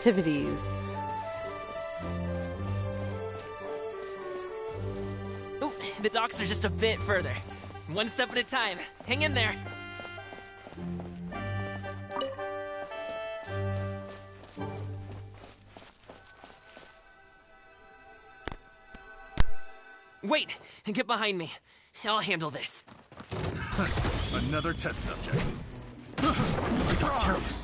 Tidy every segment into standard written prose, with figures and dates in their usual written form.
activities. Ooh, the docks are just a bit further. One step at a time. Hang in there. Wait! Get behind me. I'll handle this. Another test subject. I got careless.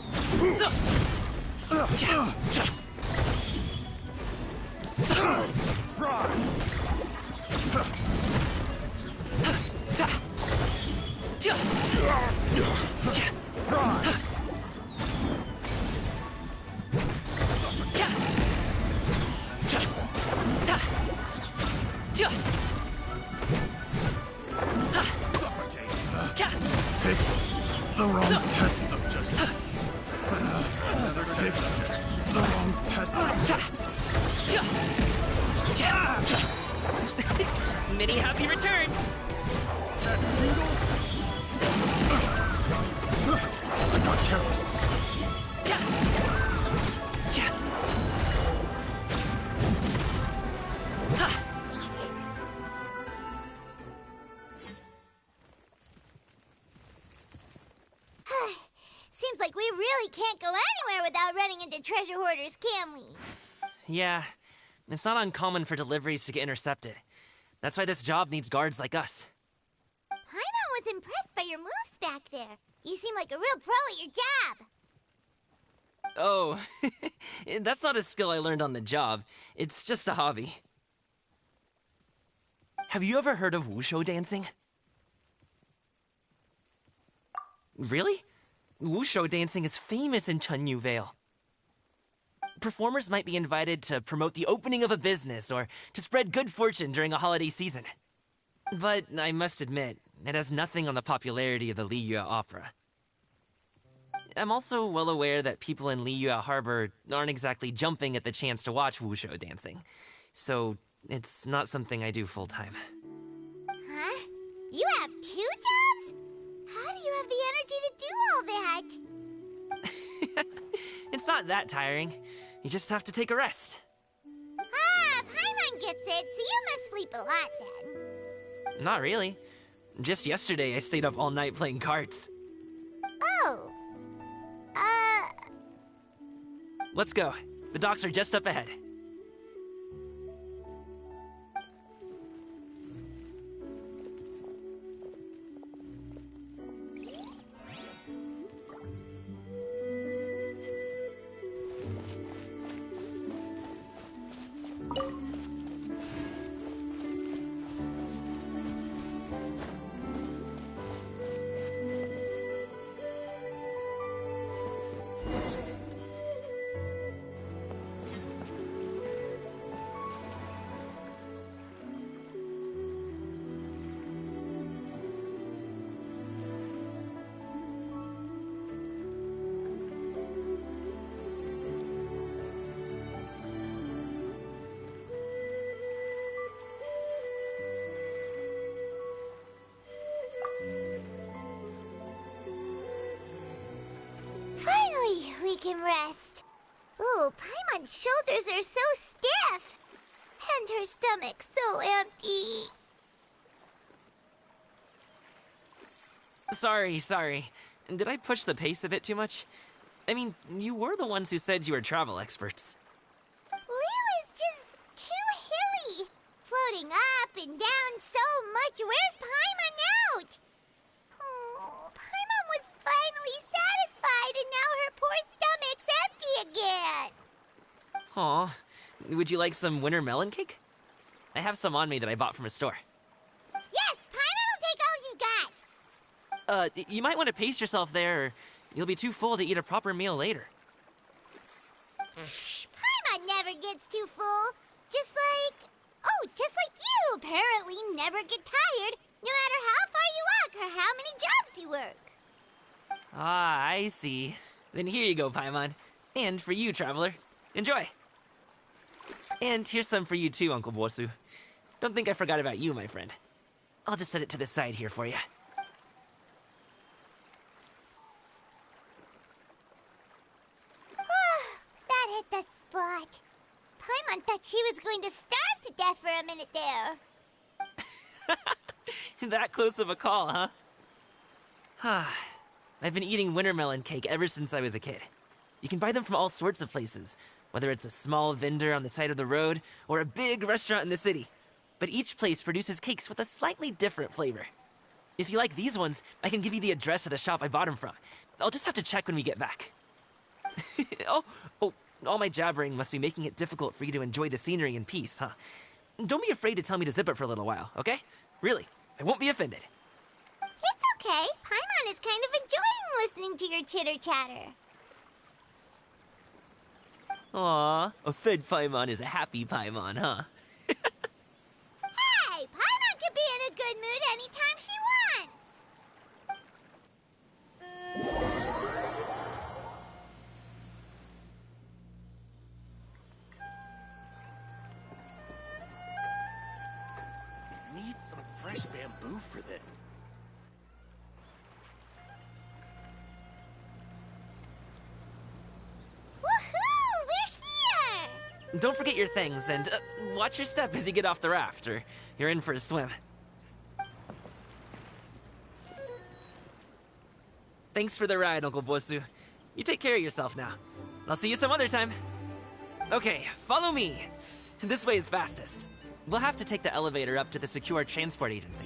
The wrong test subject. Another test subject. The wrong test subject. Many happy returns! That needle? I got careless. Seems like we really can't go anywhere without running into treasure hoarders, can we? Yeah, it's not uncommon for deliveries to get intercepted. That's why this job needs guards like us. Paimon was impressed by your moves back there. You seem like a real pro at your job. Oh, that's not a skill I learned on the job. It's just a hobby. Have you ever heard of wushu dancing? Really? Wushu dancing is famous in Chunyu Vale. Performers might be invited to promote the opening of a business or to spread good fortune during a holiday season. But I must admit, it has nothing on the popularity of the Liyue Opera. I'm also well aware that people in Liyue Harbor aren't exactly jumping at the chance to watch wushu dancing. So, it's not something I do full-time. Huh? You have 2 jobs? How do you have the energy to do all that? It's not that tiring. You just have to take a rest. Ah, Paimon gets it, so you must sleep a lot then. Not really. Just yesterday, I stayed up all night playing cards. Oh. Let's go. The docks are just up ahead. Finally, we can rest. Ooh, Paimon's shoulders are so stiff. And her stomach so empty. Sorry. Did I push the pace a bit too much? I mean, you were the ones who said you were travel experts. Liu is just too hilly. Floating up and down so much. Where's Paimon out? Oh, Paimon was finally satisfied and now her poor stomach's empty again. Aw, would you like some winter melon cake? I have some on me that I bought from a store. Yes, Paimon will take all you got. You might want to pace yourself there, or you'll be too full to eat a proper meal later. Paimon never gets too full. Just like you apparently never get tired, no matter how far you walk or how many jobs you work. Ah, I see. Then here you go, Paimon. And for you, traveler. Enjoy. And here's some for you too, Uncle Bosu. Don't think I forgot about you, my friend. I'll just set it to the side here for you. That the spot. Paimon thought she was going to starve to death for a minute there. That close of a call, huh? I've been eating wintermelon cake ever since I was a kid. You can buy them from all sorts of places, whether it's a small vendor on the side of the road or a big restaurant in the city. But each place produces cakes with a slightly different flavor. If you like these ones, I can give you the address of the shop I bought them from. I'll just have to check when we get back. Oh, all my jabbering must be making it difficult for you to enjoy the scenery in peace, huh? Don't be afraid to tell me to zip it for a little while, okay? Really, I won't be offended. It's okay. Paimon is kind of enjoying listening to your chitter-chatter. Aw, a fed Paimon is a happy Paimon, huh? Hey, Paimon could be in a good mood anytime she wants. Need some fresh bamboo for this. Woohoo! We're here! Don't forget your things, and watch your step as you get off the raft, or you're in for a swim. Thanks for the ride, Uncle Bosu. You take care of yourself now. I'll see you some other time. Okay, follow me. This way is fastest. We'll have to take the elevator up to the secure transport agency.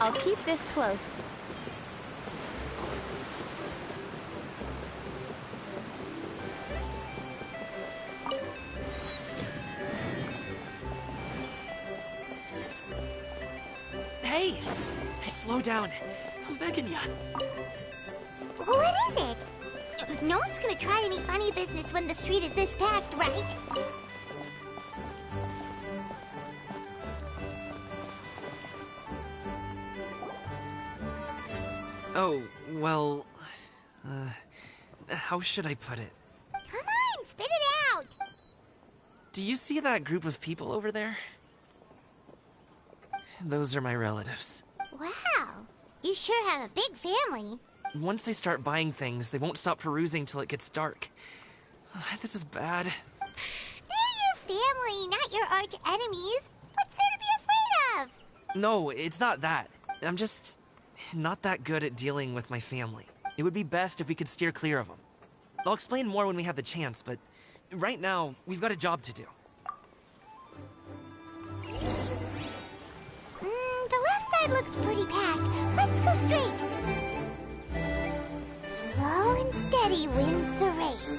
I'll keep this close. Hey! Slow down. I'm begging ya. What is it? No one's gonna try any funny business when the street is this packed, right? Oh, well... how should I put it? Come on, spit it out! Do you see that group of people over there? Those are my relatives. Wow, you sure have a big family. Once they start buying things, they won't stop perusing till it gets dark. This is bad. They're your family, not your arch enemies. What's there to be afraid of? No, it's not that. I'm just not that good at dealing with my family. It would be best if we could steer clear of them. I'll explain more when we have the chance, but right now, we've got a job to do. The left side looks pretty packed. Let's go straight. Slow and steady wins the race.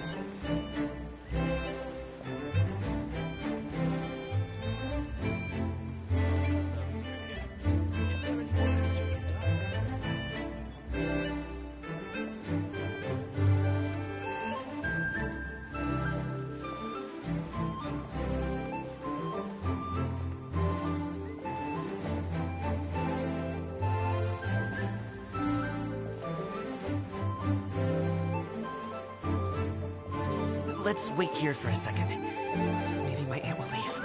Let's wait here for a second. Maybe my aunt will leave.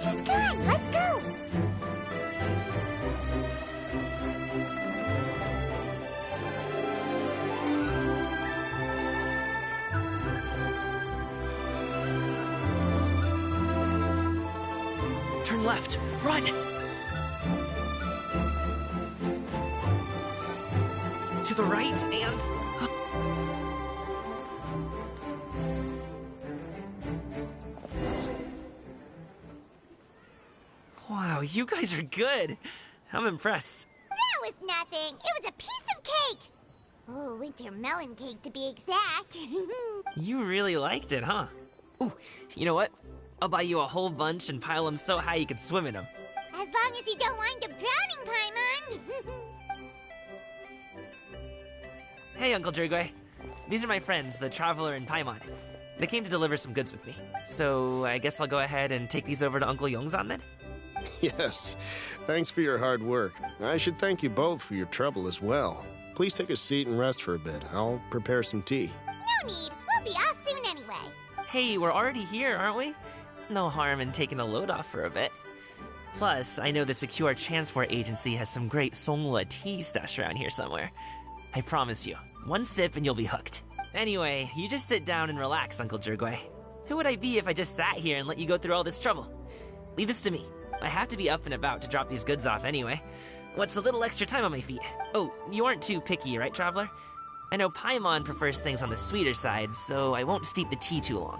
She's gone. Let's go. Turn left. Run! To the right and... Wow, you guys are good. I'm impressed. That was nothing. It was a piece of cake. Oh, winter melon cake to be exact. You really liked it, huh? Ooh, you know what? I'll buy you a whole bunch and pile them so high you could swim in them. As long as you don't wind up drowning, Paimon. Hey, Uncle Jirgwe. These are my friends, the Traveler and Paimon. They came to deliver some goods with me. So I guess I'll go ahead and take these over to Uncle Yongzan then? Yes. Thanks for your hard work. I should thank you both for your trouble as well. Please take a seat and rest for a bit. I'll prepare some tea. No need. We'll be off soon anyway. Hey, we're already here, aren't we? No harm in taking a load off for a bit. Plus, I know the Secure Transport Agency has some great Songhua tea stashed around here somewhere. I promise you, one sip and you'll be hooked. Anyway, you just sit down and relax, Uncle Jirgwe. Who would I be if I just sat here and let you go through all this trouble? Leave this to me. I have to be up and about to drop these goods off anyway. What's a little extra time on my feet? Oh, you aren't too picky, right, Traveler? I know Paimon prefers things on the sweeter side, so I won't steep the tea too long.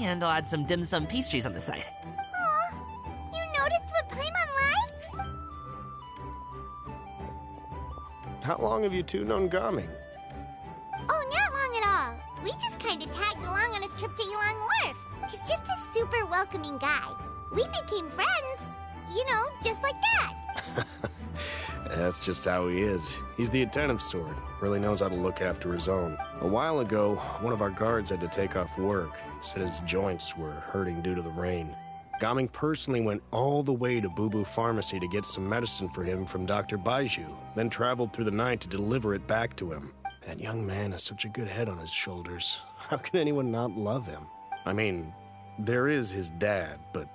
And I'll add some dim sum pastries on the side. Aw, you noticed what Paimon likes? How long have you two known Gaming? Oh, not long at all. We just kind of tagged along on his trip to Yulong Wharf. He's just a super welcoming guy. We became friends, you know, just like that. That's just how he is. He's the attentive sort. Really knows how to look after his own. A while ago, one of our guards had to take off work. Said his joints were hurting due to the rain. Gaming personally went all the way to Boo Boo Pharmacy to get some medicine for him from Dr. Baiju, then traveled through the night to deliver it back to him. That young man has such a good head on his shoulders. How can anyone not love him? I mean, there is his dad, but...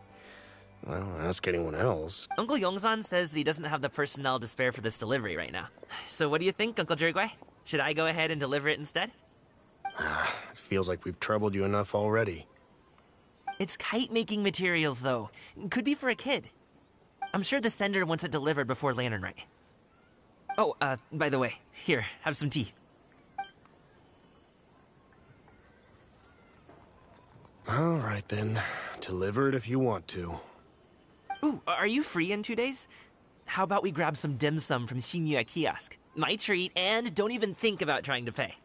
well, ask anyone else. Uncle Yongzan says he doesn't have the personnel to spare for this delivery right now. So what do you think, Uncle Jirgwe? Should I go ahead and deliver it instead? It feels like we've troubled you enough already. It's kite-making materials, though. Could be for a kid. I'm sure the sender wants it delivered before Lantern Rite. Oh, by the way, here, have some tea. All right, then. Deliver it if you want to. Ooh, are you free in 2 days? How about we grab some dim sum from Shinya Kiosk? My treat, and don't even think about trying to pay.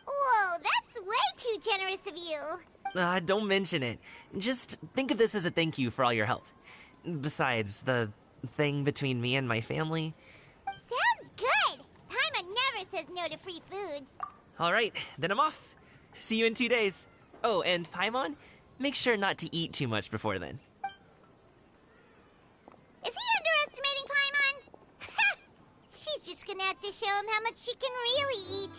Whoa, that's way too generous of you. Don't mention it. Just think of this as a thank you for all your help. Besides, the thing between me and my family... Sounds good. Paimon never says no to free food. All right, then I'm off. See you in 2 days. Oh, and Paimon, make sure not to eat too much before then. Is he underestimating Paimon? Ha! She's just gonna have to show him how much she can really eat.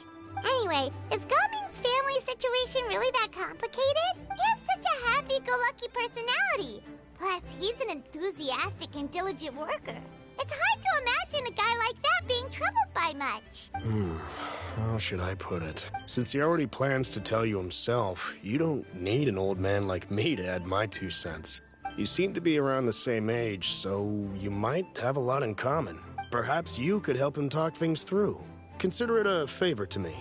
Anyway, is Gaming's family situation really that complicated? He has such a happy-go-lucky personality. Plus, he's an enthusiastic and diligent worker. It's It's hard to imagine a guy like that being troubled by much. How should I put it? Since he already plans to tell you himself, you don't need an old man like me to add my 2 cents. You seem to be around the same age, so you might have a lot in common. Perhaps you could help him talk things through. Consider it a favor to me.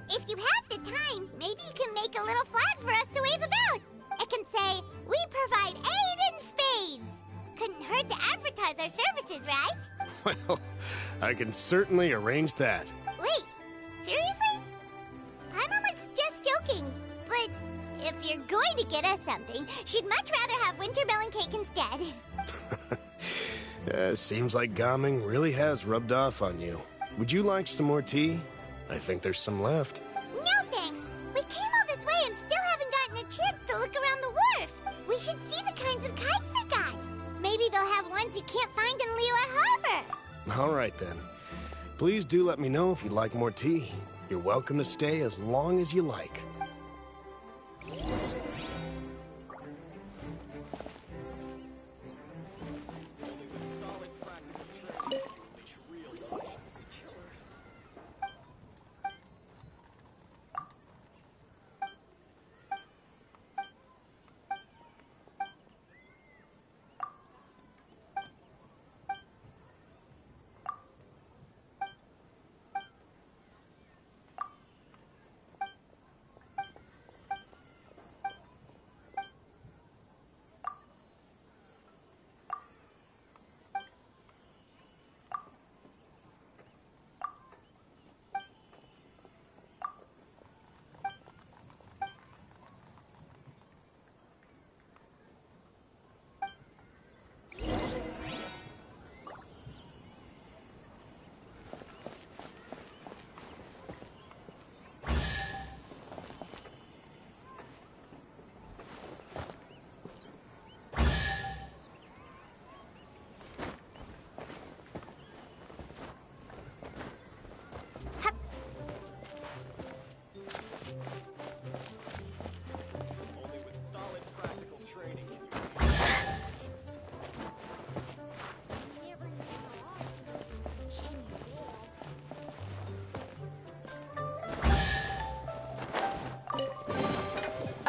If you have the time, maybe you can make a little flag for us to wave about. It can say, "We provide aid in spades." Couldn't hurt to advertise our services, right? Well, I can certainly arrange that. Wait, seriously? Paimon was just joking, but if you're going to get us something, she'd much rather have wintermelon cake instead. Seems like Gaming really has rubbed off on you. Would you like some more tea? I think there's some left. No thanks. We came all this way and still haven't gotten a chance to look around the wharf. We should see the kinds of kites they got. Maybe they'll have ones you can't find in Liyue Harbor. All right, then. Please do let me know if you'd like more tea. You're welcome to stay as long as you like.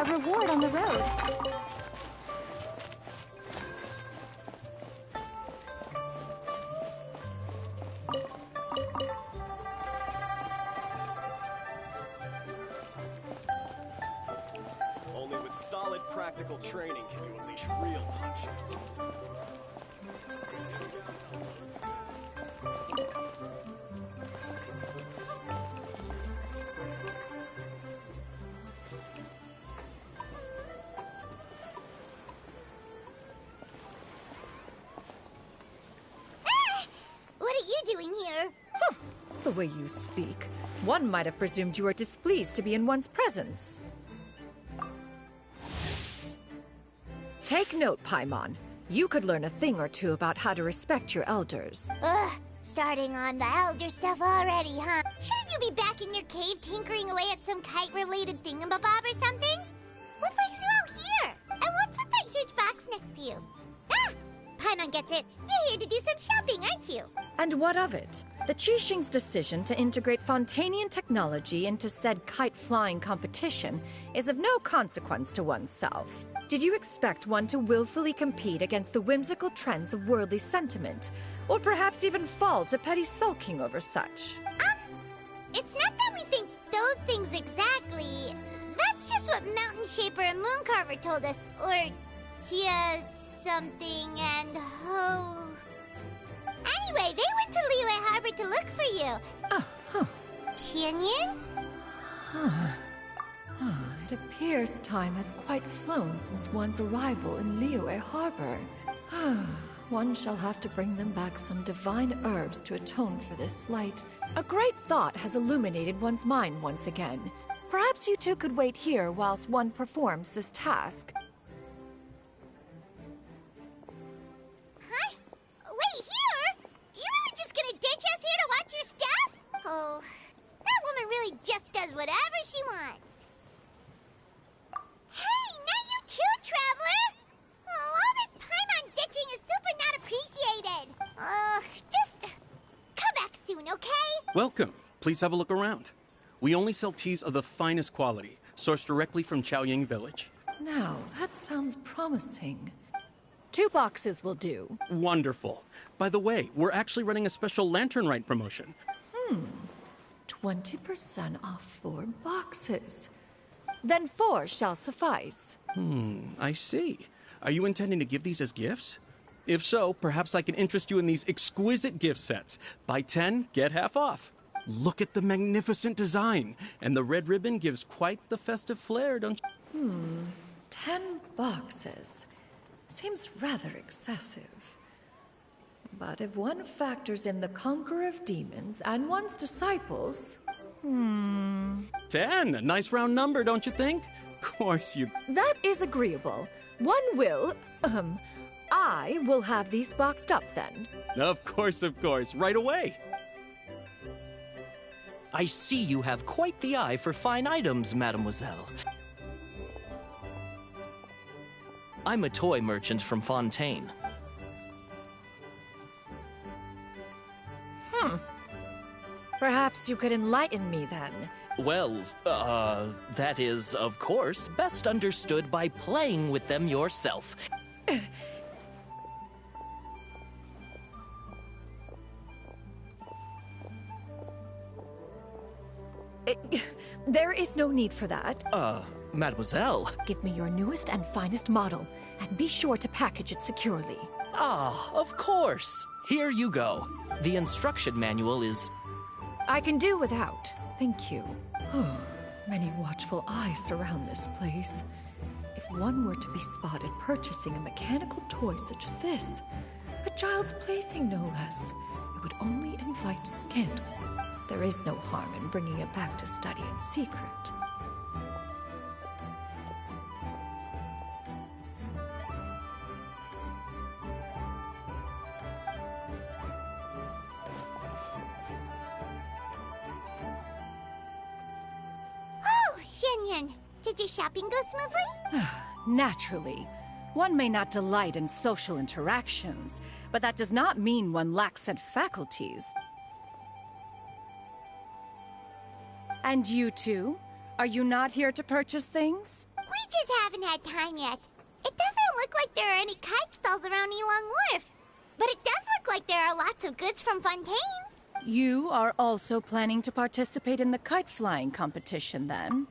A reward on the road. Only with solid practical training can you unleash real punches. What are you doing here? The way you speak, one might have presumed you were displeased to be in one's presence. Take note, Paimon. You could learn a thing or two about how to respect your elders. Ugh, starting on the elder stuff already, huh? Shouldn't you be back in your cave tinkering away at some kite-related thingamabob or something? What brings you out here? And what's with that huge box next to you? Ah! Paimon gets it. You're here to do some shopping, aren't you? And what of it? The Qixing's decision to integrate Fontanian technology into said kite-flying competition is of no consequence to oneself. Did you expect one to willfully compete against the whimsical trends of worldly sentiment? Or perhaps even fall to petty sulking over such? It's not that we think those things exactly. That's just what Mountain Shaper and Mooncarver told us. Or Chia something and Ho. Anyway, they went to Liyue Harbor to look for you. Tianyin? It appears time has quite flown since one's arrival in Liyue Harbor. One shall have to bring them back some divine herbs to atone for this slight. A great thought has illuminated one's mind once again. Perhaps you two could wait here whilst one performs this task. Huh? Wait, here? You're really just gonna ditch us here to watch your stuff? Oh, that woman really just does whatever she wants. Hey, not you too, Traveler! Oh, all this Paimon ditching is super not appreciated. Ugh, Welcome. Please have a look around. We only sell teas of the finest quality, sourced directly from Chaoying Village. Now, that sounds promising. 2 boxes will do. Wonderful. By the way, we're actually running a special Lantern Rite promotion. 20% off 4 boxes. Then 4 shall suffice. I see. Are you intending to give these as gifts? If so, perhaps I can interest you in these exquisite gift sets. Buy 10, get half off. Look at the magnificent design, and the red ribbon gives quite the festive flair, don't you? 10 boxes. Seems rather excessive. But if one factors in the conqueror of demons and one's disciples... 10, a nice round number, don't you think? Of course you... That is agreeable. One will... I will have these boxed up then. Of course, right away. I see you have quite the eye for fine items, mademoiselle. I'm a toy merchant from Fontaine. Perhaps you could enlighten me then. Well, that is, of course, best understood by playing with them yourself. There is no need for that. Mademoiselle. Give me your newest and finest model, and be sure to package it securely. Ah, of course. Here you go. The instruction manual is... I can do without. Thank you. Many watchful eyes surround this place. If one were to be spotted purchasing a mechanical toy such as this, a child's plaything no less, it would only invite scandal. There is no harm in bringing it back to study in secret. Oh, Shenyan, did your shopping go smoothly? Naturally. One may not delight in social interactions, but that does not mean one lacks said faculties. And you two? Are you not here to purchase things? We just haven't had time yet. It doesn't look like there are any kite stalls around Elong Wharf, but it does look like there are lots of goods from Fontaine. You are also planning to participate in the kite flying competition, then?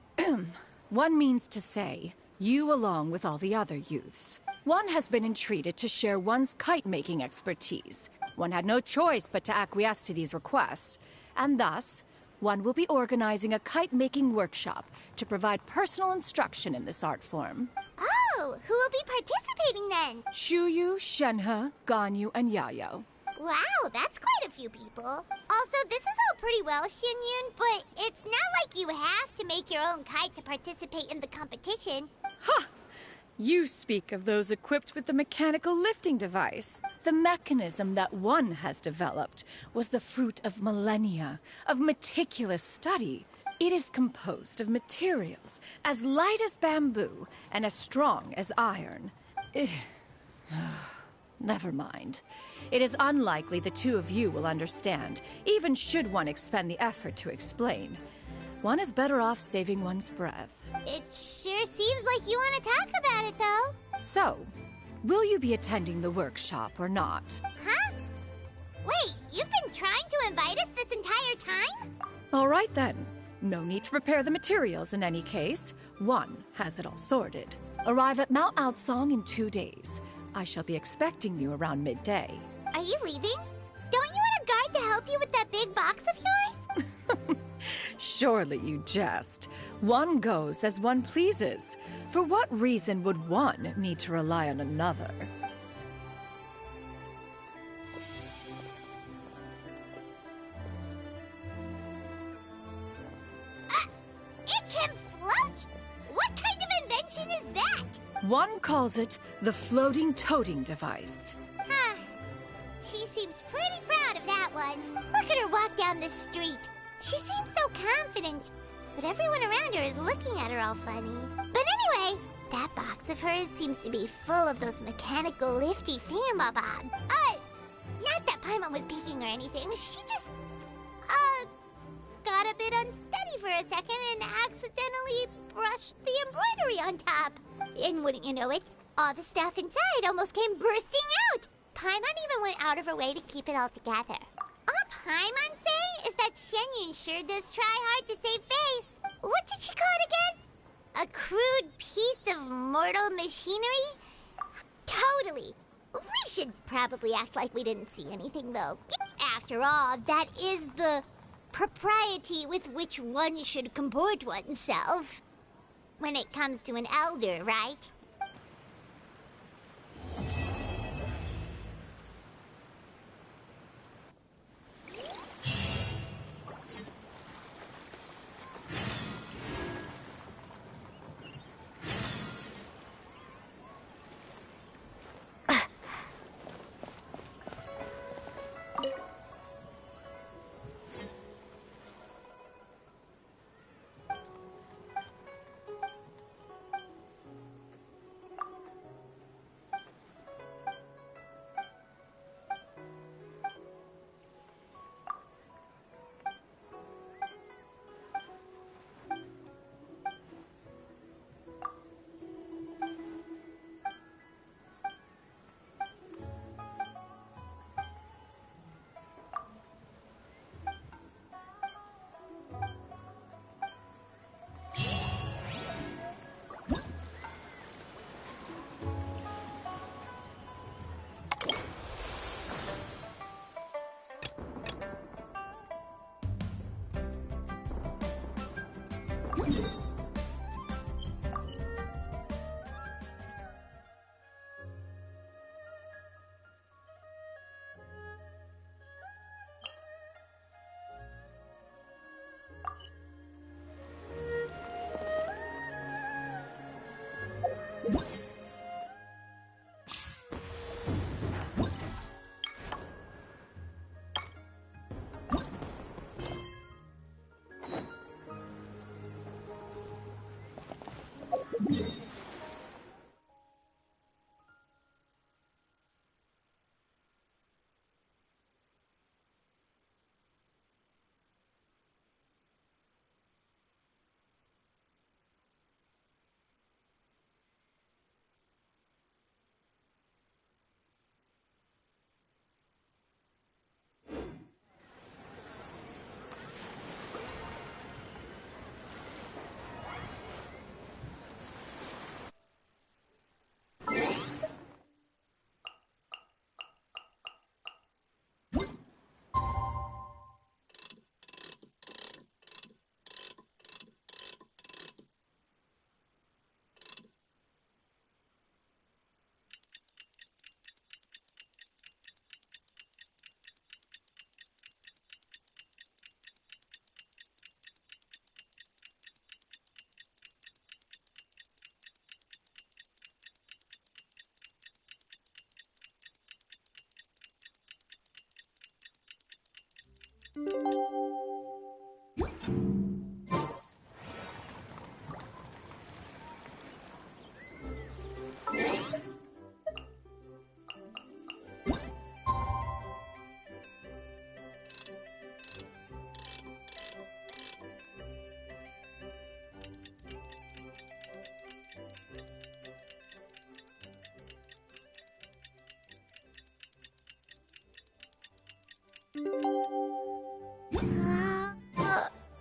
One means to say, you along with all the other youths. One has been entreated to share one's kite-making expertise. One had no choice but to acquiesce to these requests, and thus, one will be organizing a kite-making workshop to provide personal instruction in this art form. Oh, who will be participating then? Shuyu, Shenhe, Ganyu, and Yayo. Wow, that's quite a few people. Also, this is all pretty well, Xinyun, but it's not like you have to make your own kite to participate in the competition. You speak of those equipped with the mechanical lifting device. The mechanism that one has developed was the fruit of millennia of meticulous study. It is composed of materials as light as bamboo and as strong as iron. Never mind. It is unlikely the two of you will understand, even should one expend the effort to explain. One is better off saving one's breath. It sure seems like you want to talk about it, though. So, will you be attending the workshop or not? Huh? Wait, you've been trying to invite us this entire time? All right then. No need to prepare the materials in any case. One has it all sorted. Arrive at Mount Outsong in 2 days. I shall be expecting you around midday. Are you leaving? Don't you want a guard to help you with that big box of yours? Surely you jest. One goes as one pleases. For what reason would one need to rely on another? It can float? What kind of invention is that? One calls it the floating toting device. Huh. She seems pretty proud of that one. Look at her walk down the street. She seems so confident. But everyone around her is looking at her all funny. But anyway, that box of hers seems to be full of those mechanical lifty thingamabobs. Not that Paimon was peeking or anything. She just, got a bit unsteady for a second and accidentally brushed the embroidery on top. And wouldn't you know it, all the stuff inside almost came bursting out. Paimon even went out of her way to keep it all together. All Paimon say is that Shenyun sure does try hard to save face. What did she call it again? A crude piece of mortal machinery? Totally. We should probably act like we didn't see anything, though. After all, that is the propriety with which one should comport oneself. When it comes to an elder, right?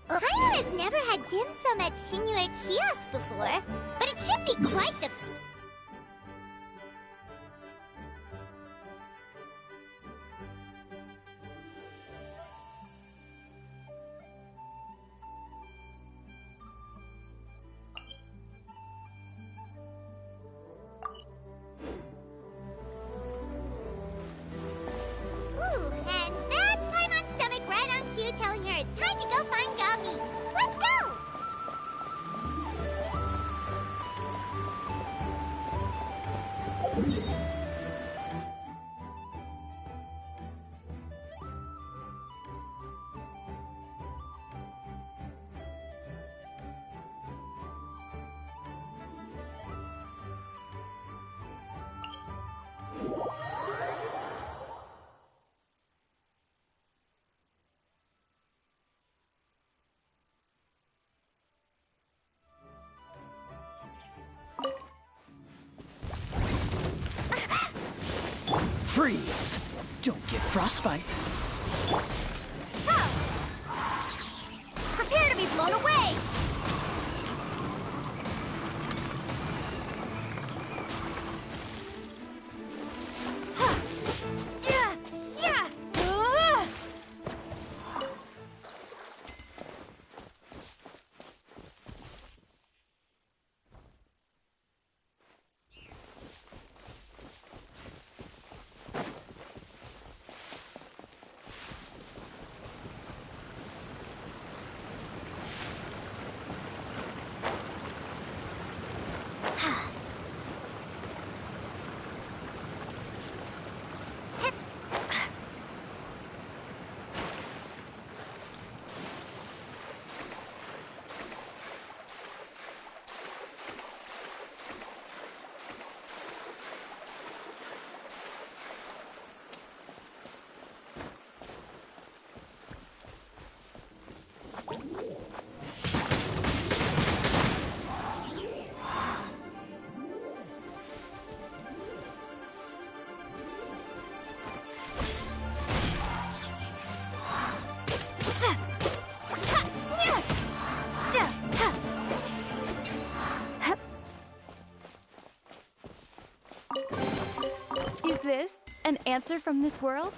Paimon has never had dim sum at Shinue Kiosk before, but it should be quite the... Ooh, and that's Paimon's stomach right on cue telling her it's time to go find Gami. Let's go! Freeze! Don't get frostbite. Prepare to be blown away! Is this an answer from this world?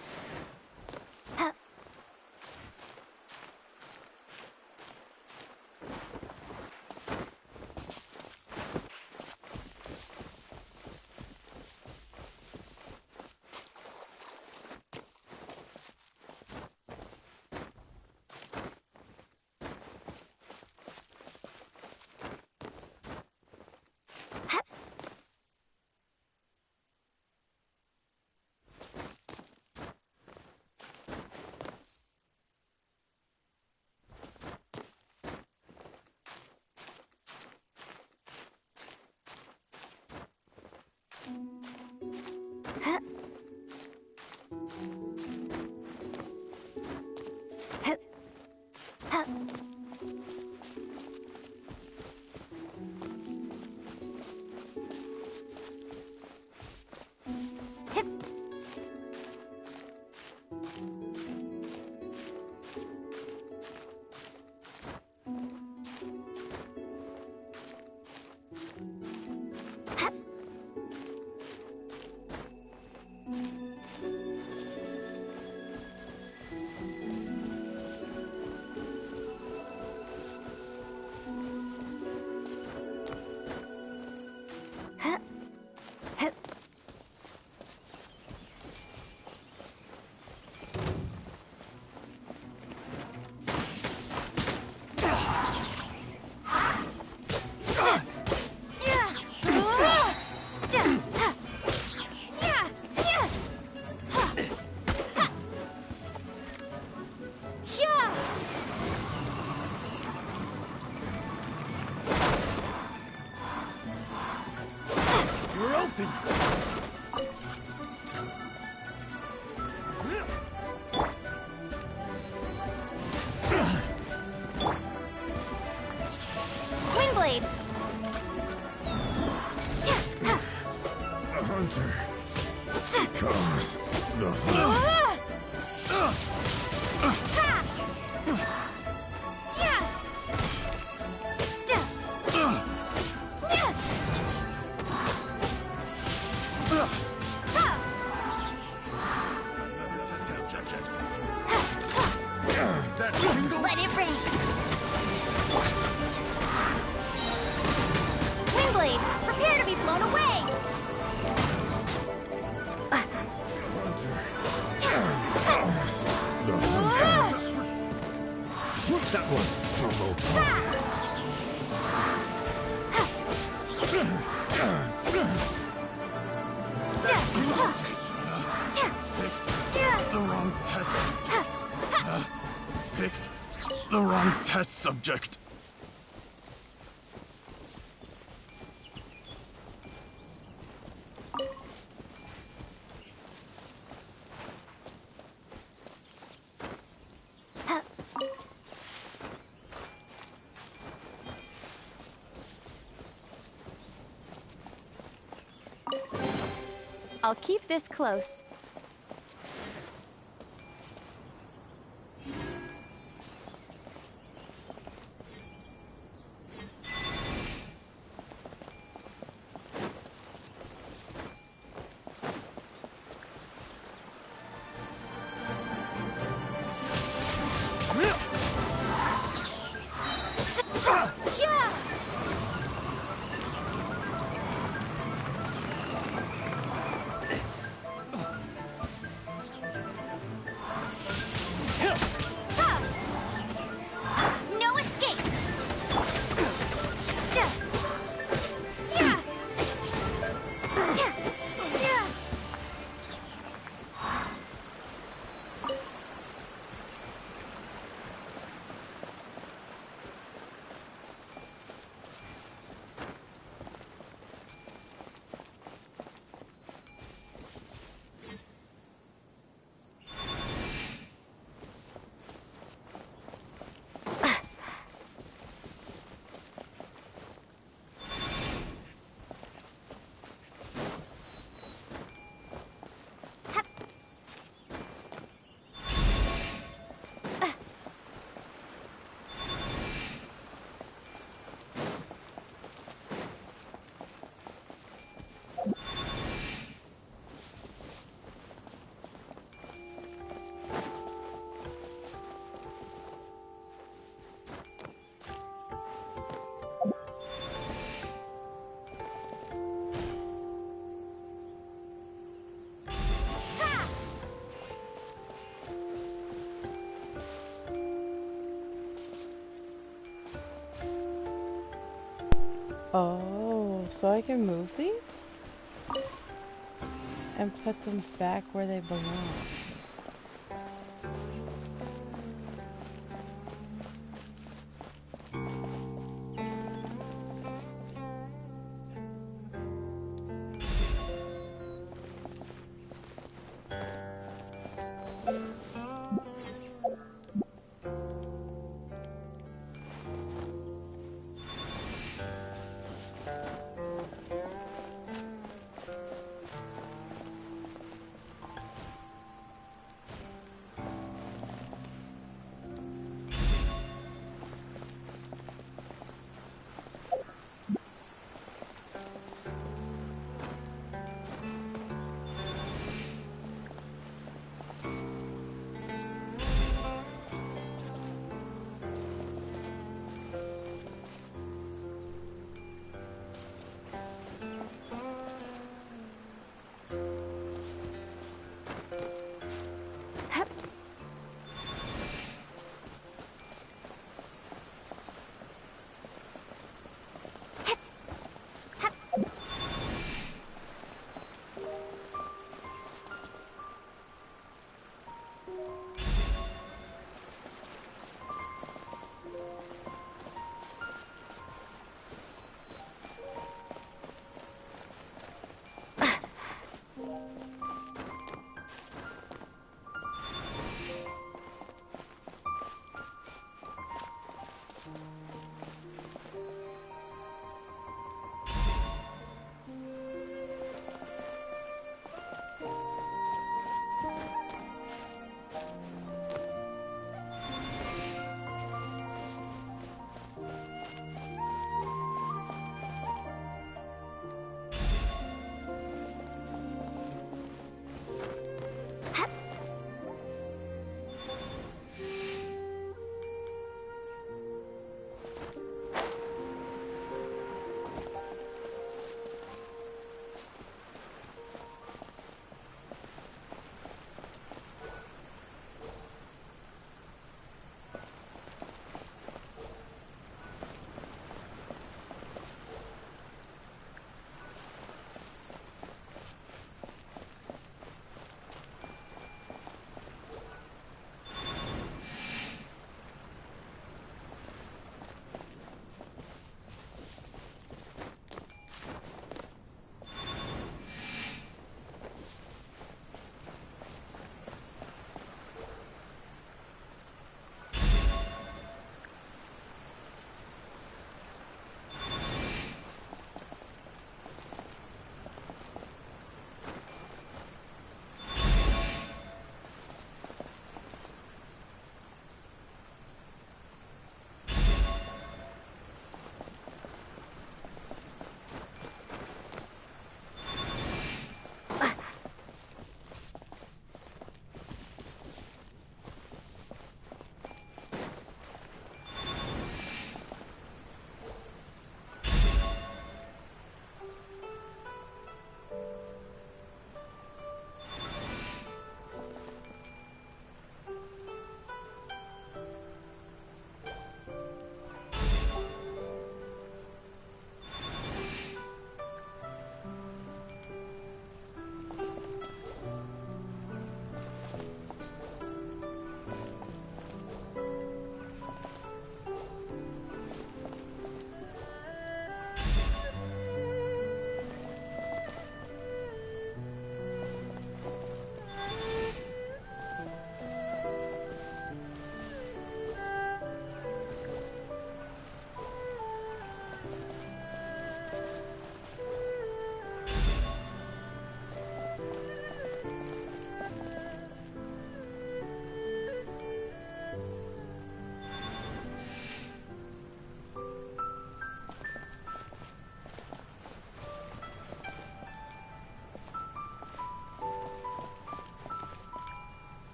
Windblade! The hunter becomes the hunt. Let it rain! Windblade, prepare to be blown away! That was provoking. The wrong test. Picked the wrong test subject. I'll keep this close. Oh, so I can move these? And put them back where they belong.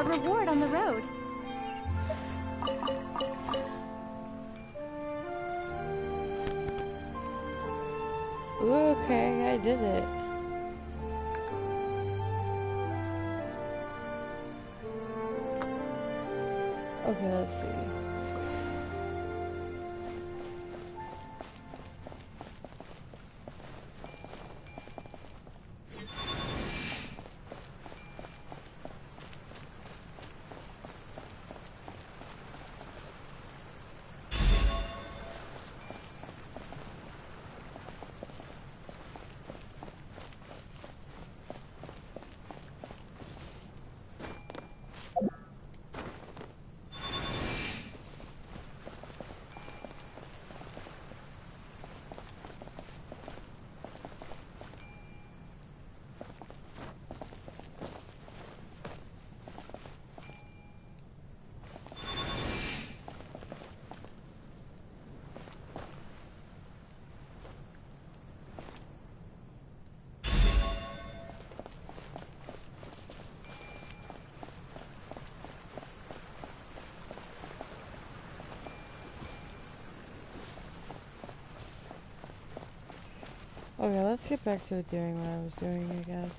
reward on the road. Ooh, okay, I did it. Okay, let's see. Okay, let's get back to it during what I was doing, I guess.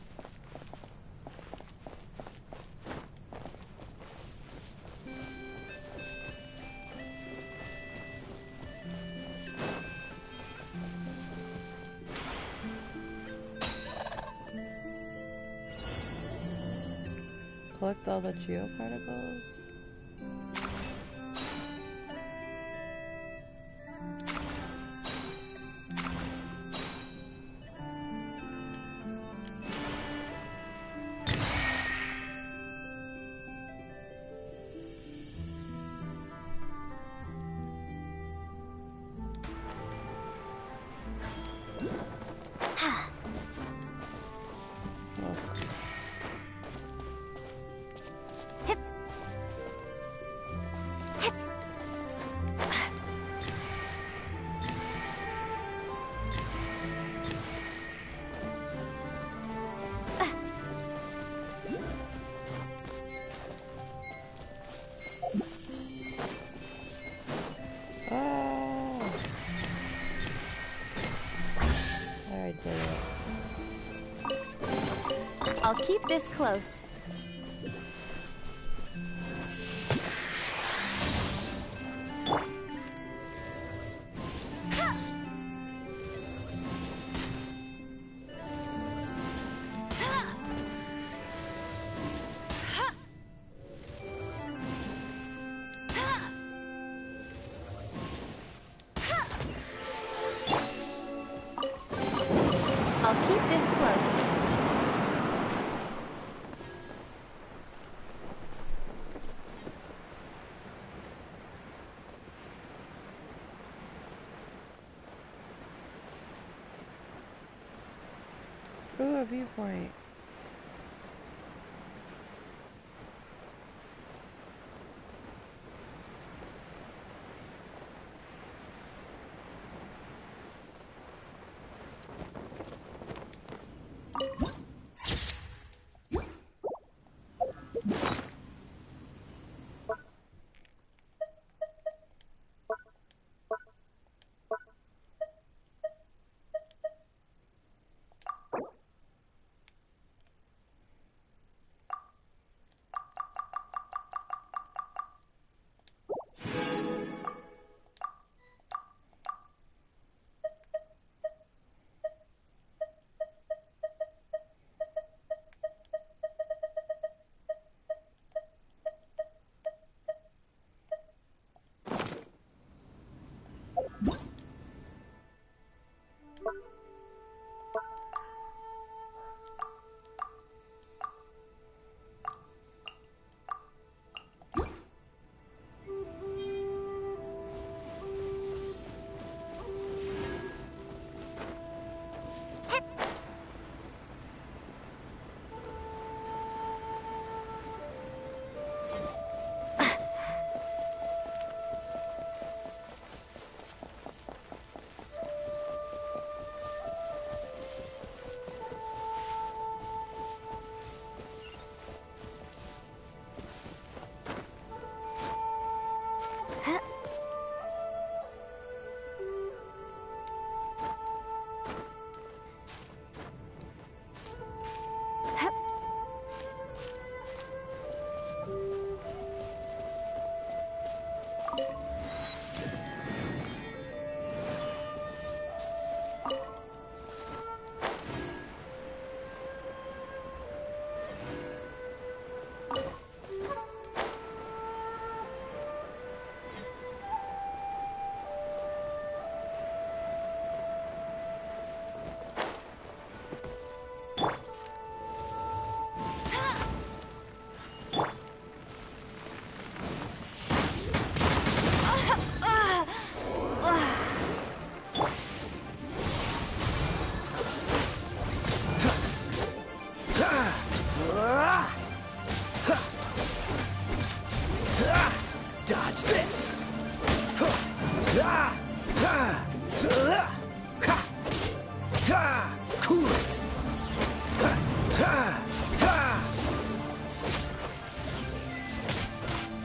Collect all the geoparticles. I'll keep this close. I'll keep this close. Ooh, a viewpoint.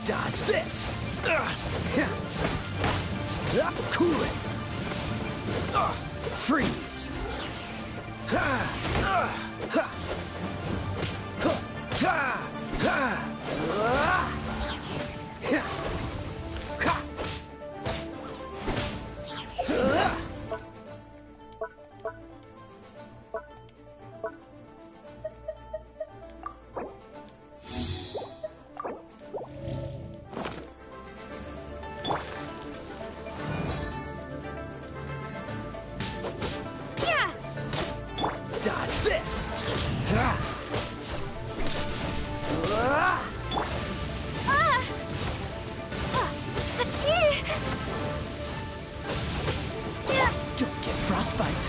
Dodge this! Cool it! Freeze! Dodge this! Don't get frostbite.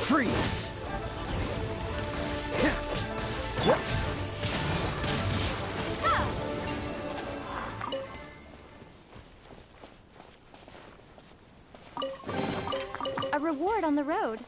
Freeze! A reward on the road.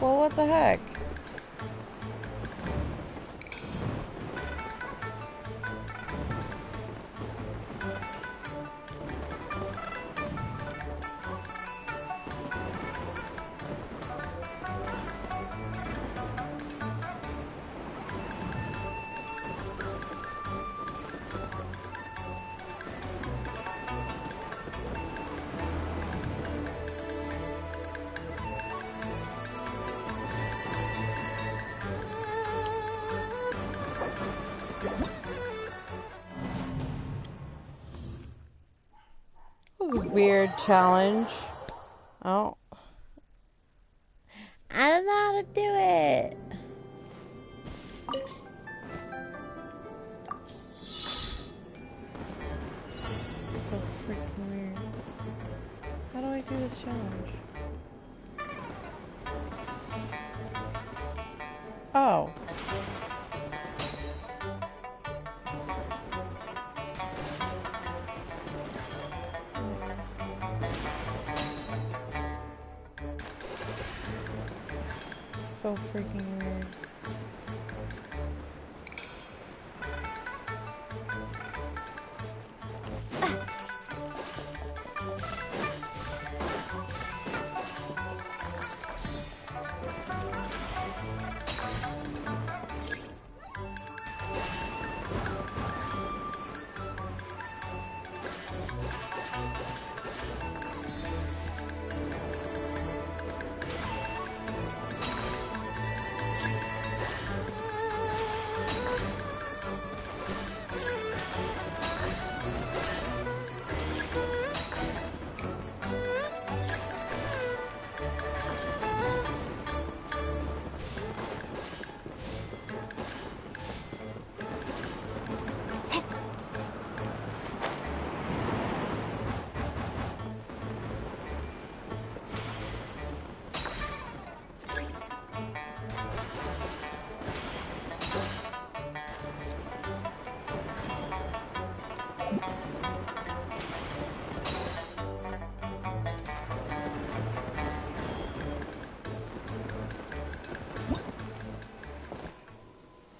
Well, what the heck? That was a weird challenge. Oh. I don't know how to do it. So freaking weird. How do I do this challenge? Oh. So freaking weird.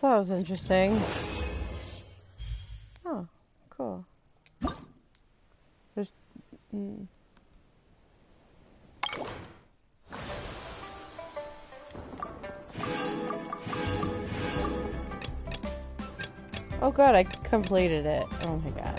That was interesting. Oh, cool. There's... Oh god, I completed it. Oh my god.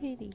Pity.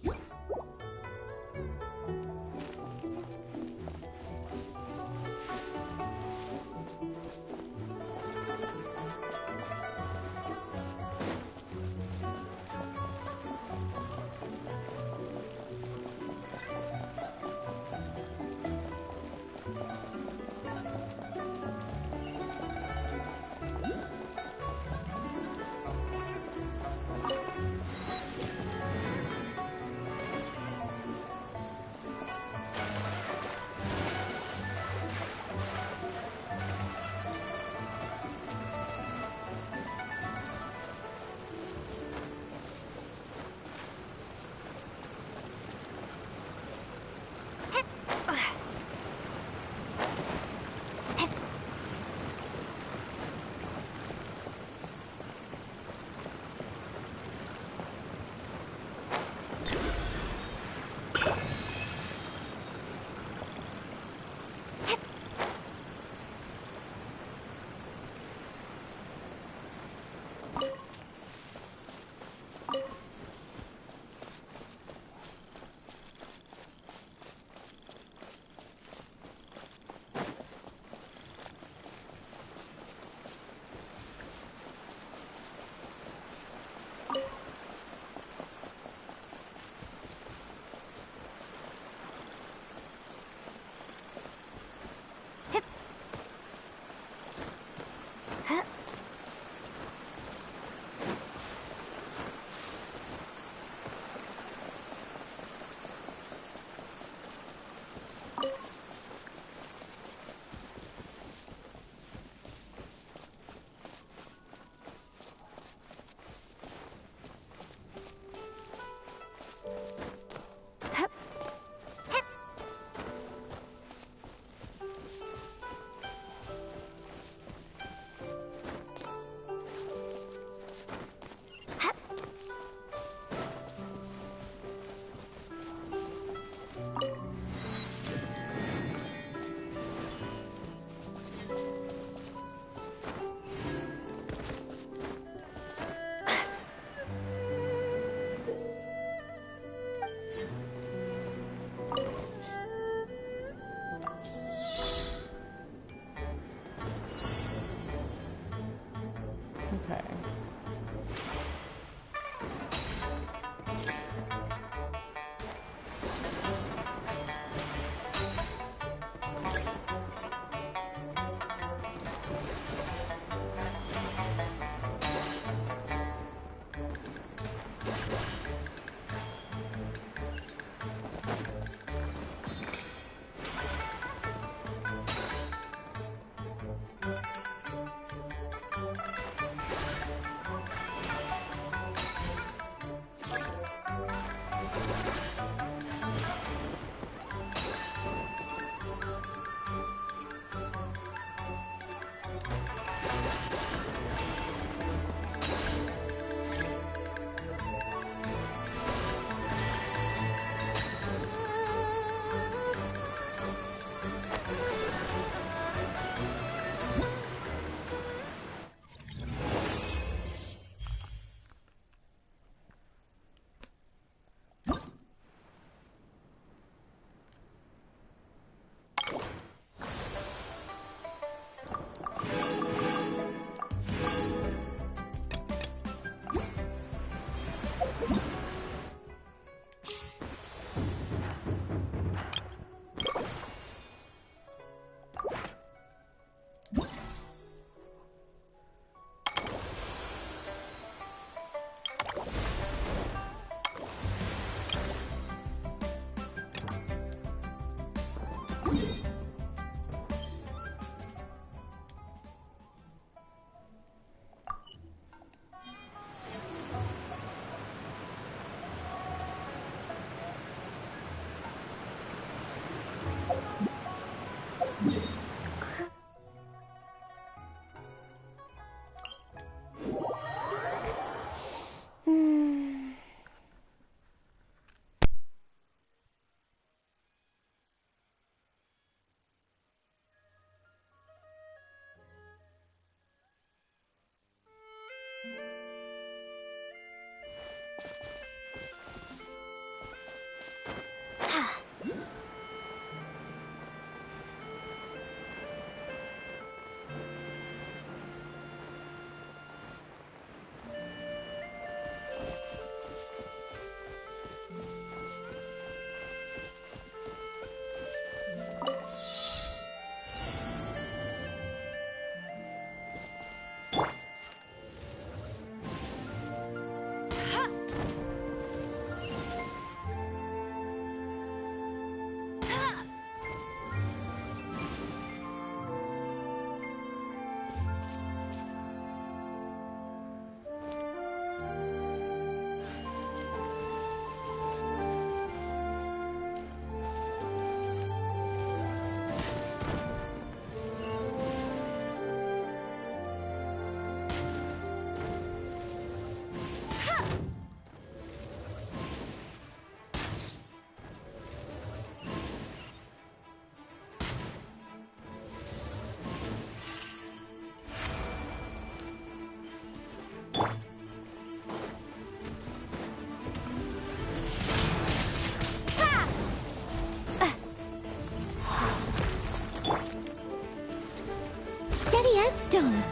Steady as stone.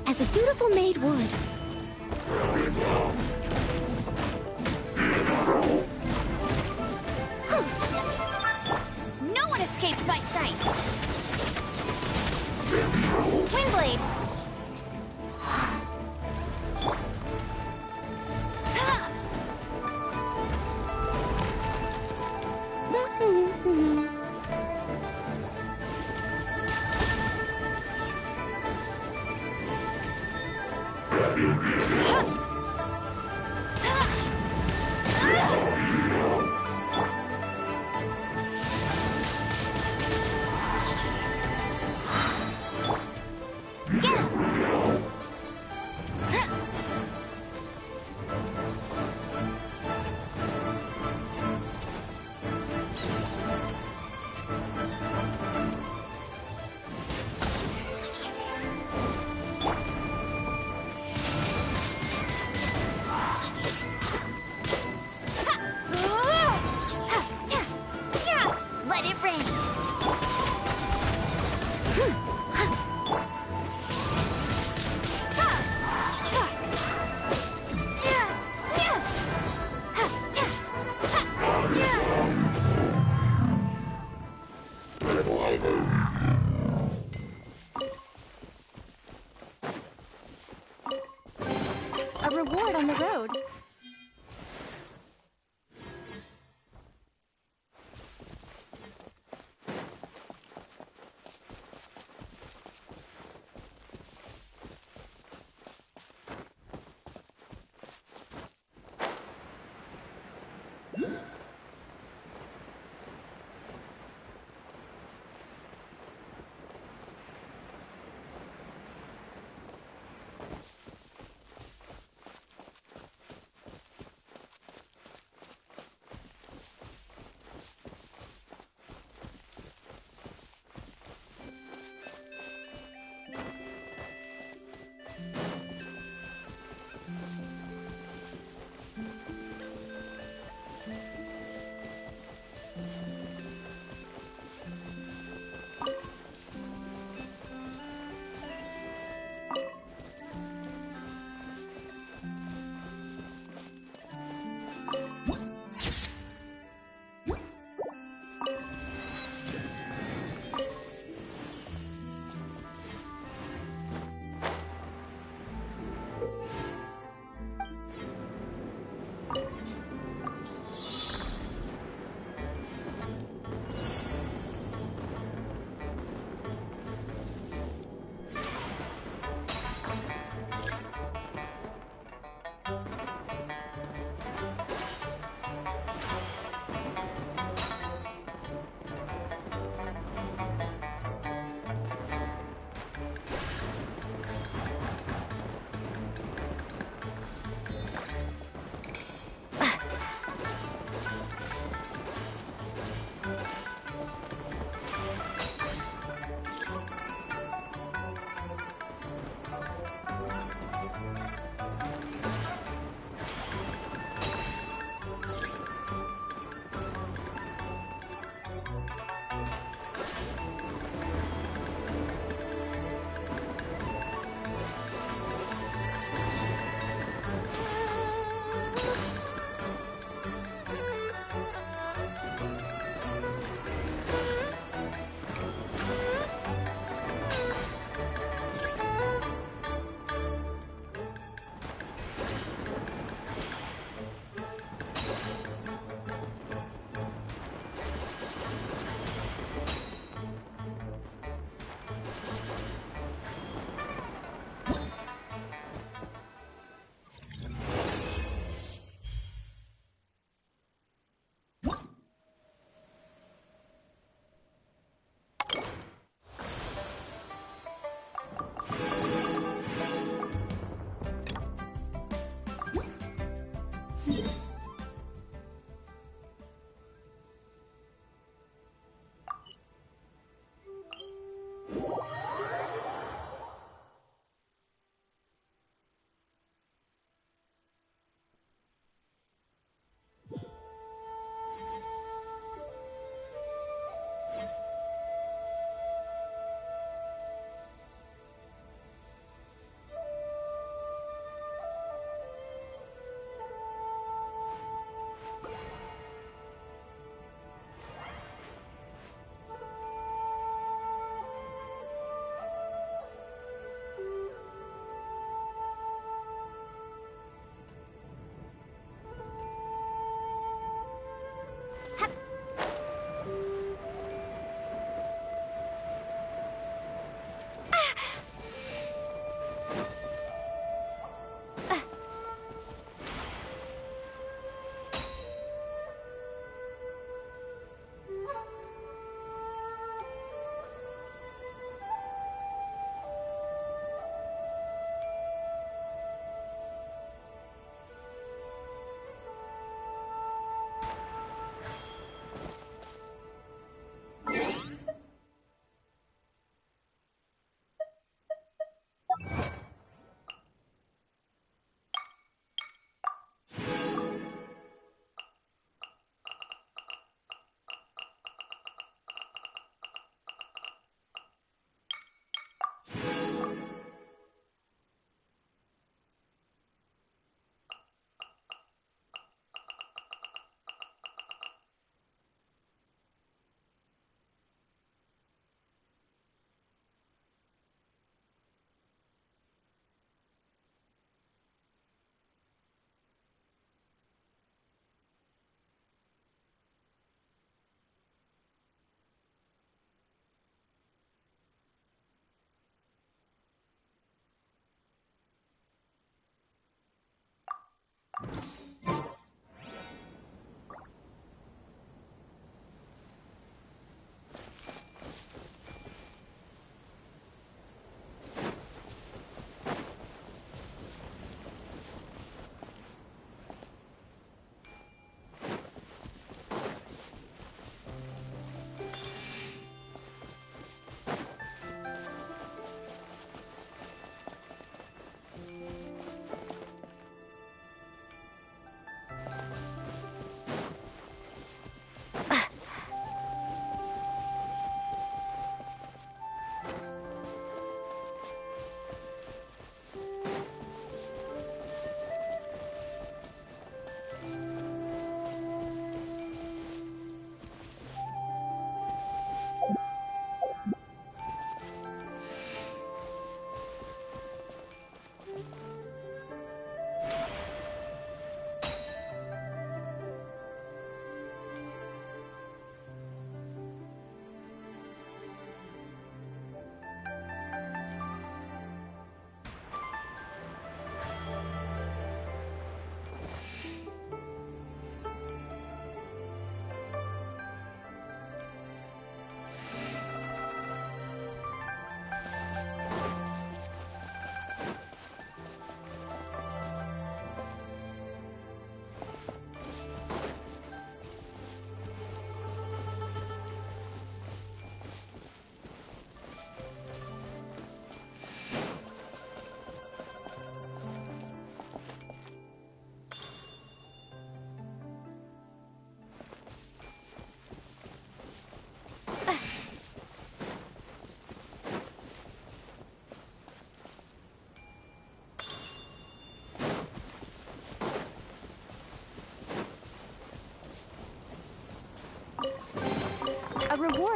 As a dutiful maid would. No one escapes my sight! Windblade! Let it rain! A reward on the road.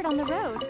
on the road.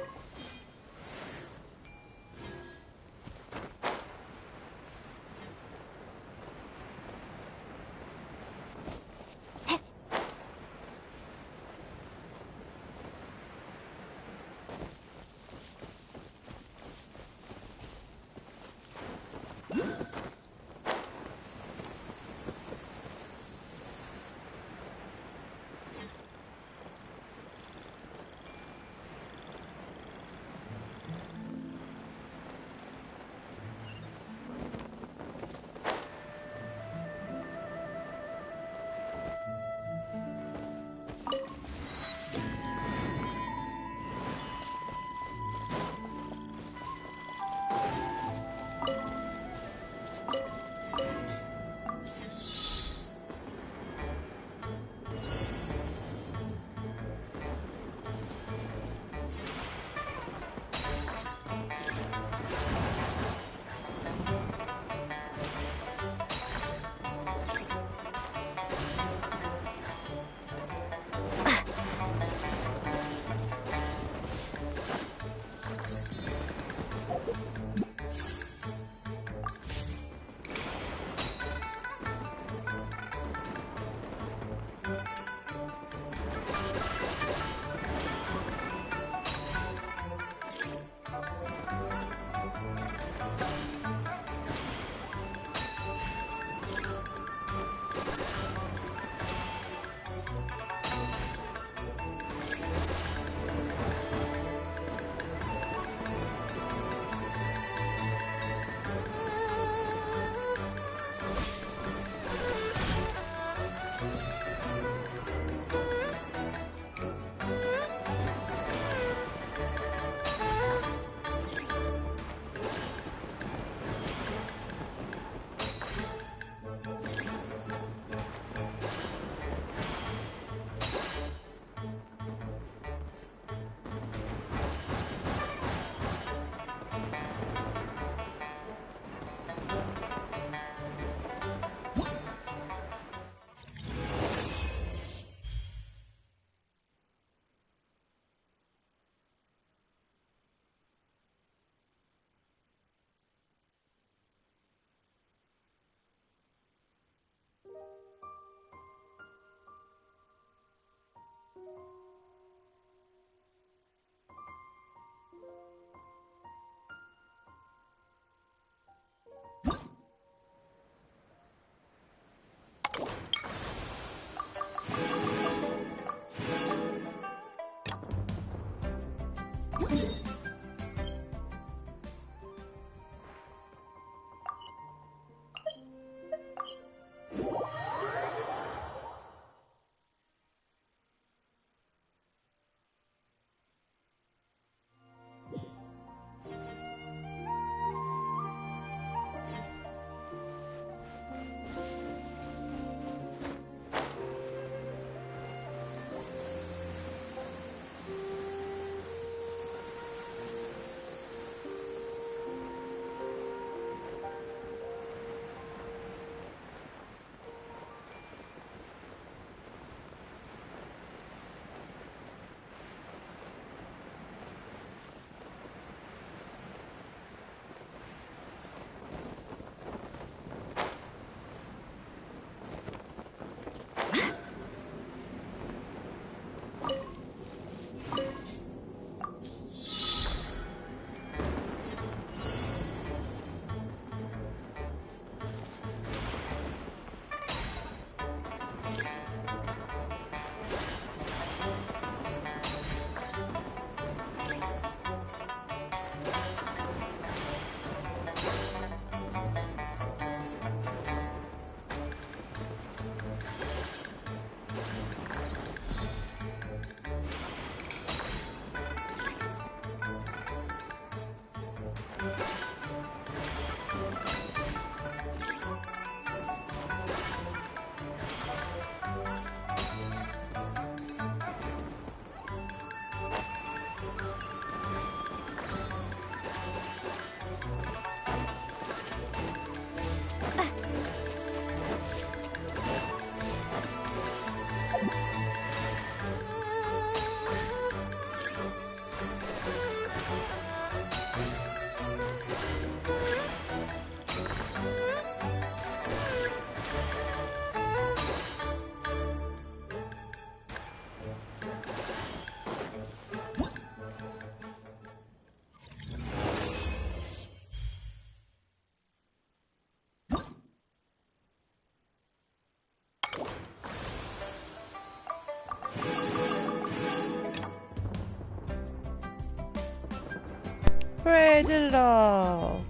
Hooray, I did it all!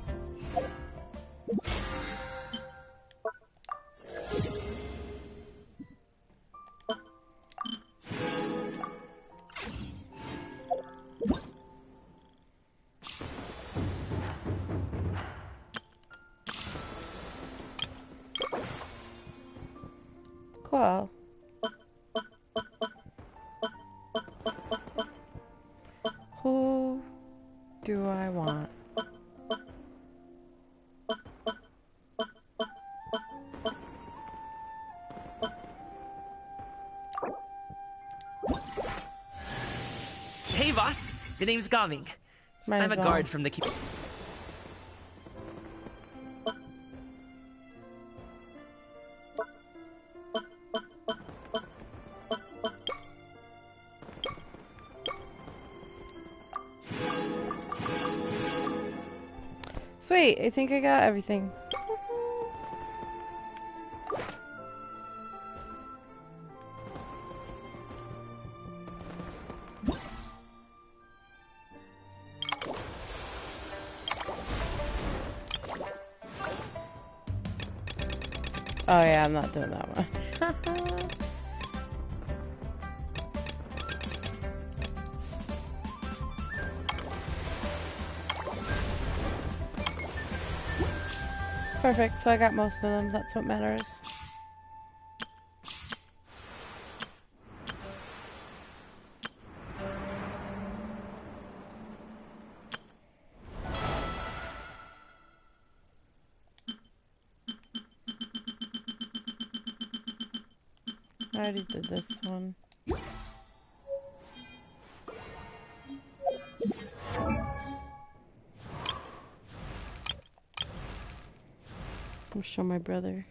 Cool. Who do I want? Hey, boss. The name's Gaming. Might I'm as a well. guard from the... Sweet, I think I got everything. Oh yeah, I'm not doing that one. Perfect, so I got most of them, that's what matters. I already did this one. I'll show my brother.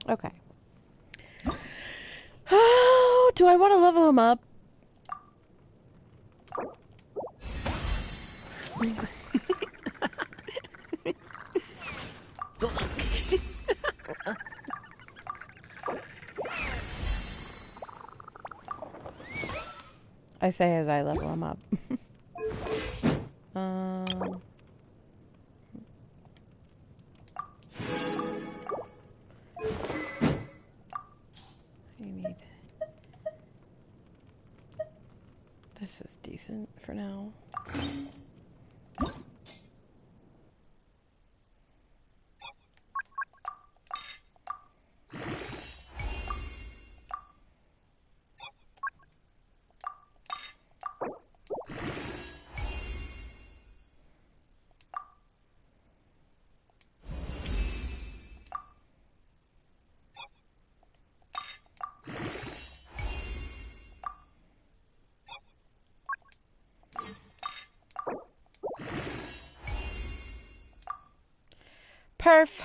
Okay. Oh, do I want to level him up? I say as I level him up. I need... This is decent for now. Perf.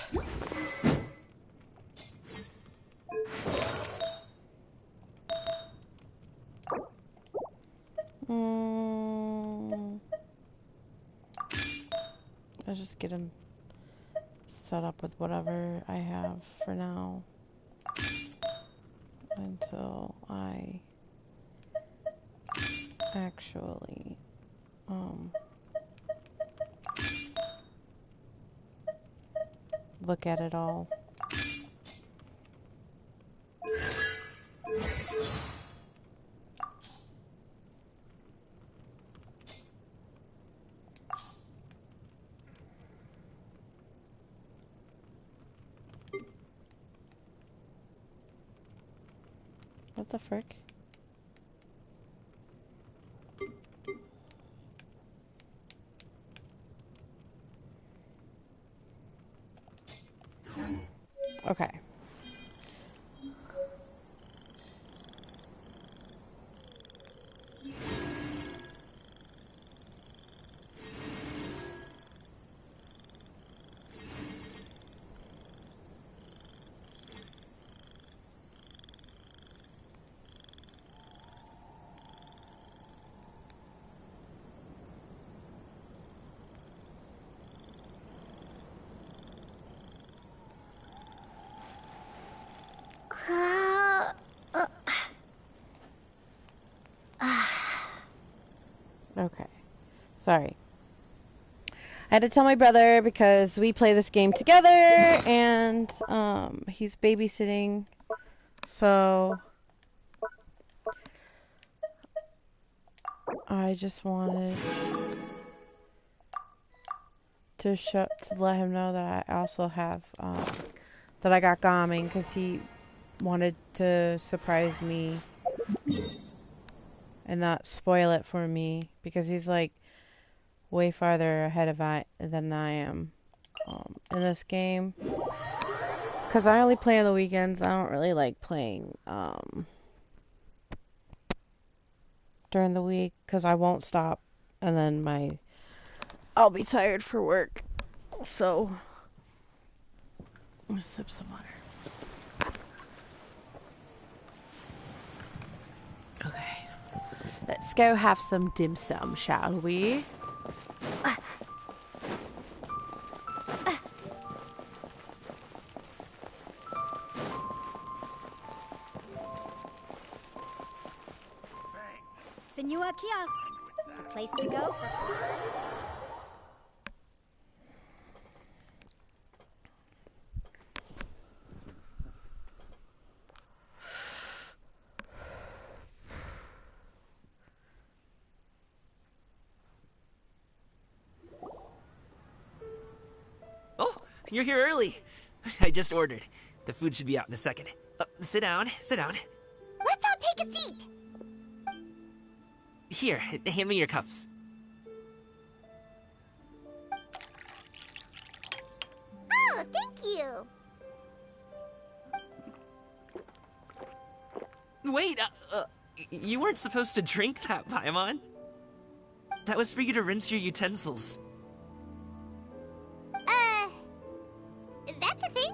I'll just get him set up with whatever I have for now until I actually look at it all. What the frick? Okay. Okay. Sorry. I had to tell my brother because we play this game together and he's babysitting. So I just wanted to let him know that I also have that I got Gaming because he wanted to surprise me and not spoil it for me because he's like way farther ahead of than I am in this game. Because I only play on the weekends. I don't really like playing during the week because I won't stop and then I'll be tired for work. So I'm gonna sip some water. Okay. Let's go have some dim sum, shall we? Senua Kiosk. A place to go for... Oh, you're here early. I just ordered. The food should be out in a second. Sit down, sit down. Let's all take a seat. Here, hand me your cups. Oh, thank you. Wait, you weren't supposed to drink that, Paimon. That was for you to rinse your utensils. That's a thing?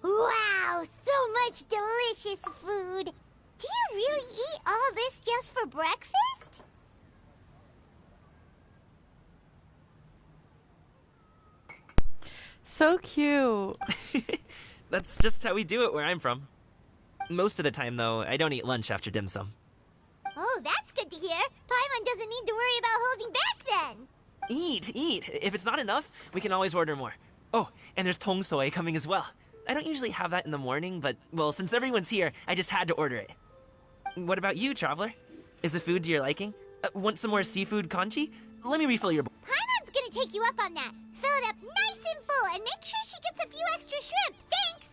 Wow, so much delicious food. Do you really eat all this just for breakfast? So cute. That's just how we do it where I'm from. Most of the time, though, I don't eat lunch after dim sum. Oh, that's good to hear. Paimon doesn't need to worry about holding back then. Eat. If it's not enough, we can always order more. Oh, and there's tong soy coming as well. I don't usually have that in the morning, but, well, since everyone's here, I just had to order it. What about you, Traveler? Is the food to your liking? Want some more seafood congee? Let me refill your bowl. Paimon's gonna take you up on that. Fill it up nice and full and make sure she gets a few extra shrimp. Thanks!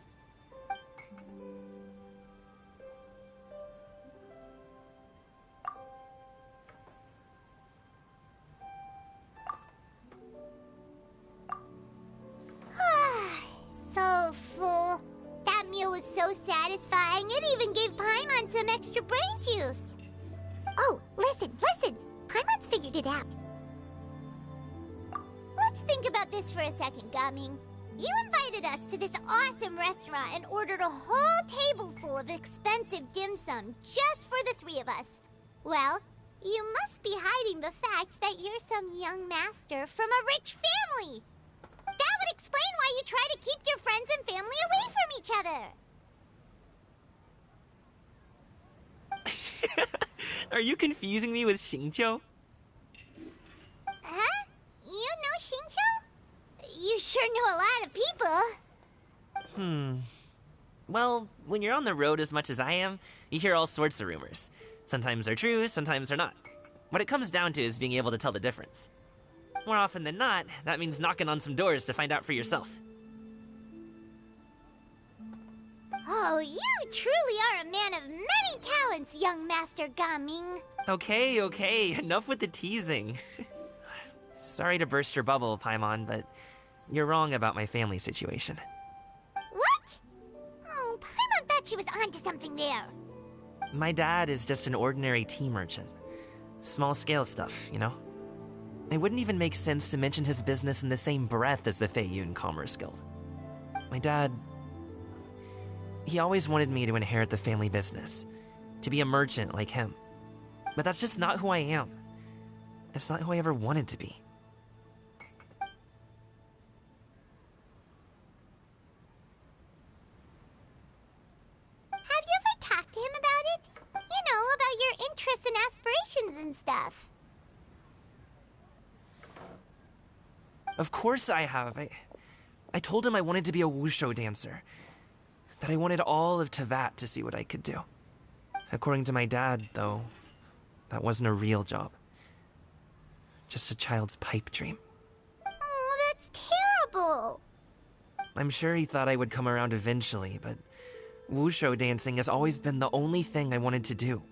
So full. That meal was so satisfying, it even gave Paimon some extra brain juice. Oh, listen. Paimon's figured it out. Let's think about this for a second, Gaming. You invited us to this awesome restaurant and ordered a whole table full of expensive dim sum just for the three of us. Well, you must be hiding the fact that you're some young master from a rich family. That would explain why you try to keep your friends and family away from each other. Are you confusing me with Xingqiu? Huh? You know Xingqiu? You sure know a lot of people. Well, when you're on the road as much as I am, you hear all sorts of rumors. Sometimes they're true, sometimes they're not. What it comes down to is being able to tell the difference. More often than not, that means knocking on some doors to find out for yourself. Oh, you truly are a man of many talents, young Master Gaming. Okay, enough with the teasing. Sorry to burst your bubble, Paimon, but you're wrong about my family situation. What? Oh, Paimon thought she was onto something there. My dad is just an ordinary tea merchant. Small-scale stuff, you know? It wouldn't even make sense to mention his business in the same breath as the Feiyun Commerce Guild. My dad... He always wanted me to inherit the family business, to be a merchant like him. But that's just not who I am. It's not who I ever wanted to be. Have you ever talked to him about it? You know, about your interests and aspirations and stuff. Of course I have. I told him I wanted to be a wushu dancer. That I wanted all of Tevat to see what I could do. According to my dad, though, that wasn't a real job. Just a child's pipe dream. Oh, that's terrible. I'm sure he thought I would come around eventually, but wushu dancing has always been the only thing I wanted to do.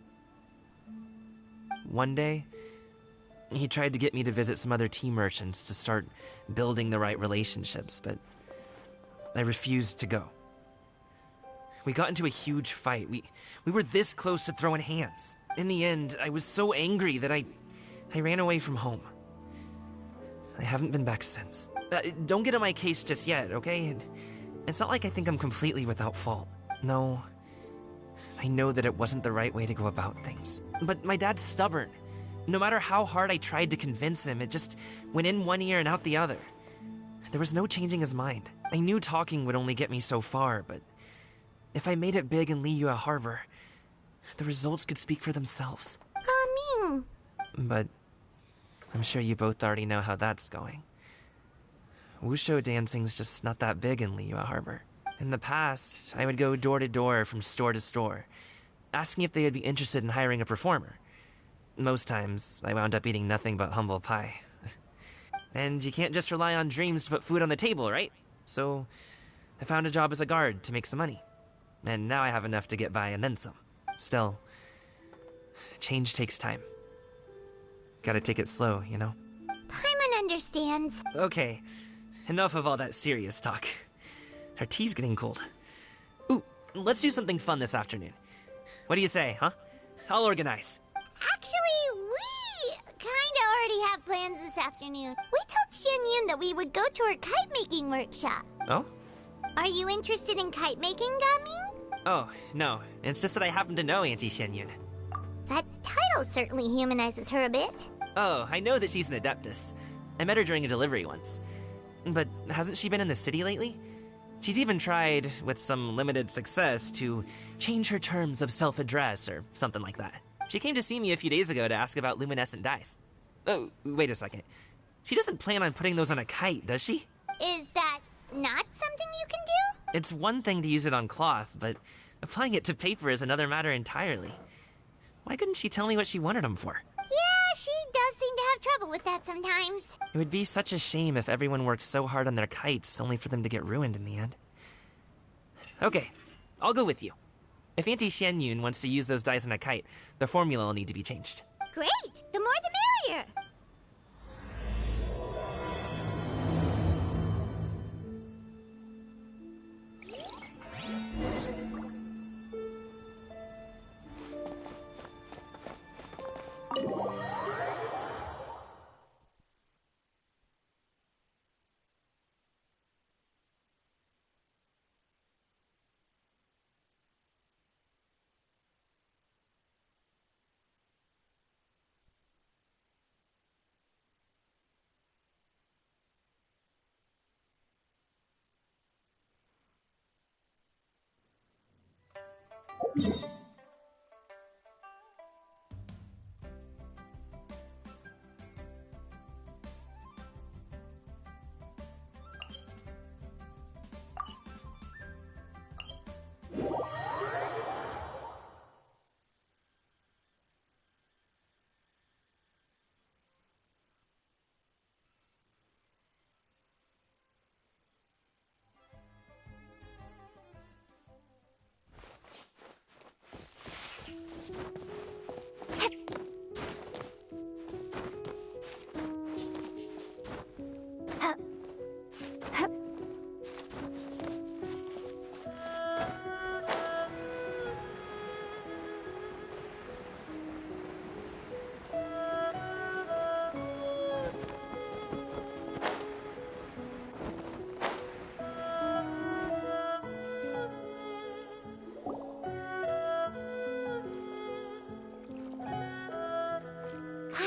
One day, he tried to get me to visit some other tea merchants to start building the right relationships, but I refused to go. We got into a huge fight. We were this close to throwing hands. In the end, I was so angry that I ran away from home. I haven't been back since. Don't get on my case just yet, okay? It's not like I think I'm completely without fault. No, I know that it wasn't the right way to go about things. But my dad's stubborn. No matter how hard I tried to convince him, it just went in one ear and out the other. There was no changing his mind. I knew talking would only get me so far, but if I made it big in Liyue Harbor, the results could speak for themselves. Ming. But I'm sure you both already know how that's going. Wushu dancing's just not that big in Liyue Harbor. In the past, I would go door to door from store to store, asking if they would be interested in hiring a performer. Most times, I wound up eating nothing but humble pie. And you can't just rely on dreams to put food on the table, right? So I found a job as a guard to make some money. And now I have enough to get by and then some. Still, change takes time. Gotta take it slow, you know? Paimon understands. Okay, enough of all that serious talk. Our tea's getting cold. Ooh, let's do something fun this afternoon. What do you say, huh? I'll organize. Actually, we kinda already have plans this afternoon. We told Xianyun that we would go to her kite-making workshop. Oh? Are you interested in kite-making, Gaming? Oh, no. It's just that I happen to know Auntie Xianyun. That title certainly humanizes her a bit. Oh, I know that she's an adeptus. I met her during a delivery once. But hasn't she been in the city lately? She's even tried, with some limited success, to change her terms of self-address or something like that. She came to see me a few days ago to ask about luminescent dyes. Oh, wait a second. She doesn't plan on putting those on a kite, does she? Is that not something you can do? It's one thing to use it on cloth, but applying it to paper is another matter entirely. Why couldn't she tell me what she wanted them for? Yeah, she does seem to have trouble with that sometimes. It would be such a shame if everyone worked so hard on their kites only for them to get ruined in the end. Okay, I'll go with you. If Auntie Xianyun wants to use those dyes on a kite, the formula will need to be changed. Great! The more the merrier!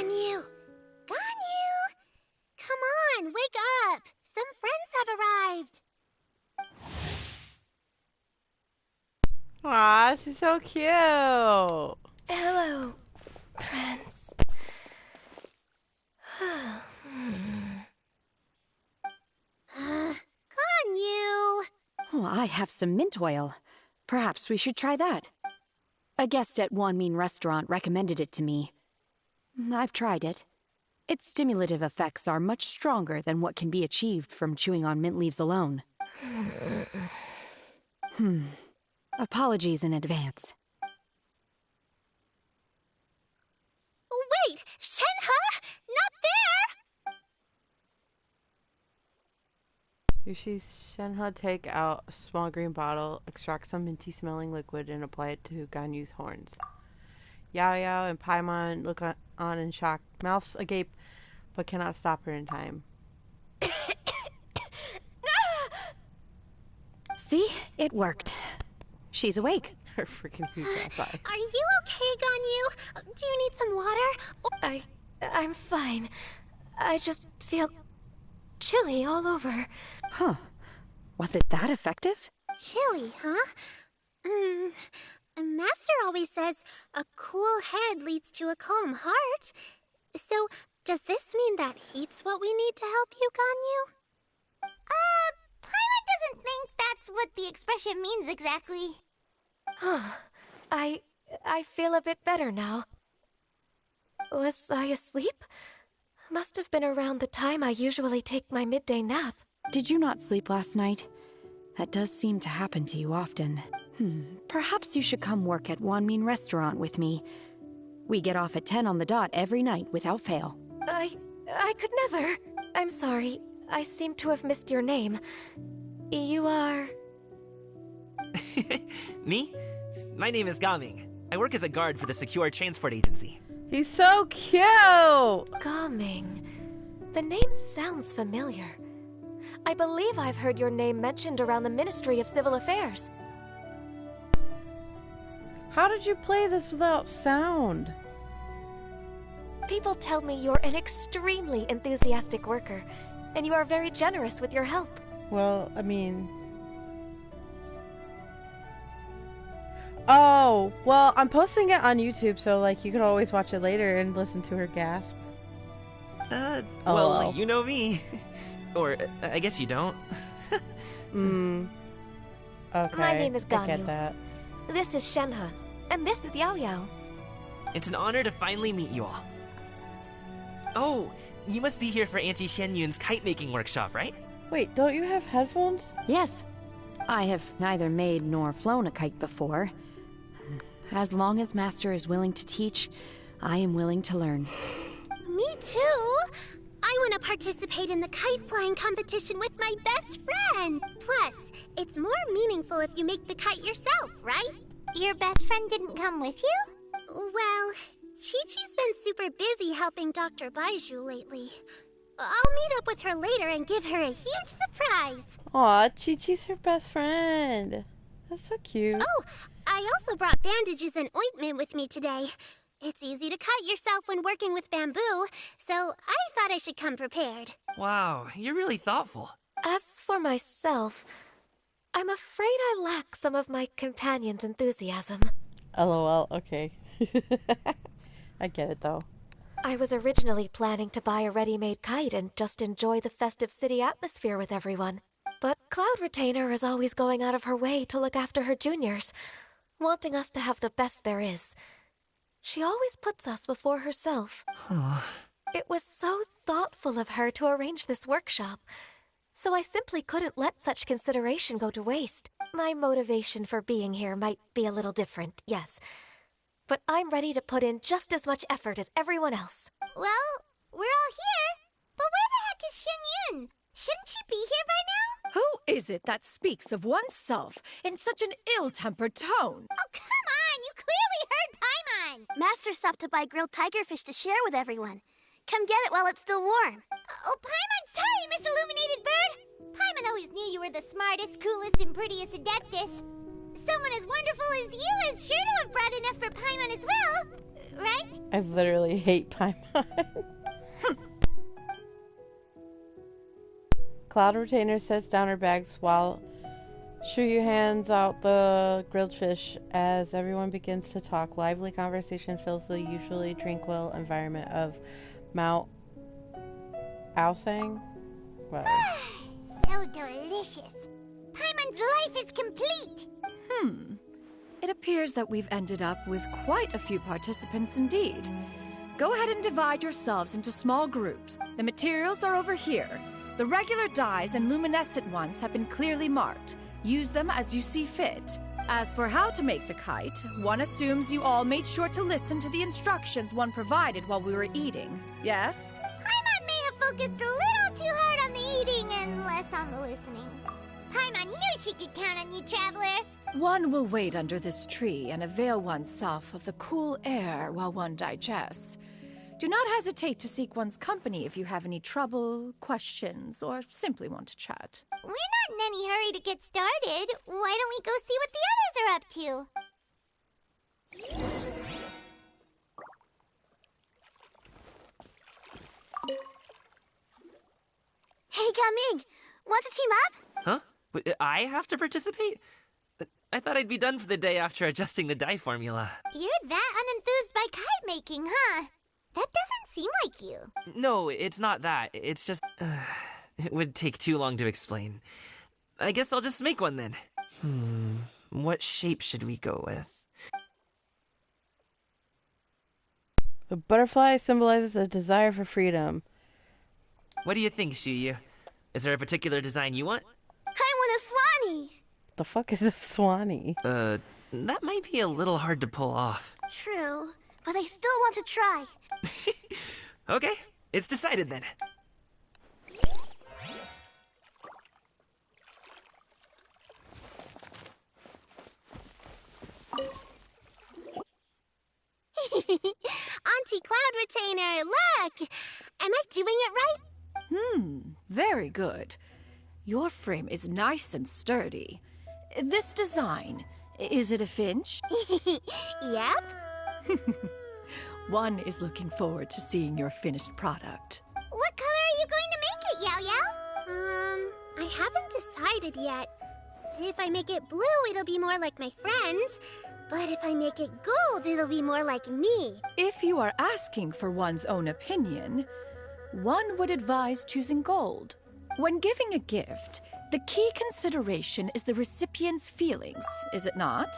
Ganyu! Ganyu! Come on, wake up! Some friends have arrived! Aw, she's so cute. Hello, friends. Ganyu! Oh, I have some mint oil. Perhaps we should try that. A guest at Wanmin Restaurant recommended it to me. I've tried it. Its stimulative effects are much stronger than what can be achieved from chewing on mint leaves alone. Apologies in advance. Wait! Shenhe! Not there! You see Shenhe take out a small green bottle, extract some minty smelling liquid, and apply it to Ganyu's horns. Yao Yao and Paimon look on in shock, mouths agape, but cannot stop her in time. See? It worked. She's awake. Her freaking huge ass eye. Are you okay, Ganyu? Do you need some water? I'm fine. I just feel chilly all over. Huh. Was it that effective? Chilly, huh? Master always says a cool head leads to a calm heart. So, does this mean that heat's what we need to help you, Ganyu? Paimon doesn't think that's what the expression means exactly. I feel a bit better now. Was I asleep? Must have been around the time I usually take my midday nap. Did you not sleep last night? That does seem to happen to you often. Perhaps you should come work at Wanmin Restaurant with me. We get off at 10 on the dot every night without fail. I could never. I'm sorry. I seem to have missed your name. You are... Me? My name is Gaming. I work as a guard for the Secure Transport Agency. He's so cute! Gaming. The name sounds familiar. I believe I've heard your name mentioned around the Ministry of Civil Affairs. How did you play this without sound? People tell me you're an extremely enthusiastic worker, and you are very generous with your help. Well, I mean... Oh, well, I'm posting it on YouTube, so, like, you could always watch it later and listen to her gasp. Well, you know me. Or, I guess you don't. Okay, My name is Ganyu. I get that. This is Shenhe, and this is Yao Yao. It's an honor to finally meet you all. Oh, you must be here for Auntie Xianyun's kite-making workshop, right? Wait, don't you have headphones? Yes. I have neither made nor flown a kite before. As long as Master is willing to teach, I am willing to learn. Me too! I want to participate in the kite flying competition with my best friend! Plus, it's more meaningful if you make the kite yourself, right? Your best friend didn't come with you? Well, Chi-Chi's been super busy helping Dr. Baiju lately. I'll meet up with her later and give her a huge surprise. Aw, Chi-Chi's her best friend. That's so cute. Oh, I also brought bandages and ointment with me today. It's easy to cut yourself when working with bamboo, so I thought I should come prepared. Wow, you're really thoughtful. As for myself, I'm afraid I lack some of my companion's enthusiasm. LOL, okay. I get it, though. I was originally planning to buy a ready-made kite and just enjoy the festive city atmosphere with everyone. But Cloud Retainer is always going out of her way to look after her juniors, wanting us to have the best there is. She always puts us before herself. It was so thoughtful of her to arrange this workshop, so I simply couldn't let such consideration go to waste. My motivation for being here might be a little different, yes, but I'm ready to put in just as much effort as everyone else. Well, we're all here, but where the heck is Xianyun? Shouldn't she be here by now? Who is it that speaks of oneself in such an ill-tempered tone? Oh, come on! You clearly heard Paimon! Master stopped to buy grilled tigerfish to share with everyone. Come get it while it's still warm. Oh, Paimon's sorry, Miss Illuminated Bird! Paimon always knew you were the smartest, coolest, and prettiest Adeptus. Someone as wonderful as you is sure to have brought enough for Paimon as well. right? I literally hate Paimon. Cloud Retainer sets down her bags while Shuyu hands out the grilled fish as everyone begins to talk. Lively conversation fills the usually tranquil environment of Mount Aosang. Whatever. So delicious. Paimon's life is complete. It appears that we've ended up with quite a few participants indeed. Go ahead and divide yourselves into small groups. The materials are over here. The regular dyes and luminescent ones have been clearly marked. Use them as you see fit. As for how to make the kite, one assumes you all made sure to listen to the instructions one provided while we were eating. Yes? Paimon may have focused a little too hard on the eating and less on the listening. Paimon knew she could count on you, Traveler. One will wait under this tree and avail oneself of the cool air while one digests. Do not hesitate to seek one's company if you have any trouble, questions, or simply want to chat. We're not in any hurry to get started. Why don't we go see what the others are up to? Hey, Gaming! Want to team up? Huh? But I have to participate? I thought I'd be done for the day after adjusting the dye formula. You're that unenthused by kite making, huh? That doesn't seem like you. No, it's not that. It's just... it would take too long to explain. I guess I'll just make one then. What shape should we go with? The butterfly symbolizes a desire for freedom. What do you think, Shuyu? Is there a particular design you want? I want a Swanee! The fuck is a Swanee? That might be a little hard to pull off. True, but I still want to try. Okay, it's decided then. Auntie Cloud Retainer, look! Am I doing it right? Very good. Your frame is nice and sturdy. This design, is it a finch? Yep. One is looking forward to seeing your finished product. What color are you going to make it, Yao Yao? I haven't decided yet. If I make it blue, it'll be more like my friends. But if I make it gold, it'll be more like me. If you are asking for one's own opinion, one would advise choosing gold. When giving a gift, the key consideration is the recipient's feelings, is it not?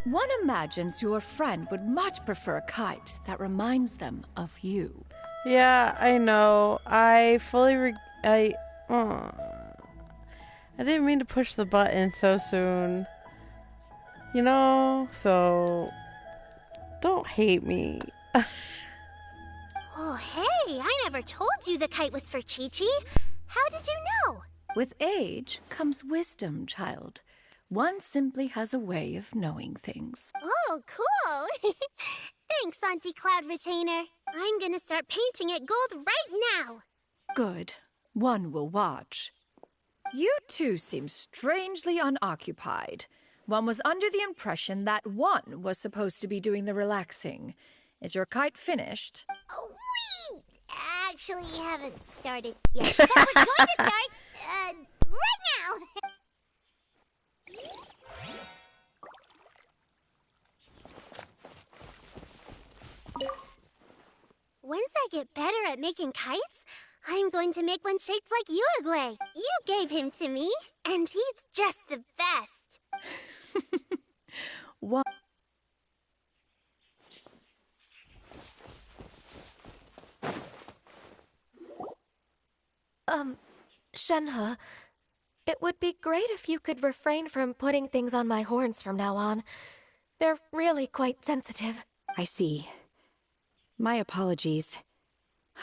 One imagines your friend would much prefer a kite that reminds them of you. Yeah, I know. I didn't mean to push the button so soon. You know, so don't hate me. Oh, hey, I never told you the kite was for Chi-Chi. How did you know? With age comes wisdom, child. One simply has a way of knowing things. Oh, cool. Thanks, Auntie Cloud Retainer. I'm gonna start painting it gold right now. Good. One will watch. You two seem strangely unoccupied. One was under the impression that one was supposed to be doing the relaxing. Is your kite finished? Oh, we actually haven't started yet. But we're going to start, right now. Once I get better at making kites, I'm going to make one shaped like Uruguay. You gave him to me, and he's just the best. What? Shenhe, it would be great if you could refrain from putting things on my horns from now on. They're really quite sensitive. I see. My apologies.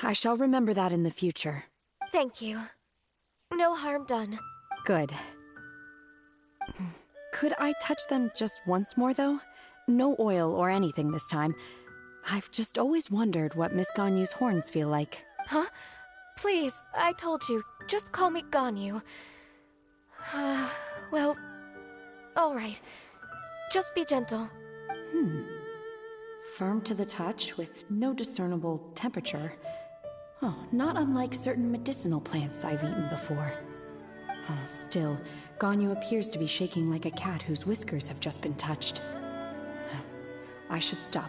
I shall remember that in the future. Thank you. No harm done. Good. Could I touch them just once more, though? No oil or anything this time. I've just always wondered what Miss Ganyu's horns feel like. Huh? Please, I told you. Just call me Ganyu. Well, all right. Just be gentle. Firm to the touch with no discernible temperature. Oh, not unlike certain medicinal plants I've eaten before. Oh, still, Ganyu appears to be shaking like a cat whose whiskers have just been touched. I should stop.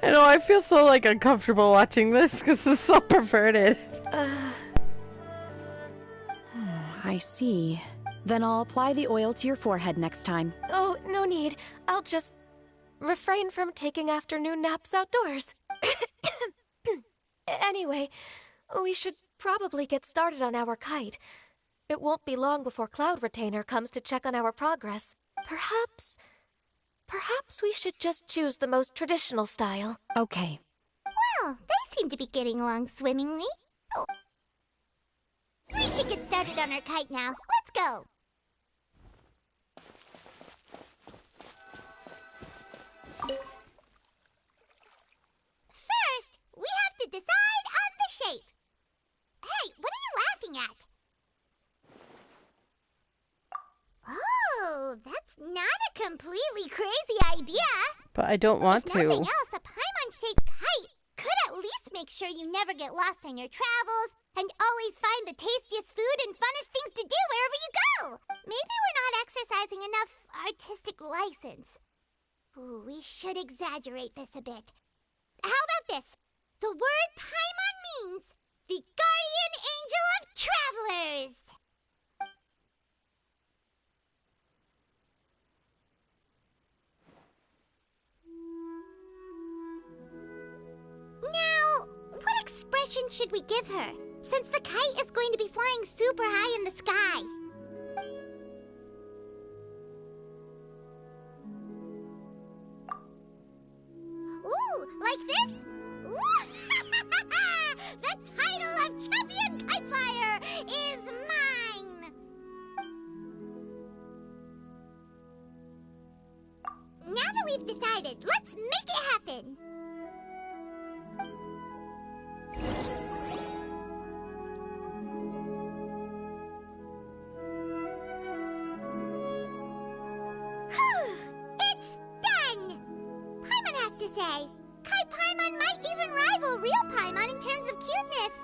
I know, I feel so, like, uncomfortable watching this because it's so perverted. I see. Then I'll apply the oil to your forehead next time. Oh, no need. I'll just refrain from taking afternoon naps outdoors. Anyway, we should probably get started on our kite. It won't be long before Cloud Retainer comes to check on our progress. Perhaps we should just choose the most traditional style. Okay. Well, they seem to be getting along swimmingly. Oh. We should get started on our kite now. Let's go. First, we have to decide on the shape. Hey, what are you laughing at? Oh, that's not a completely crazy idea. But I don't want If nothing to. else, a Paimon-shaped kite could at least make sure you never get lost on your travels and always find the tastiest food and funnest things to do wherever you go. Maybe we're not exercising enough artistic license. Ooh, we should exaggerate this a bit. How about this? The word Paimon means the guardian angel of travelers. Now, what expression should we give her, since the kite is going to be flying super high in the sky? Ooh, like this? Ooh! The title of Champion Kite Flyer is mine! Now that we've decided, let's make it happen! It's done! Paimon has to say, Kai Paimon might even rival real Paimon in terms of cuteness.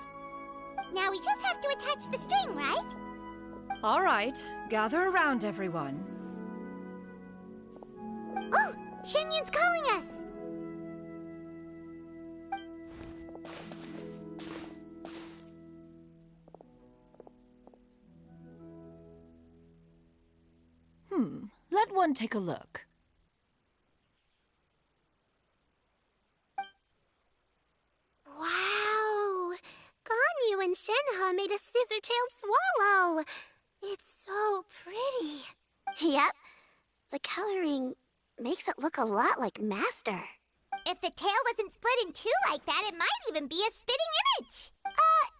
Now we just have to attach the string, right? All right, gather around, everyone. Oh, Shenyun's calling us! Let one take a look. Wow! Ganyu and Shenhe made a scissor-tailed swallow. It's so pretty. Yep. The coloring makes it look a lot like Master. If the tail wasn't split in two like that, it might even be a spitting image.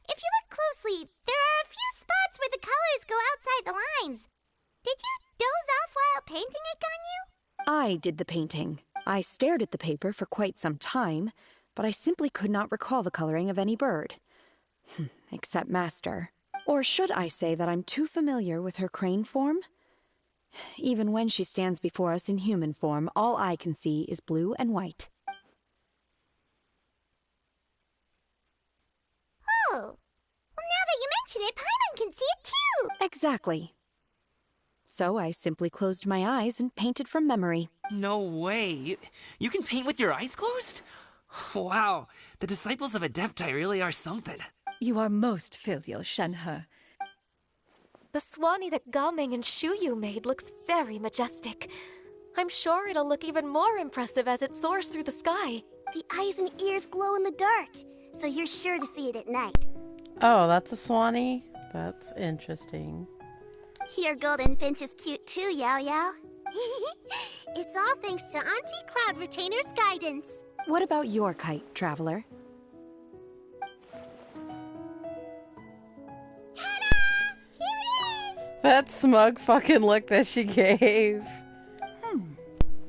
If you look closely, there are a few spots where the colors go outside the lines. Did you doze off while painting it, Ganyu? I did the painting. I stared at the paper for quite some time, but I simply could not recall the coloring of any bird. Except Master. Or should I say that I'm too familiar with her crane form? Even when she stands before us in human form, all I can see is blue and white. Oh. Well, now that you mention it, Paimon can see it too! Exactly. So I simply closed my eyes and painted from memory. No way. You can paint with your eyes closed? Wow, the disciples of Adepti really are something. You are most filial, Shenhe. The Swanee that Gaming and Shuyu made looks very majestic. I'm sure it'll look even more impressive as it soars through the sky. The eyes and ears glow in the dark, so you're sure to see it at night. Oh, that's a Swanee? That's interesting. Your golden finch is cute too, Yao Yao. It's all thanks to Auntie Cloud Retainer's guidance. What about your kite, Traveler? That smug fucking look that she gave.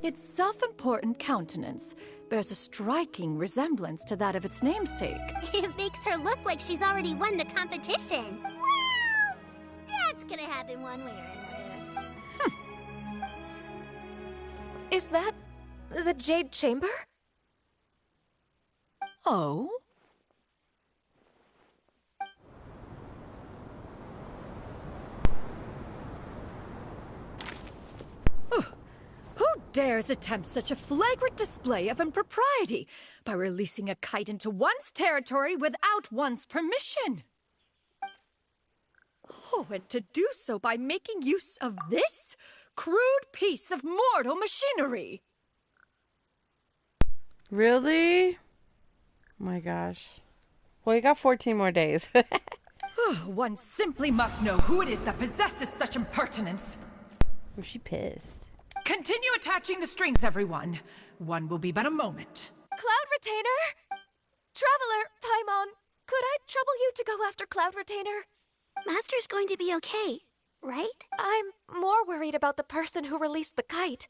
Its self-important countenance bears a striking resemblance to that of its namesake. It makes her look like she's already won the competition. Well, that's gonna happen one way or another. Is that the Jade Chamber? Oh? Who dares attempt such a flagrant display of impropriety by releasing a kite into one's territory without one's permission? Oh, and to do so by making use of this crude piece of mortal machinery. Really? Oh my gosh. Well, you got 14 more days. One simply must know who it is that possesses such impertinence. Was she pissed? Continue attaching the strings, everyone. One will be but a moment. Cloud Retainer? Traveler, Paimon, could I trouble you to go after Cloud Retainer? Master's going to be okay, right? I'm more worried about the person who released the kite.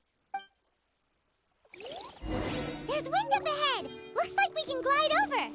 There's wind up ahead! Looks like we can glide over!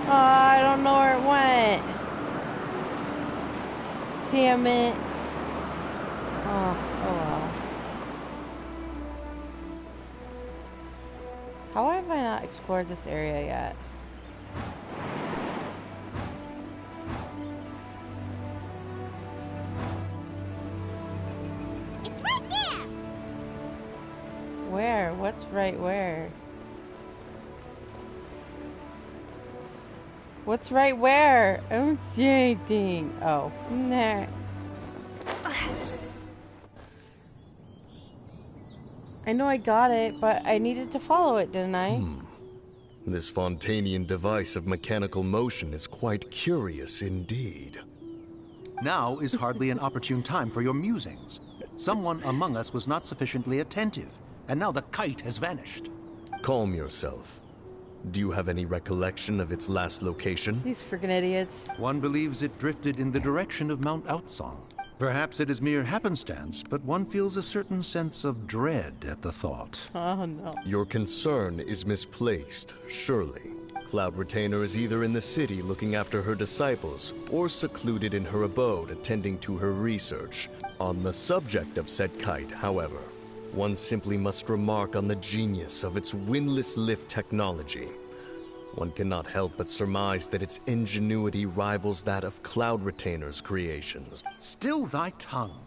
Oh, I don't know where it went. Damn it. Oh well. How have I not explored this area yet? It's right there! Where? What's right where? What's right where? I don't see anything. Oh, there. I know I got it, but I needed to follow it, didn't I? This Fontanian device of mechanical motion is quite curious indeed. Now is hardly an opportune time for your musings. Someone among us was not sufficiently attentive, and now the kite has vanished. Calm yourself. Do you have any recollection of its last location? These freaking idiots. One believes it drifted in the direction of Mount Outsong. Perhaps it is mere happenstance, but one feels a certain sense of dread at the thought. Oh no. Your concern is misplaced, surely. Cloud Retainer is either in the city looking after her disciples, or secluded in her abode attending to her research. On the subject of said kite, however, one simply must remark on the genius of its windless lift technology. One cannot help but surmise that its ingenuity rivals that of Cloud Retainer's creations. Still thy tongue.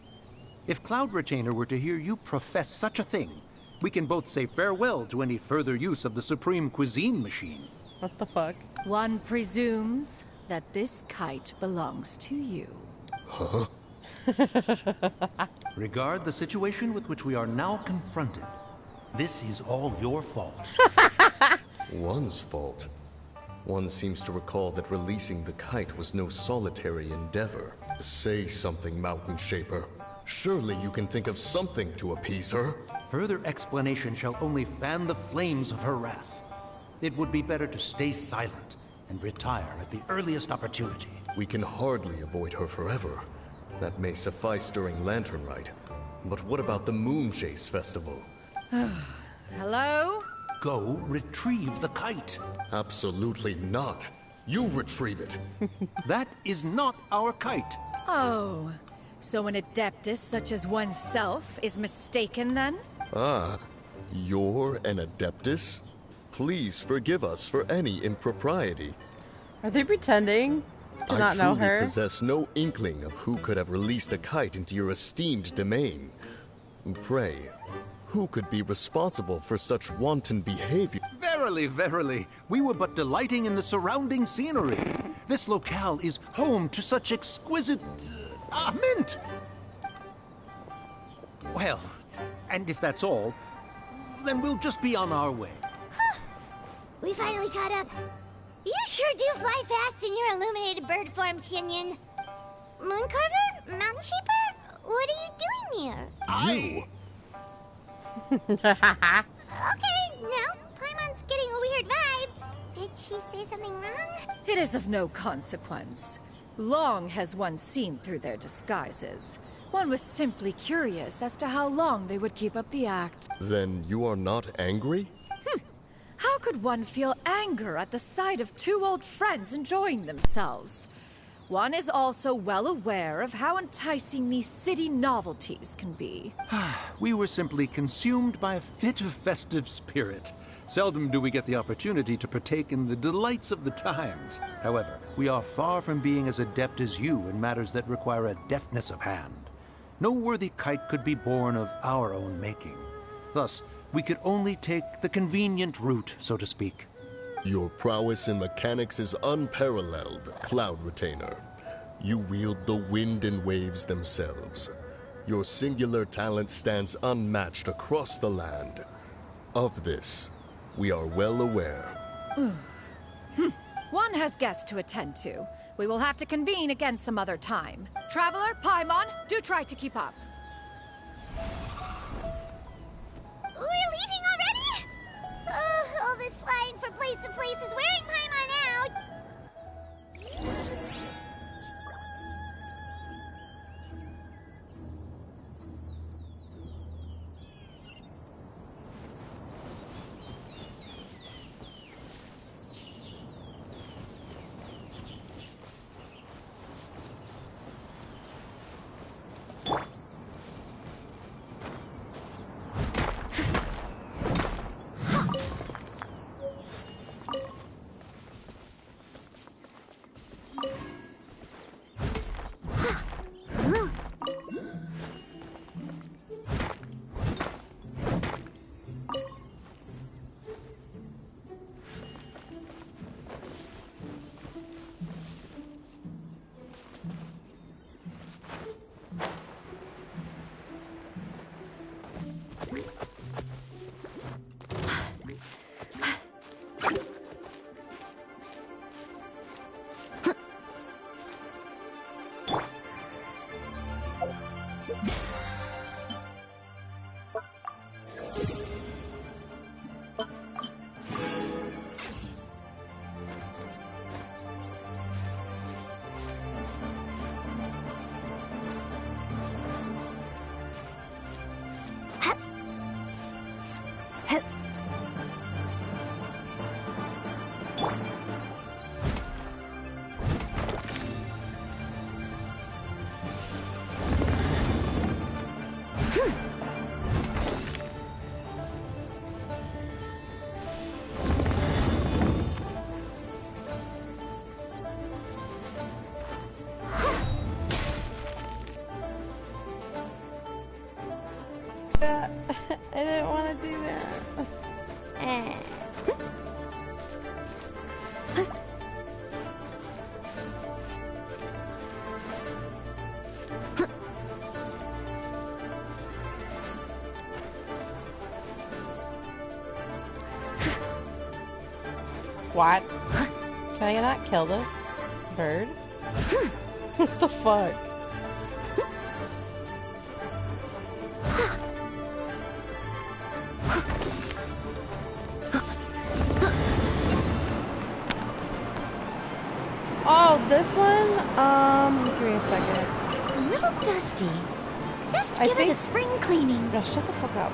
If Cloud Retainer were to hear you profess such a thing, we can both say farewell to any further use of the Supreme Cuisine Machine. What the fuck? One presumes that this kite belongs to you. Huh? Regard the situation with which we are now confronted. This is all your fault. One's fault? One seems to recall that releasing the kite was no solitary endeavor. Say something, Mountain Shaper. Surely you can think of something to appease her. Further explanation shall only fan the flames of her wrath. It would be better to stay silent and retire at the earliest opportunity. We can hardly avoid her forever. That may suffice during Lantern Rite. But what about the Moon Chase Festival? Hello? Go retrieve the kite. Absolutely not. You retrieve it. That is not our kite. Oh, so an adeptus such as oneself is mistaken then? Ah, you're an Adeptus? Please forgive us for any impropriety. Are they pretending to not know her? I truly possess no inkling of who could have released a kite into your esteemed domain. Pray, who could be responsible for such wanton behavior? Verily, verily, we were but delighting in the surrounding scenery. This locale is home to such exquisite... mint! Well, and if that's all, then we'll just be on our way. We finally caught up. You sure do fly fast in your illuminated bird form, Xinyan. Mooncarver? Mountain Shaper? What are you doing here? You? Okay, now Paimon's getting a weird vibe. It is of no consequence. Long has one seen through their disguises. One was simply curious as to how long they would keep up the act. Then you are not angry? How could one feel anger at the sight of two old friends enjoying themselves? One is also well aware of how enticing these city novelties can be. We were simply consumed by a fit of festive spirit. Seldom do we get the opportunity to partake in the delights of the times. However, we are far from being as adept as you in matters that require a deftness of hand. No worthy kite could be born of our own making. Thus, we could only take the convenient route, so to speak. Your prowess in mechanics is unparalleled, Cloud Retainer. You wield the wind and waves themselves. Your singular talent stands unmatched across the land. Of this, we are well aware. One has guests to attend to. We will have to convene again some other time. Traveler, Paimon, do try to keep up. We're leaving already? All this flying from place to place is wearing Paimon out. I didn't want to do that. What? Can I not kill this bird? What the fuck? Oh, this one? Give me a second. A little dusty. Best give it a spring cleaning. No, shut the fuck up.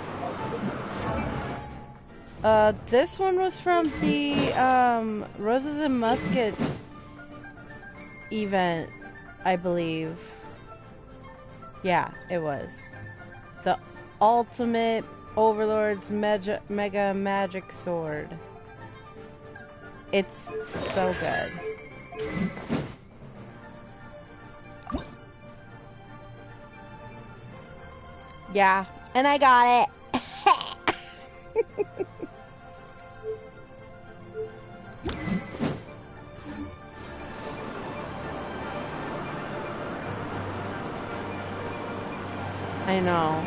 This one was from the, Roses and Muskets event, I believe. Yeah, it was. The Ultimate Overlord's Mega Magic Sword. It's so good. Yeah, and I got it. I know.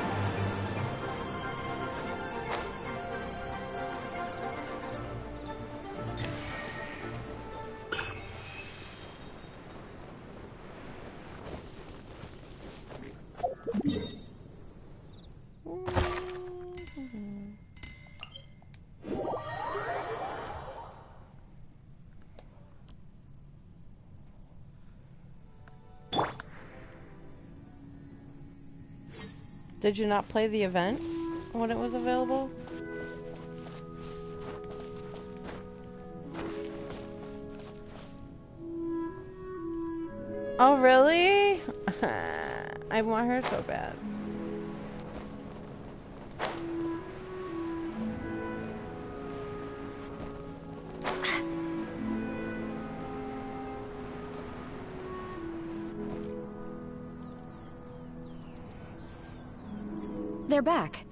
Did you not play the event when it was available? Oh, really? I want her so bad. They're back.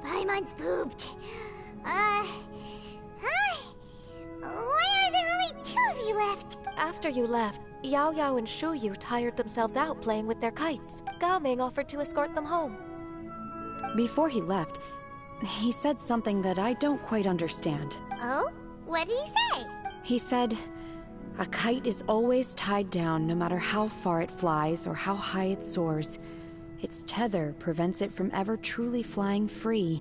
Paimon's pooped. Hi. Why are there only 2 of you left? After you left, Yao Yao and Shu Yu tired themselves out playing with their kites. Gao Ming offered to escort them home. Before he left, he said something that I don't quite understand. Oh? What did he say? He said, a kite is always tied down no matter how far it flies or how high it soars. Its tether prevents it from ever truly flying free.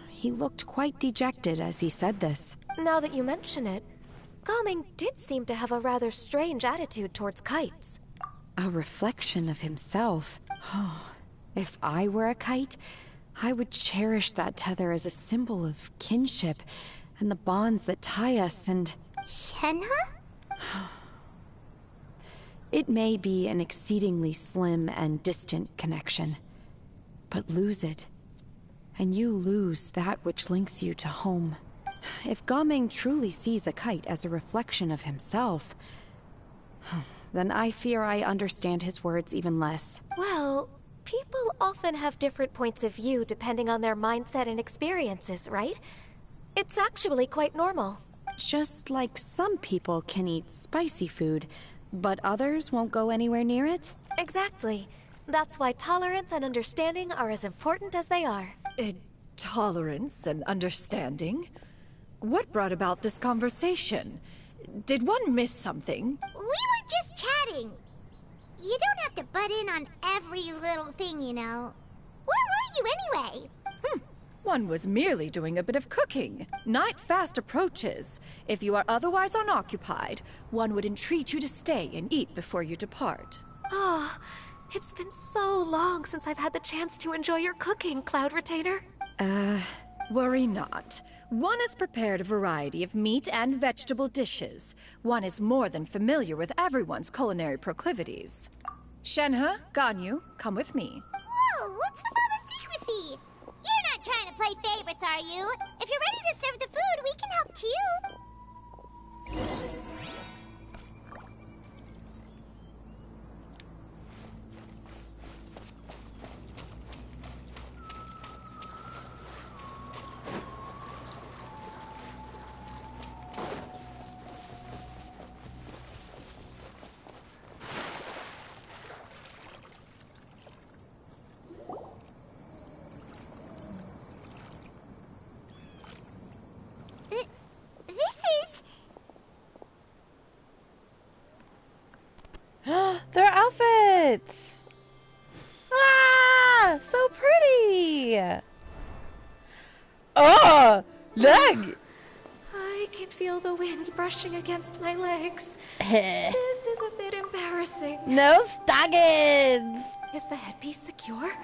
He looked quite dejected as he said this. Now that you mention it, Gao Ming did seem to have a rather strange attitude towards kites. A reflection of himself. If I were a kite, I would cherish that tether as a symbol of kinship and the bonds that tie us and... Shenhe? It may be an exceedingly slim and distant connection, but lose it, and you lose that which links you to home. If Gao Ming truly sees a kite as a reflection of himself, then I fear I understand his words even less. Well, people often have different points of view depending on their mindset and experiences, right? It's actually quite normal. Just like some people can eat spicy food, but others won't go anywhere near it? Exactly. That's why tolerance and understanding are as important as they are. Tolerance and understanding? What brought about this conversation? Did one miss something? We were just chatting. You don't have to butt in on every little thing, you know. Where were you anyway? One was merely doing a bit of cooking. Night fast approaches. If you are otherwise unoccupied, one would entreat you to stay and eat before you depart. Oh, it's been so long since I've had the chance to enjoy your cooking, Cloud Retainer. Worry not. One has prepared a variety of meat and vegetable dishes. One is more than familiar with everyone's culinary proclivities. Shenhe, Ganyu, come with me. Whoa, what's with all the secrecy? You're not trying to play favorites, are you? If you're ready to serve the food, we can help too. Their outfits! Ah! So pretty! Oh! Look! I can feel the wind brushing against my legs. This is a bit embarrassing. No stockings! Is the headpiece secure?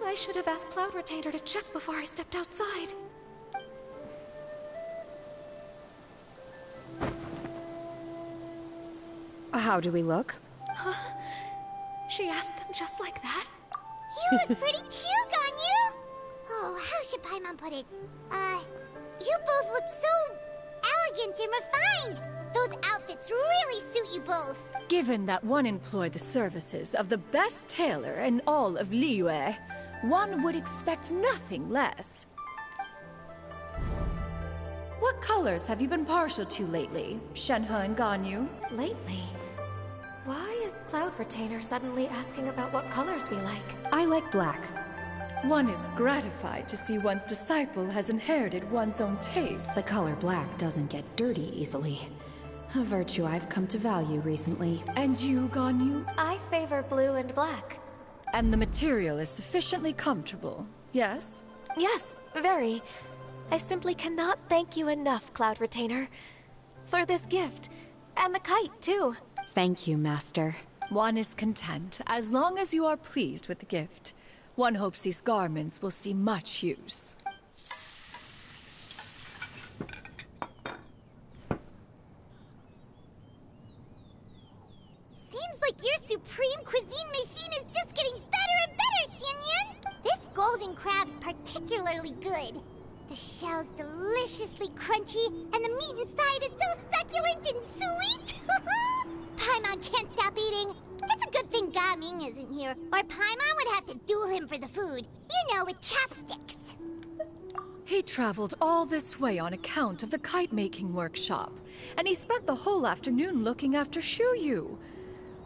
I should have asked Cloud Retainer to check before I stepped outside. How do we look? She asked them just like that? You look pretty too, Ganyu! Oh, how should Paimon put it? You both look so elegant and refined! Those outfits really suit you both! Given that one employed the services of the best tailor in all of Liyue, one would expect nothing less. What colors have you been partial to lately, Shenhe and Ganyu? Lately? Why is Cloud Retainer suddenly asking about what colors we like? I like black. One is gratified to see one's disciple has inherited one's own taste. The color black doesn't get dirty easily. A virtue I've come to value recently. And you, Ganyu? I favor blue and black. And the material is sufficiently comfortable, yes? Yes, very. I simply cannot thank you enough, Cloud Retainer, for this gift. And the kite, too. Thank you, Master. One is content as long as you are pleased with the gift. One hopes these garments will see much use. Seems like your supreme cuisine machine is just getting better and better, Xinyun. This golden crab's particularly good. The shell's deliciously crunchy, and the meat inside is so succulent and sweet. Paimon can't stop eating. It's a good thing Gaming isn't here, or Paimon would have to duel him for the food. You know, with chopsticks. He traveled all this way on account of the kite-making workshop, and he spent the whole afternoon looking after Shuyu.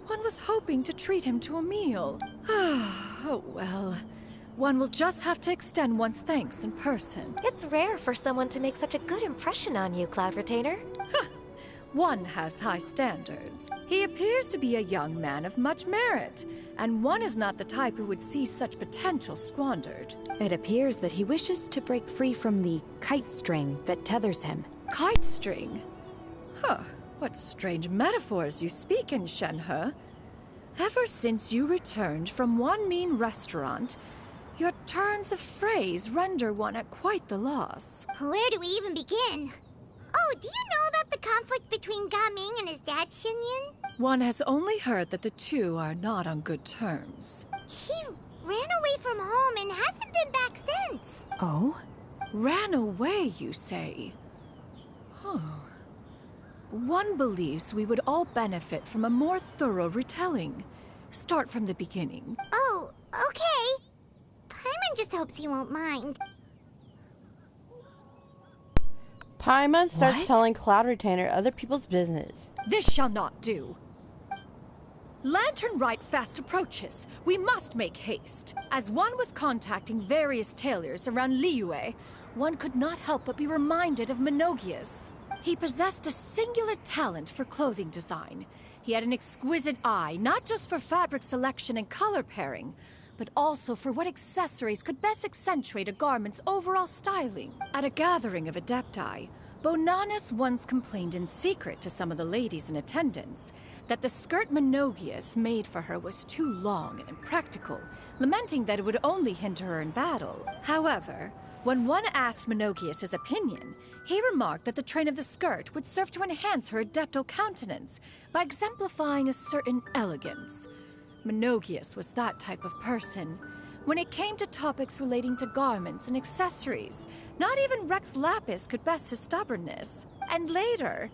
One was hoping to treat him to a meal. Oh well. One will just have to extend one's thanks in person. It's rare for someone to make such a good impression on you, Cloud Retainer. One has high standards. He appears to be a young man of much merit, and one is not the type who would see such potential squandered. It appears that he wishes to break free from the kite string that tethers him. Kite string? Huh, what strange metaphors you speak in, Shenhe. Ever since you returned from one mean restaurant, your turns of phrase render one at quite the loss. Where do we even begin? Oh, do you know about the conflict between Gaming and his dad, Xinyun? One has only heard that the two are not on good terms. He ran away from home and hasn't been back since. Oh? Ran away, you say? Oh. One believes we would all benefit from a more thorough retelling. Start from the beginning. Oh, okay. Paimon just hopes he won't mind. Paimon starts What? telling Cloud Retainer other people's business. This shall not do. Lantern Rite fast approaches. We must make haste. As one was contacting various tailors around Liyue, one could not help but be reminded of Menogias. He possessed a singular talent for clothing design. He had an exquisite eye, not just for fabric selection and color pairing, but also for what accessories could best accentuate a garment's overall styling. At a gathering of Adepti, Bonanis once complained in secret to some of the ladies in attendance that the skirt Menogias made for her was too long and impractical, lamenting that it would only hinder her in battle. However, when one asked Menogias his opinion, he remarked that the train of the skirt would serve to enhance her adeptal countenance by exemplifying a certain elegance. Menogias was that type of person. When it came to topics relating to garments and accessories, not even Rex Lapis could best his stubbornness. And later...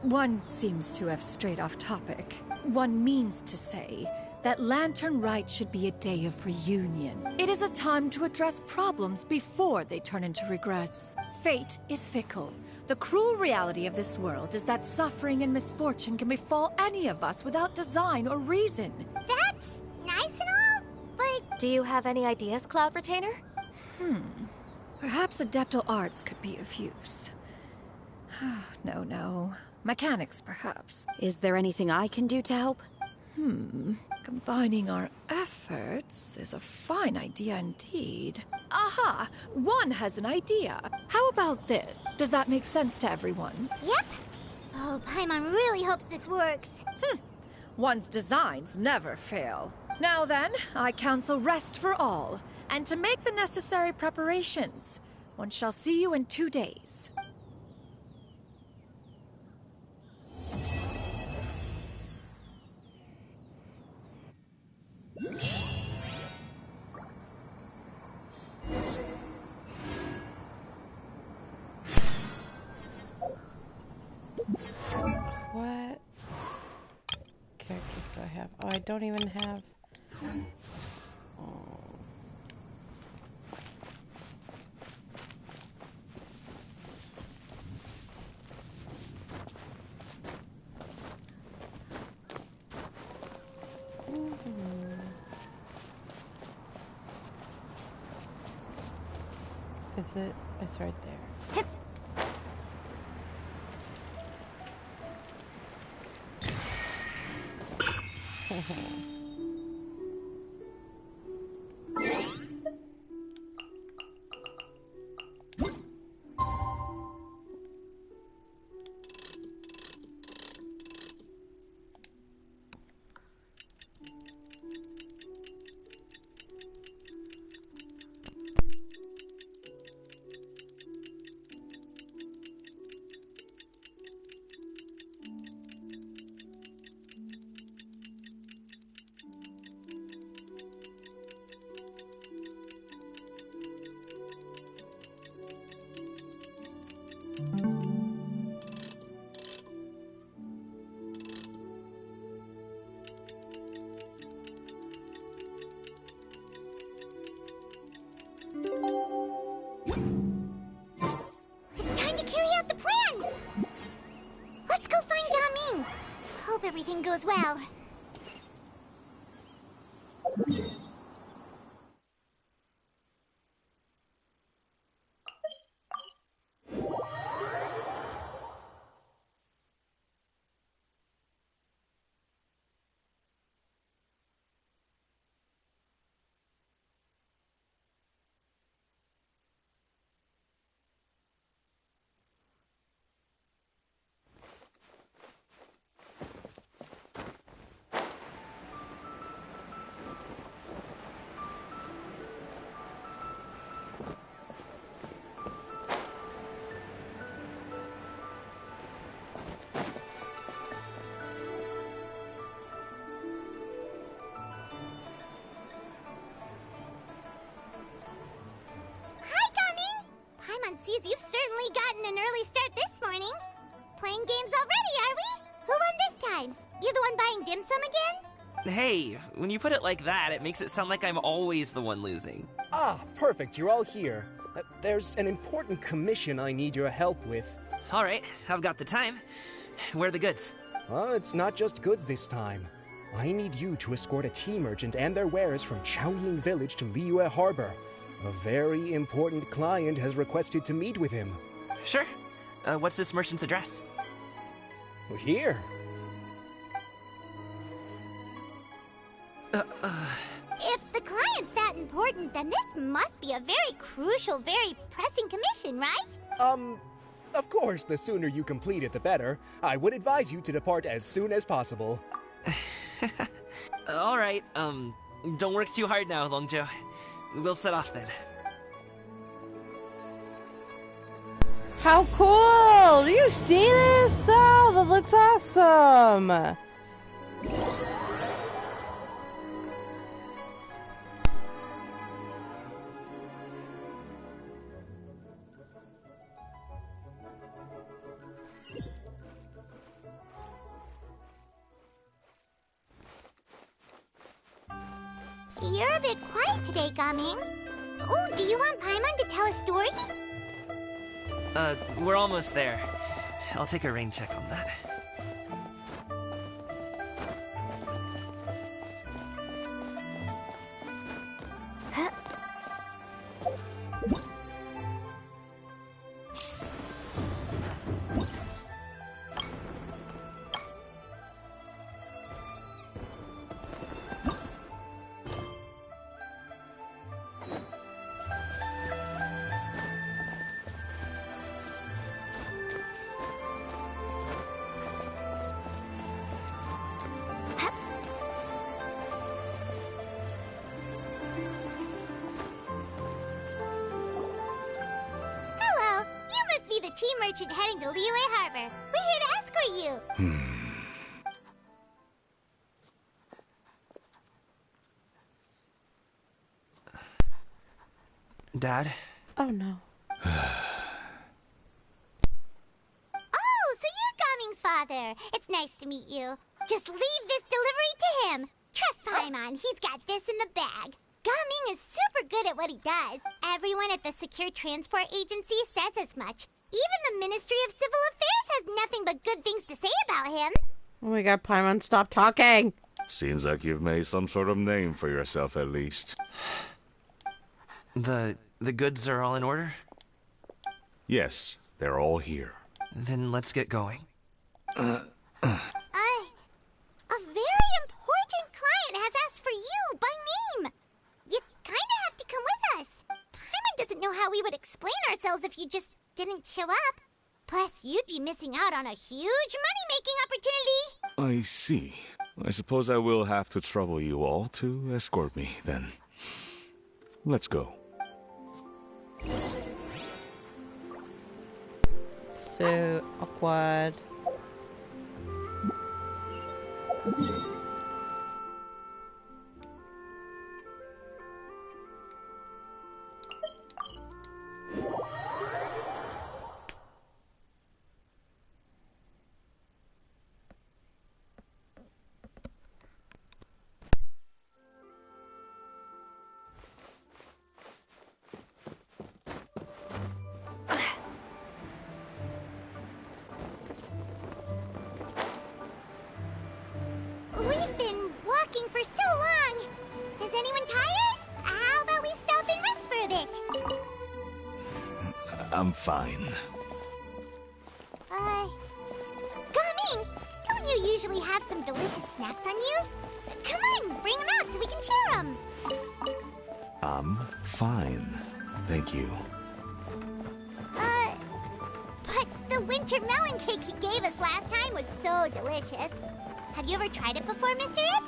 one seems to have strayed off topic. One means to say that Lantern Rite should be a day of reunion. It is a time to address problems before they turn into regrets. Fate is fickle. The cruel reality of this world is that suffering and misfortune can befall any of us without design or reason. That's nice and all, but... Do you have any ideas, Cloud Retainer? Perhaps adeptal arts could be of use. No. Mechanics, perhaps. Is there anything I can do to help? Combining our efforts is a fine idea indeed. Aha! One has an idea. How about this? Does that make sense to everyone? Yep. Oh, Paimon really hopes this works. One's designs never fail. Now then, I counsel rest for all, and to make the necessary preparations. One shall see you in 2 days. What characters do I have? Oh, I don't even have... Oh. Is it? It's right there. coming! Hope everything goes well. Sees you've certainly gotten an early start this morning. Playing games already, are we? Who won this time? You the one buying dim sum again? Hey, when you put it like that, it makes it sound like I'm always the one losing. Ah, perfect, you're all here. There's an important commission I need your help with. Alright, I've got the time. Where are the goods? It's not just goods this time. I need you to escort a tea merchant and their wares from Chaoying Village to Liyue Harbor. A very important client has requested to meet with him. Sure. What's this merchant's address? Here. If the client's that important, then this must be a very crucial, very pressing commission, right? Of course, the sooner you complete it, the better. I would advise you to depart as soon as possible. Alright, don't work too hard now, Longzhou. We'll set off then. How cool! Do you see this? Oh, that looks awesome! You're a bit quiet today, Gaming. Oh, do you want Paimon to tell a story? We're almost there. I'll take a rain check on that. The tea merchant heading to Liyue Harbor. We're here to escort you. Dad? Oh no. Oh, so you're Gaming's father. It's nice to meet you. Just leave this delivery to him. Trust Paimon, he's got this in the bag. Gaming is super good at what he does. Everyone at the Secure Transport Agency says as much. Even the Ministry of Civil Affairs has nothing but good things to say about him. Oh my god, Paimon, stop talking! Seems like you've made some sort of name for yourself, at least. The goods are all in order? Yes, they're all here. Then let's get going. A very important client has asked for you by name. You kinda have to come with us. Paimon doesn't know how we would explain ourselves if you just didn't show up. Plus, you'd be missing out on a huge money-making opportunity. I see. I suppose I will have to trouble you all to escort me, then. Let's go. So awkward. I'm fine. Gummy, don't you usually have some delicious snacks on you? Come on, bring them out so we can share them. I'm fine. Thank you. But the winter melon cake he gave us last time was so delicious. Have you ever tried it before, Mr. Ip?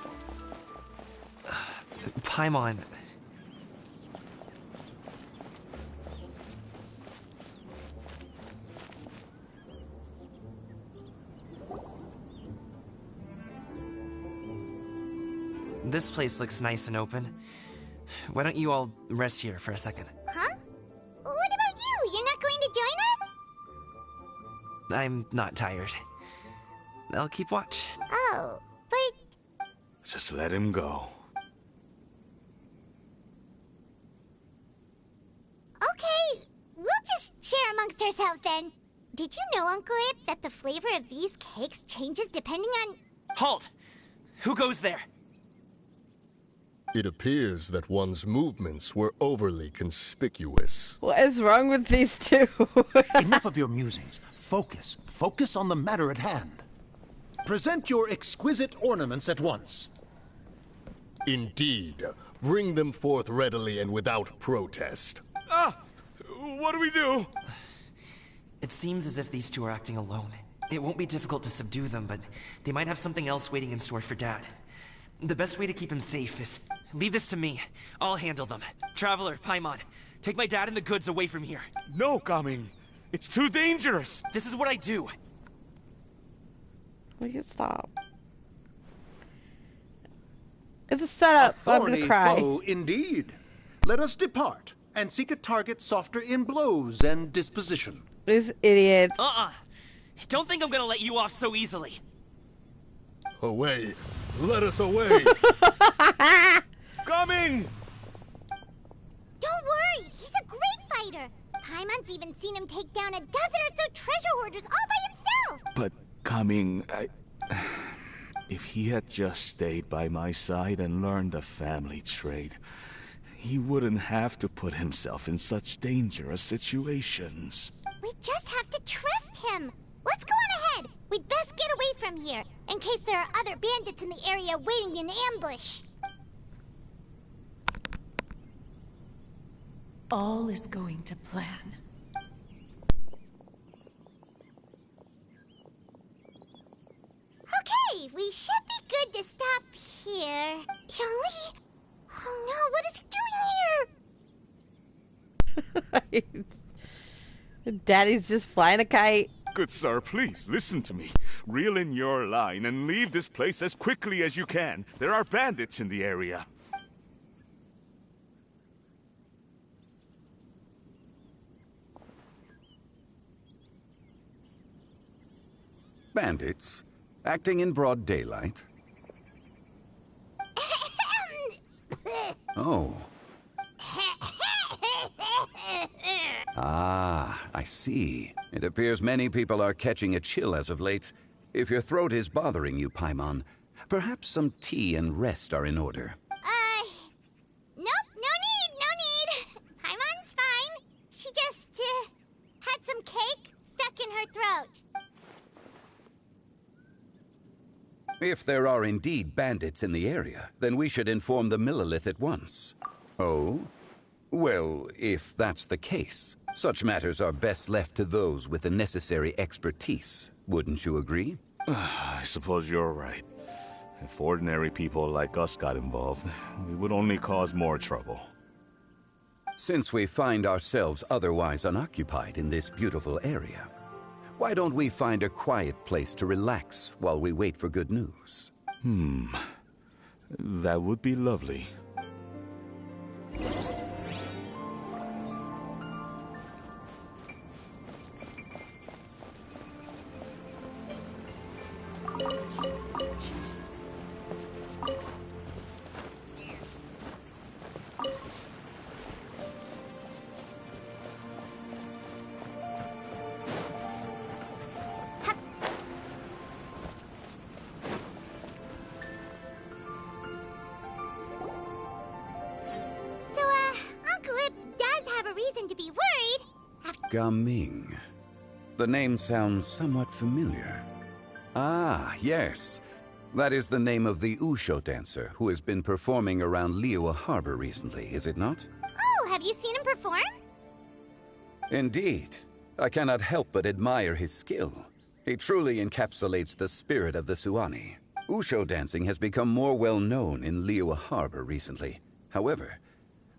Paimon. This place looks nice and open. Why don't you all rest here for a second? Huh? What about you? You're not going to join us? I'm not tired. I'll keep watch. Oh, but... Just let him go. Okay, we'll just share amongst ourselves then. Did you know, Uncle Ip, that the flavor of these cakes changes depending on... Halt! Who goes there? It appears that one's movements were overly conspicuous. What is wrong with these two? Enough of your musings. Focus. Focus on the matter at hand. Present your exquisite ornaments at once. Indeed. Bring them forth readily and without protest. Ah! What do we do? It seems as if these two are acting alone. It won't be difficult to subdue them, but they might have something else waiting in store for Dad. The best way to keep him safe is... leave this to me. I'll handle them. Traveler, Paimon, take my dad and the goods away from here. No, Coming. It's too dangerous. This is what I do. We can stop. It's a setup. Authority I'm gonna cry. foe indeed. Let us depart and seek a target softer in blows and disposition. These idiots. Don't think I'm gonna let you off so easily. Away. Let us away. Coming! Don't worry, he's a great fighter. Paimon's even seen him take down a dozen or so treasure hoarders all by himself. But Coming, if he had just stayed by my side and learned the family trade, he wouldn't have to put himself in such dangerous situations. We just have to trust him. Let's go on ahead. We'd best get away from here, in case there are other bandits in the area waiting in ambush. All is going to plan. Okay, we should be good to stop here. Youngly? Oh no, what is he doing here? Daddy's just flying a kite. Good sir, please, listen to me. Reel in your line and leave this place as quickly as you can. There are bandits in the area. Bandits? Acting in broad daylight? Oh. Ah, I see. It appears many people are catching a chill as of late. If your throat is bothering you, Paimon, perhaps some tea and rest are in order. Nope, no need. Paimon's fine. She just, had some cake stuck in her throat. If there are indeed bandits in the area, then we should inform the Millelith at once. Oh? Well, if that's the case, such matters are best left to those with the necessary expertise. Wouldn't you agree? I suppose you're right. If ordinary people like us got involved, we would only cause more trouble. Since we find ourselves otherwise unoccupied in this beautiful area, why don't we find a quiet place to relax while we wait for good news? That would be lovely. Gaming. The name sounds somewhat familiar. Ah, yes. That is the name of the Usho dancer who has been performing around Liyue Harbor recently, is it not? Oh, have you seen him perform? Indeed. I cannot help but admire his skill. He truly encapsulates the spirit of the Suani. Usho dancing has become more well known in Liyue Harbor recently. However,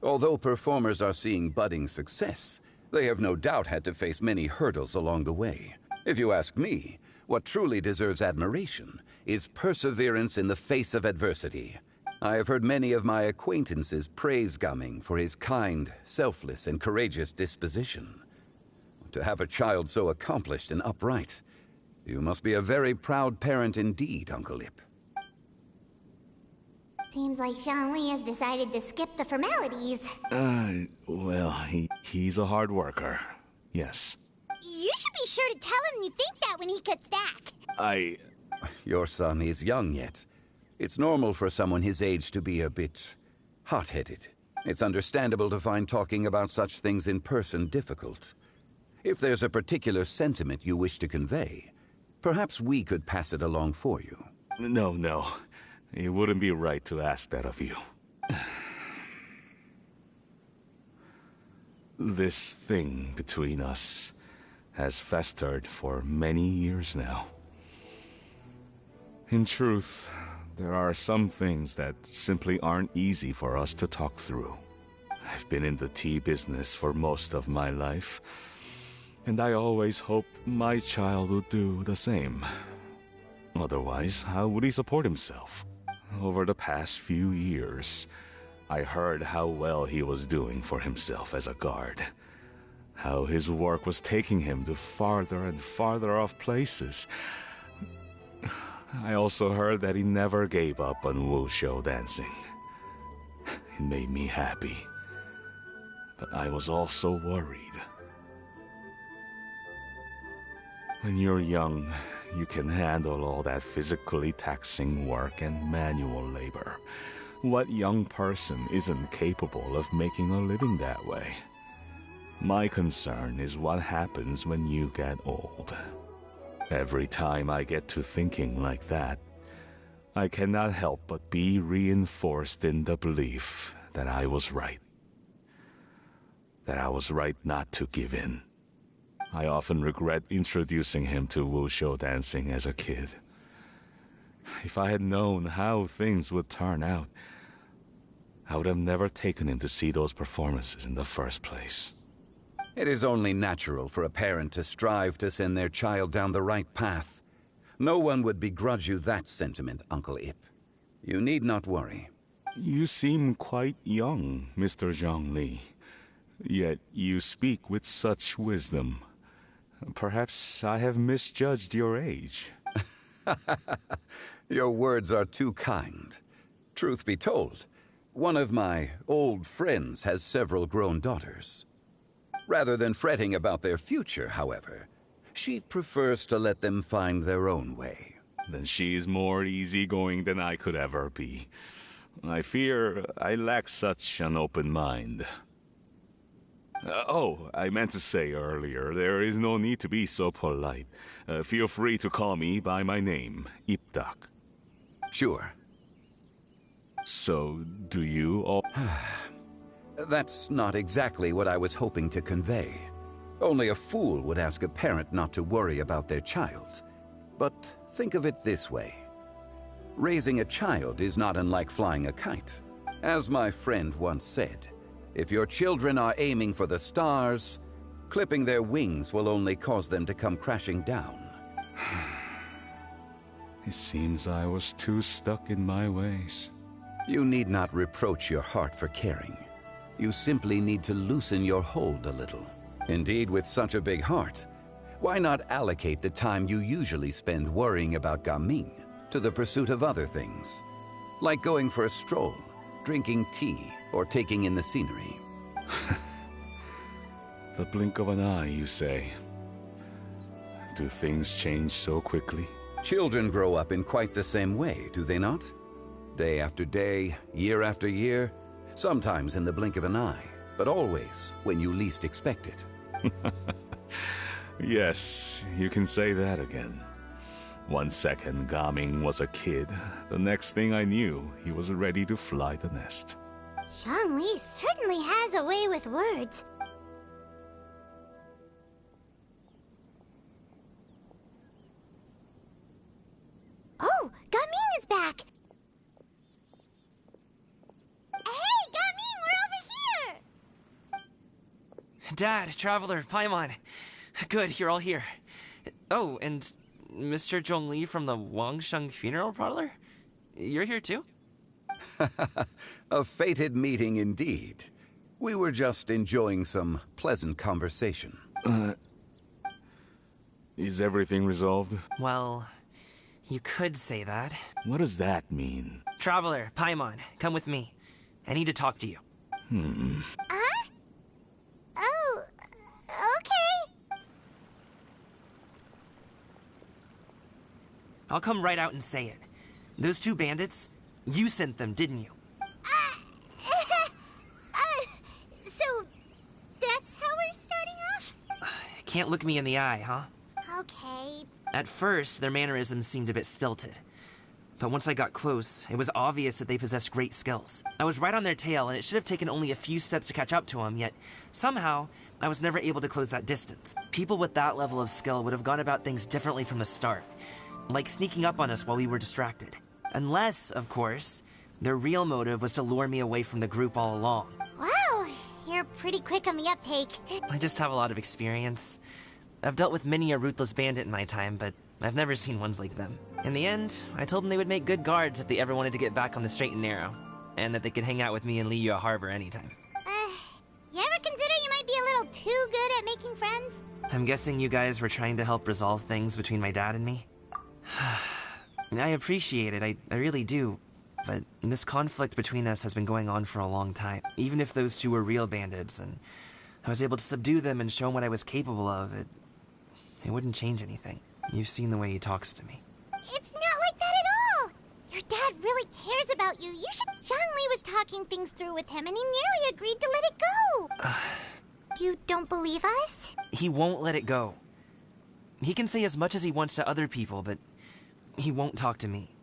although performers are seeing budding success, they have no doubt had to face many hurdles along the way. If you ask me, what truly deserves admiration is perseverance in the face of adversity. I have heard many of my acquaintances praise Gaming for his kind, selfless, and courageous disposition. To have a child so accomplished and upright, you must be a very proud parent indeed, Uncle Ip. Seems like Zhongli has decided to skip the formalities. Well, he's a hard worker. Yes. You should be sure to tell him you think that when he gets back. Your son is young yet. It's normal for someone his age to be a bit hot-headed. It's understandable to find talking about such things in person difficult. If there's a particular sentiment you wish to convey, perhaps we could pass it along for you. No. It wouldn't be right to ask that of you. This thing between us has festered for many years now. In truth, there are some things that simply aren't easy for us to talk through. I've been in the tea business for most of my life, and I always hoped my child would do the same. Otherwise, how would he support himself? Over the past few years, I heard how well he was doing for himself as a guard. How his work was taking him to farther and farther off places. I also heard that he never gave up on wushu dancing. It made me happy. But I was also worried. When you're young, you can handle all that physically taxing work and manual labor. What young person isn't capable of making a living that way? My concern is what happens when you get old. Every time I get to thinking like that, I cannot help but be reinforced in the belief that I was right. That I was right not to give in. I often regret introducing him to wushu dancing as a kid. If I had known how things would turn out, I would have never taken him to see those performances in the first place. It is only natural for a parent to strive to send their child down the right path. No one would begrudge you that sentiment, Uncle Ip. You need not worry. You seem quite young, Mr. Zhongli. Yet you speak with such wisdom. Perhaps I have misjudged your age. Your words are too kind. Truth be told, one of my old friends has several grown daughters. Rather than fretting about their future, however, she prefers to let them find their own way. Then she's more easygoing than I could ever be. I fear I lack such an open mind. I meant to say earlier, there is no need to be so polite. Feel free to call me by my name, Ipdak. Sure. So, do you all... That's not exactly what I was hoping to convey. Only a fool would ask a parent not to worry about their child. But think of it this way. Raising a child is not unlike flying a kite. As my friend once said, if your children are aiming for the stars, clipping their wings will only cause them to come crashing down. It seems I was too stuck in my ways. You need not reproach your heart for caring. You simply need to loosen your hold a little. Indeed, with such a big heart, why not allocate the time you usually spend worrying about Gaming to the pursuit of other things? Like going for a stroll, drinking tea, or taking in the scenery. The blink of an eye, you say. Do things change so quickly? Children grow up in quite the same way, do they not? Day after day, year after year, sometimes in the blink of an eye, but always when you least expect it. Yes, you can say that again. One second, Gaming was a kid. The next thing I knew, he was ready to fly the nest. Zhongli certainly has a way with words. Oh, Gaming is back! Hey, Gaming, we're over here! Dad, Traveler, Paimon. Good, you're all here. Oh, and Mr. Zhongli from the Wangsheng Funeral Parlor? You're here too? A fated meeting indeed. We were just enjoying some pleasant conversation. Is everything resolved? Well, you could say that. What does that mean? Traveler, Paimon, come with me. I need to talk to you. Huh? Oh, okay. I'll come right out and say it. Those two bandits, you sent them, didn't you? So that's how we're starting off? Can't look me in the eye, huh? Okay. At first, their mannerisms seemed a bit stilted. But once I got close, it was obvious that they possessed great skills. I was right on their tail, and it should have taken only a few steps to catch up to them, yet somehow, I was never able to close that distance. People with that level of skill would have gone about things differently from the start, like sneaking up on us while we were distracted. Unless, of course, their real motive was to lure me away from the group all along. Wow, you're pretty quick on the uptake. I just have a lot of experience. I've dealt with many a ruthless bandit in my time, but I've never seen ones like them. In the end, I told them they would make good guards if they ever wanted to get back on the straight and narrow, and that they could hang out with me in Liyue Harbor anytime. You ever consider you might be a little too good at making friends? I'm guessing you guys were trying to help resolve things between my dad and me? I appreciate it, I really do. But this conflict between us has been going on for a long time. Even if those two were real bandits, and I was able to subdue them and show them what I was capable of, it wouldn't change anything. You've seen the way he talks to me. It's not like that at all! Your dad really cares about you. Zhongli was talking things through with him, and he nearly agreed to let it go. You don't believe us? He won't let it go. He can say as much as he wants to other people, but he won't talk to me.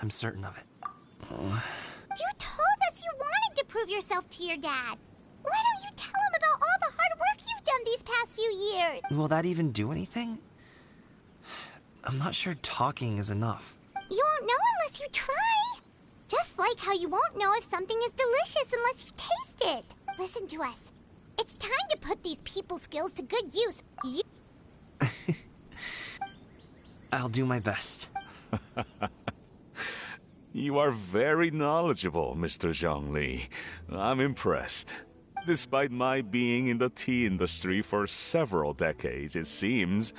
I'm certain of it. You told us you wanted to prove yourself to your dad. Why don't you tell him about all the hard work you've done these past few years? Will that even do anything? I'm not sure talking is enough. You won't know unless you try. Just like how you won't know if something is delicious unless you taste it. Listen to us. It's time to put these people skills to good use. I'll do my best. You are very knowledgeable, Mr. Zhongli. I'm impressed. Despite my being in the tea industry for several decades, it seems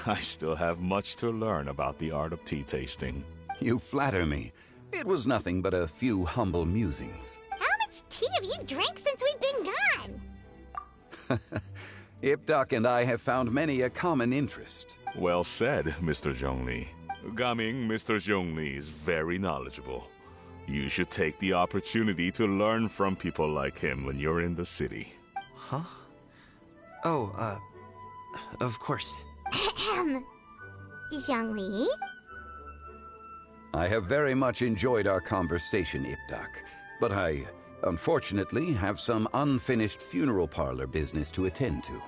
I still have much to learn about the art of tea tasting. You flatter me. It was nothing but a few humble musings. How much tea have you drank since we've been gone? Ipdak and I have found many a common interest. Well said, Mr. Zhongli. Gaming, Mr. Zhongli is very knowledgeable. You should take the opportunity to learn from people like him when you're in the city. Huh? Oh, of course. Zhongli? I have very much enjoyed our conversation, Ipdak, but I, unfortunately, have some unfinished funeral parlor business to attend to.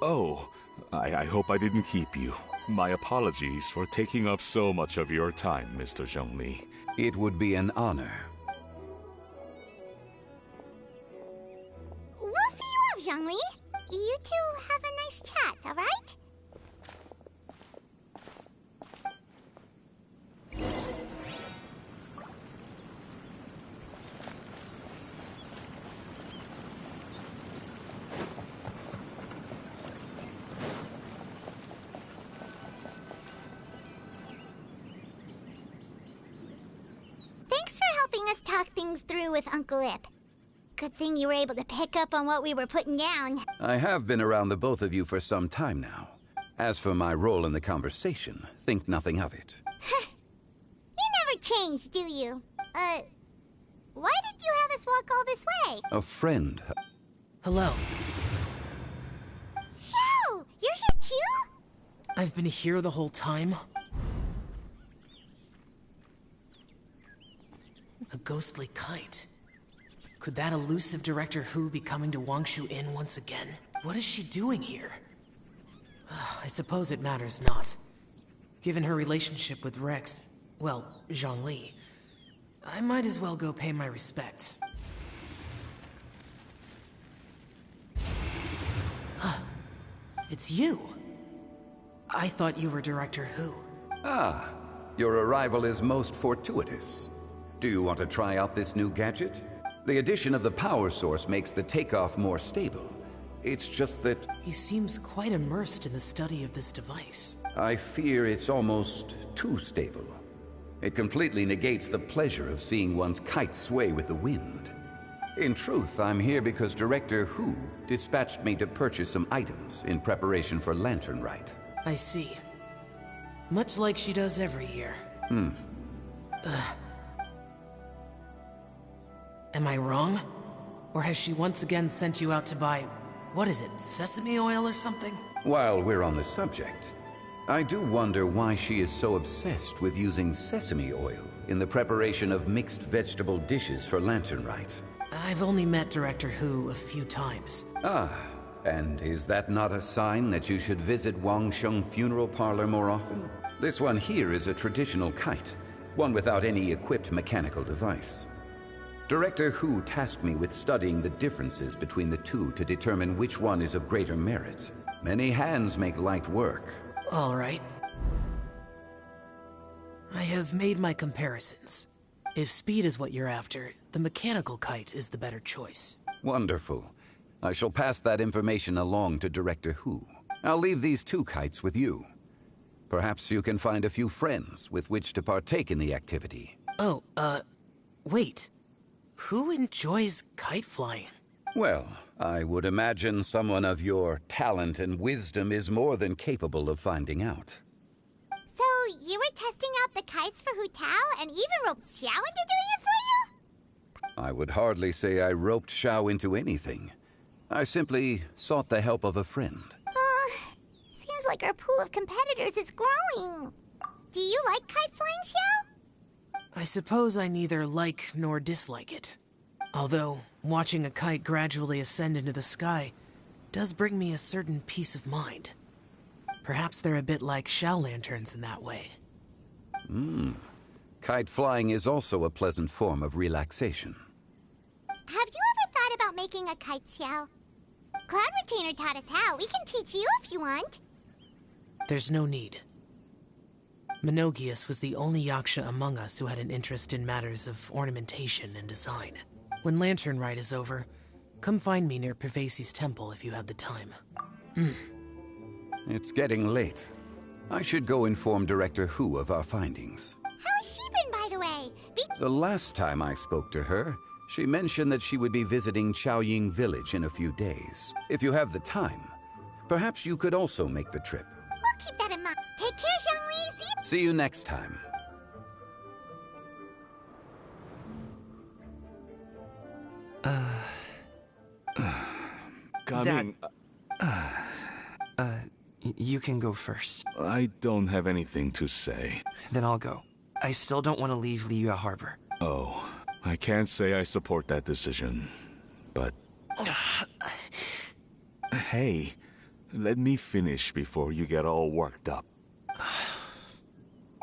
Oh, I hope I didn't keep you. My apologies for taking up so much of your time, Mr. Zhongli. It would be an honor. We'll see you off, Zhongli. You two have a nice chat, all right? Thanks for helping us talk things through with Uncle Ip. Good thing you were able to pick up on what we were putting down. I have been around the both of you for some time now. As for my role in the conversation, think nothing of it. You never change, do you? Why did you have us walk all this way? A friend. Hello. I've been here the whole time? A ghostly kite. Could that elusive Director Who be coming to Wangshu Inn once again? What is she doing here? I suppose it matters not. Given her relationship with Rex, well, Zhongli, I might as well go pay my respects. It's you. I thought you were Director Who. Ah, your arrival is most fortuitous. Do you want to try out this new gadget? The addition of the power source makes the takeoff more stable. It's just that... He seems quite immersed in the study of this device. I fear it's almost too stable. It completely negates the pleasure of seeing one's kite sway with the wind. In truth, I'm here because Director Who dispatched me to purchase some items in preparation for Lantern Rite. I see. Much like she does every year. Am I wrong? Or has she once again sent you out to buy, what is it, sesame oil or something? While we're on the subject, I do wonder why she is so obsessed with using sesame oil in the preparation of mixed vegetable dishes for Lantern Rite. I've only met Director Who a few times. Ah, and is that not a sign that you should visit Wangsheng Funeral Parlor more often? This one here is a traditional kite, one without any equipped mechanical device. Director Who tasked me with studying the differences between the two to determine which one is of greater merit. Many hands make light work. All right. I have made my comparisons. If speed is what you're after, the mechanical kite is the better choice. Wonderful. I shall pass that information along to Director Who. I'll leave these two kites with you. Perhaps you can find a few friends with which to partake in the activity. Oh, wait. Who enjoys kite flying? Well, I would imagine someone of your talent and wisdom is more than capable of finding out. So, you were testing out the kites for Hu Tao and even roped Xiao into doing it for you? I would hardly say I roped Xiao into anything. I simply sought the help of a friend. Seems like our pool of competitors is growing. Do you like kite flying, Xiao? I suppose I neither like nor dislike it. Although, watching a kite gradually ascend into the sky does bring me a certain peace of mind. Perhaps they're a bit like Xiao lanterns in that way. Kite flying is also a pleasant form of relaxation. Have you ever thought about making a kite, Xiao? Cloud Retainer taught us how. We can teach you if you want. There's no need. Menogius was the only Yaksha among us who had an interest in matters of ornamentation and design. When Lantern Rite is over, come find me near Pervasi's temple if you have the time. It's getting late. I should go inform Director Who of our findings. How's she been, by the way? The last time I spoke to her, she mentioned that she would be visiting Chaoying Village in a few days. If you have the time, perhaps you could also make the trip. We'll keep that in mind. Take care, Zhongli. See you next time. Coming. You can go first. I don't have anything to say. Then I'll go. I still don't want to leave Liyue Harbor. Oh, I can't say I support that decision, but... Hey, let me finish before you get all worked up.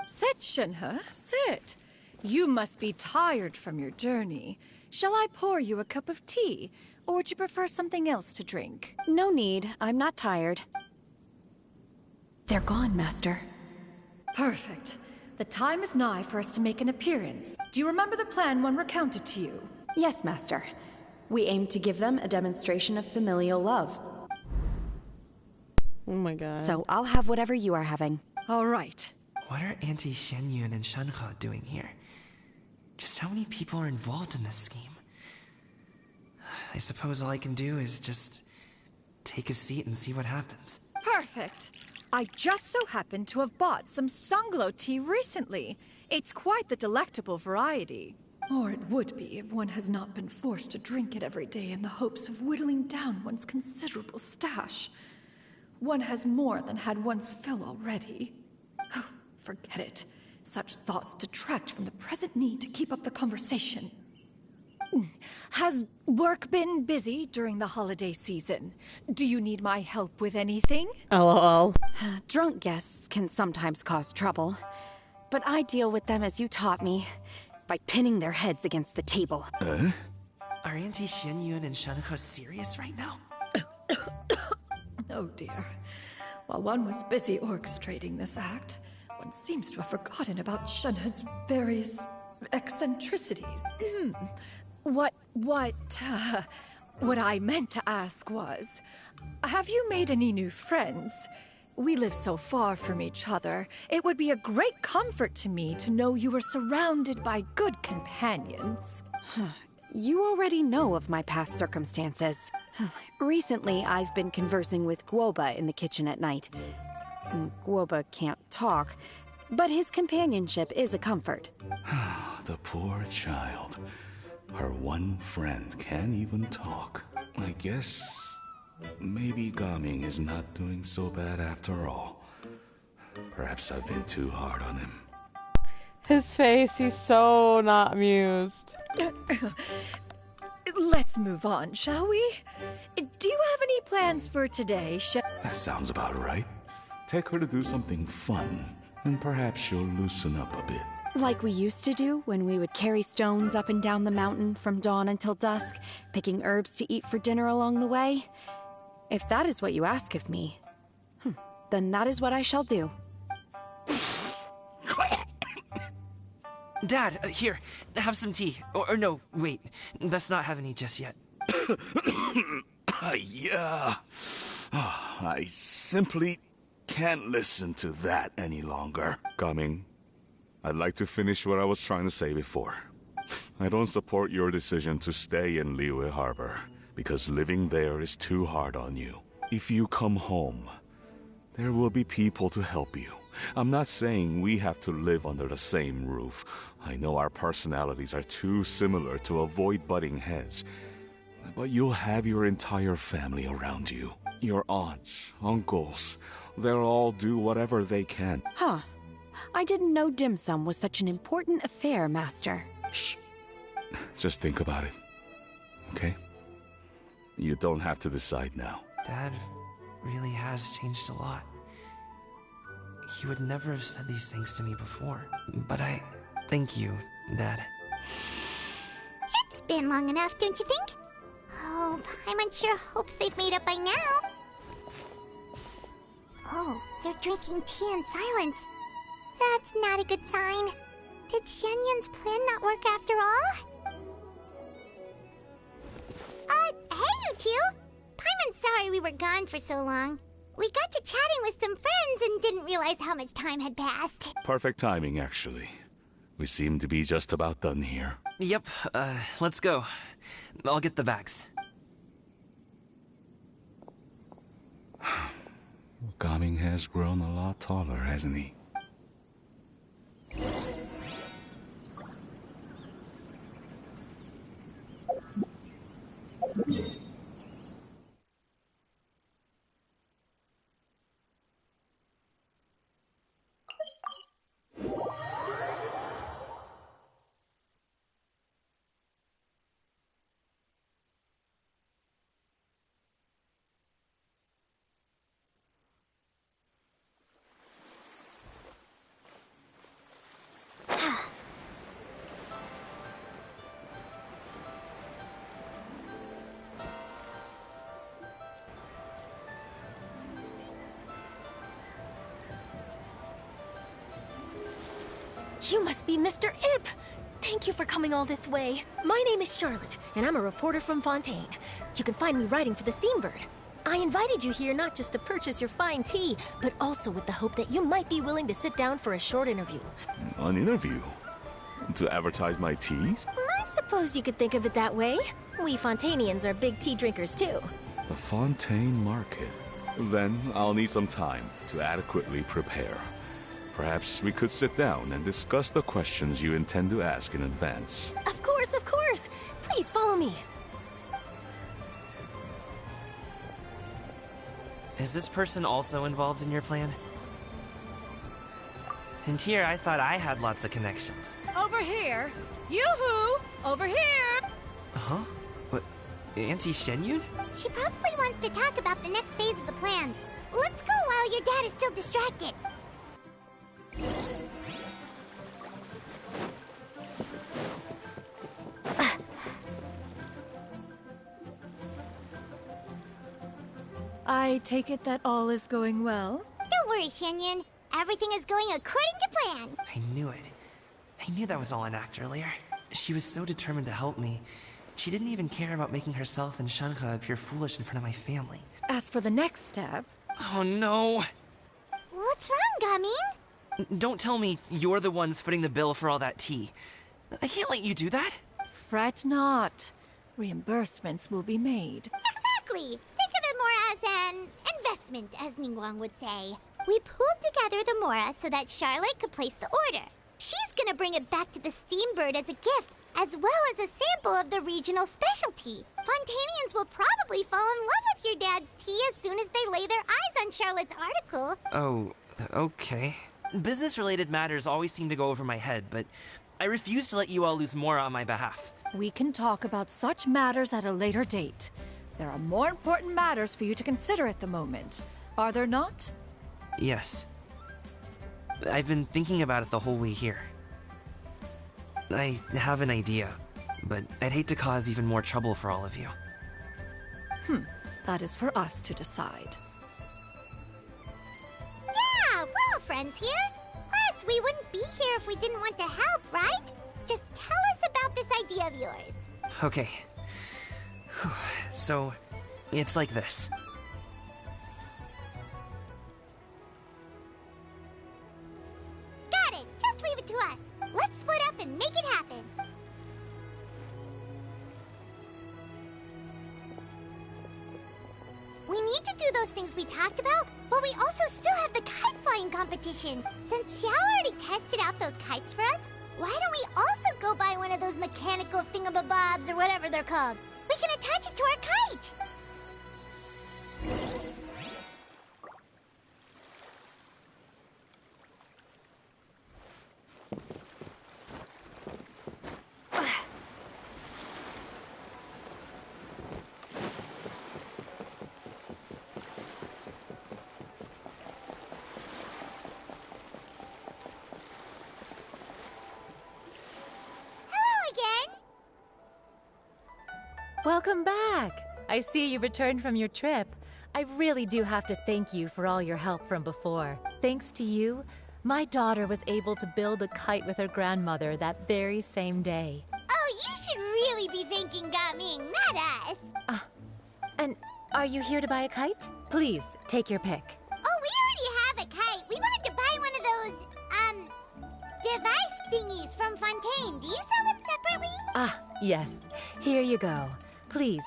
Sit, Shenhe, sit. You must be tired from your journey. Shall I pour you a cup of tea, or would you prefer something else to drink? No need. I'm not tired. They're gone, Master. Perfect. The time is nigh for us to make an appearance. Do you remember the plan one recounted to you? Yes, Master. We aim to give them a demonstration of familial love. Oh my god. So I'll have whatever you are having. All right. What are Auntie Xianyun and Shenhe doing here? Just how many people are involved in this scheme? I suppose all I can do is just take a seat and see what happens. Perfect. I just so happen to have bought some Sunglow tea recently. It's quite the delectable variety. Or it would be if one has not been forced to drink it every day in the hopes of whittling down one's considerable stash. One has more than had one's fill already. Oh, forget it. Such thoughts detract from the present need to keep up the conversation. Has work been busy during the holiday season? Do you need my help with anything? LOL. Drunk guests can sometimes cause trouble, but I deal with them as you taught me, by pinning their heads against the table. Are Auntie Xianyun and Shenhe serious right now? Oh dear. While one was busy orchestrating this act, one seems to have forgotten about Shenhe's various eccentricities. What I meant to ask was, have you made any new friends? We live so far from each other, it would be a great comfort to me to know you were surrounded by good companions. You already know of my past circumstances. Recently, I've been conversing with Guoba in the kitchen at night. Guoba can't talk, but his companionship is a comfort. The poor child. Her one friend can't even talk. I guess maybe Gaming is not doing so bad after all. Perhaps I've been too hard on him. His face, he's so not amused. Let's move on, shall we? Do you have any plans for today, That sounds about right. Take her to do something fun, and perhaps she'll loosen up a bit. Like we used to do when we would carry stones up and down the mountain from dawn until dusk, picking herbs to eat for dinner along the way. If that is what you ask of me, then that is what I shall do. Dad, here, have some tea. Or no, wait, let's not have any just yet. Yeah. I simply can't listen to that any longer. Coming. I'd like to finish what I was trying to say before. I don't support your decision to stay in Liyue Harbor, because living there is too hard on you. If you come home, there will be people to help you. I'm not saying we have to live under the same roof. I know our personalities are too similar to avoid butting heads. But you'll have your entire family around you. Your aunts, uncles, they'll all do whatever they can. Huh. I didn't know dim sum was such an important affair, Master. Shh. Just think about it. Okay? You don't have to decide now. Dad really has changed a lot. He would never have said these things to me before. But I thank you, Dad. It's been long enough, don't you think? Oh, Paimon sure hopes they've made up by now. Oh, they're drinking tea in silence. That's not a good sign. Did Xianyun's plan not work after all? Hey you two! Paimon's sorry we were gone for so long. We got to chatting with some friends and didn't realize how much time had passed. Perfect timing, actually. We seem to be just about done here. Yep, let's go. I'll get the bags. Gaming has grown a lot taller, hasn't he? You must be Mr. Ip! Thank you for coming all this way. My name is Charlotte, and I'm a reporter from Fontaine. You can find me writing for the Steambird. I invited you here not just to purchase your fine tea, but also with the hope that you might be willing to sit down for a short interview. An interview? To advertise my teas? I suppose you could think of it that way. We Fontainians are big tea drinkers too. The Fontaine Market. Then I'll need some time to adequately prepare. Perhaps we could sit down and discuss the questions you intend to ask in advance. Of course, of course! Please follow me. Is this person also involved in your plan? And here, I thought I had lots of connections. Over here! Yoo-hoo! Over here! Huh? What? Auntie Shenyun? She probably wants to talk about the next phase of the plan. Let's go while your dad is still distracted. I take it that all is going well? Don't worry, Shenyun. Everything is going according to plan. I knew it. I knew that was all an act earlier. She was so determined to help me. She didn't even care about making herself and Shanka appear foolish in front of my family. As for the next step... Oh no! What's wrong, Gamin? Don't tell me you're the ones footing the bill for all that tea. I can't let you do that. Fret not. Reimbursements will be made. Exactly. Think of it more as an investment, as Ningguang would say. We pooled together the Mora so that Charlotte could place the order. She's gonna bring it back to the Steambird as a gift, as well as a sample of the regional specialty. Fontanians will probably fall in love with your dad's tea as soon as they lay their eyes on Charlotte's article. Oh, okay. Business-related matters always seem to go over my head, but I refuse to let you all lose more on my behalf. We can talk about such matters at a later date. There are more important matters for you to consider at the moment, are there not? Yes. I've been thinking about it the whole way here. I have an idea, but I'd hate to cause even more trouble for all of you. That is for us to decide. Yeah, we're all friends here. Plus, we wouldn't be here if we didn't want to help, right? Just tell us about this idea of yours. Okay. So, it's like this. Got it! Just leave it to us. Let's split up and make it happen. We need to do those things we talked about, but we also still have the kite flying competition. Since Xiao already tested out those kites for us, why don't we also go buy one of those mechanical thingamabobs or whatever they're called? We can attach it to our kite! Welcome back! I see you returned from your trip. I really do have to thank you for all your help from before. Thanks to you, my daughter was able to build a kite with her grandmother that very same day. Oh, you should really be thanking Gaming, not us! And are you here to buy a kite? Please, take your pick. Oh, we already have a kite. We wanted to buy one of those, device thingies from Fontaine. Do you sell them separately? Ah, yes. Here you go. Please.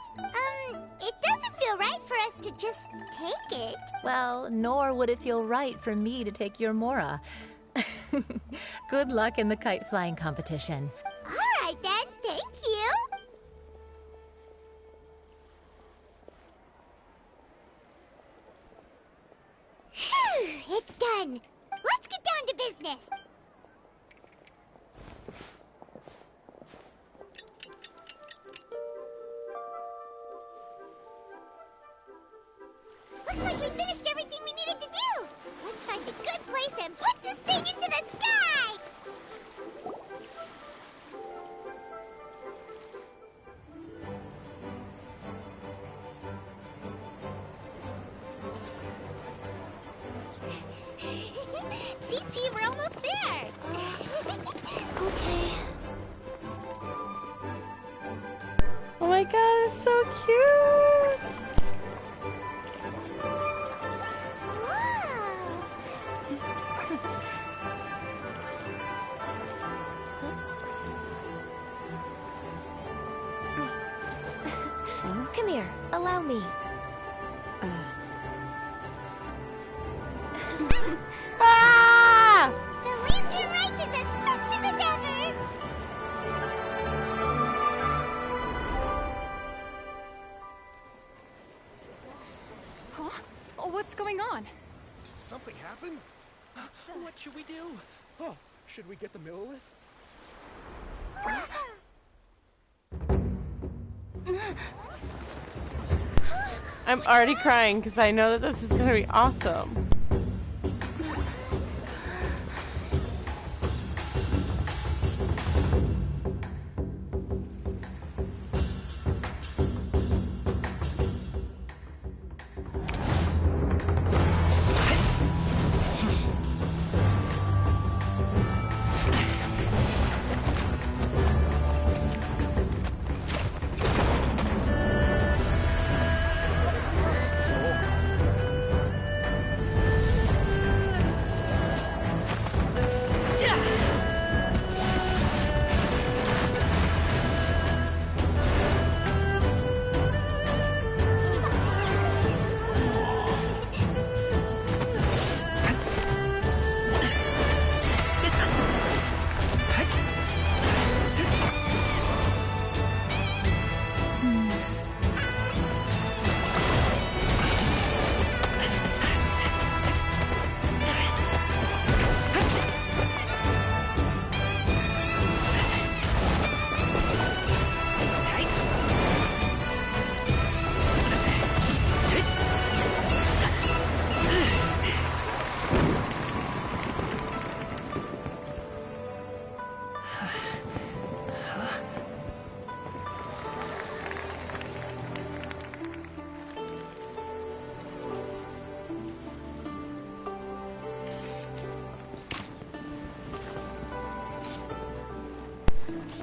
It doesn't feel right for us to just take it. Well, nor would it feel right for me to take your Mora. Good luck in the kite flying competition. All right then, thank you. Phew, it's done. Let's get down to business. Looks like we finished everything we needed to do. Let's find a good place and put this thing into the sky. Chi-Chi, we're almost there. Okay. Oh my god, it's so cute! Come here, allow me. Ah! The lantern Rite is as festive as ever. Huh? Oh, what's What's going on? Did something happen? What should we do? Oh, should we get the Millilith? I'm already crying because I know that this is gonna be awesome.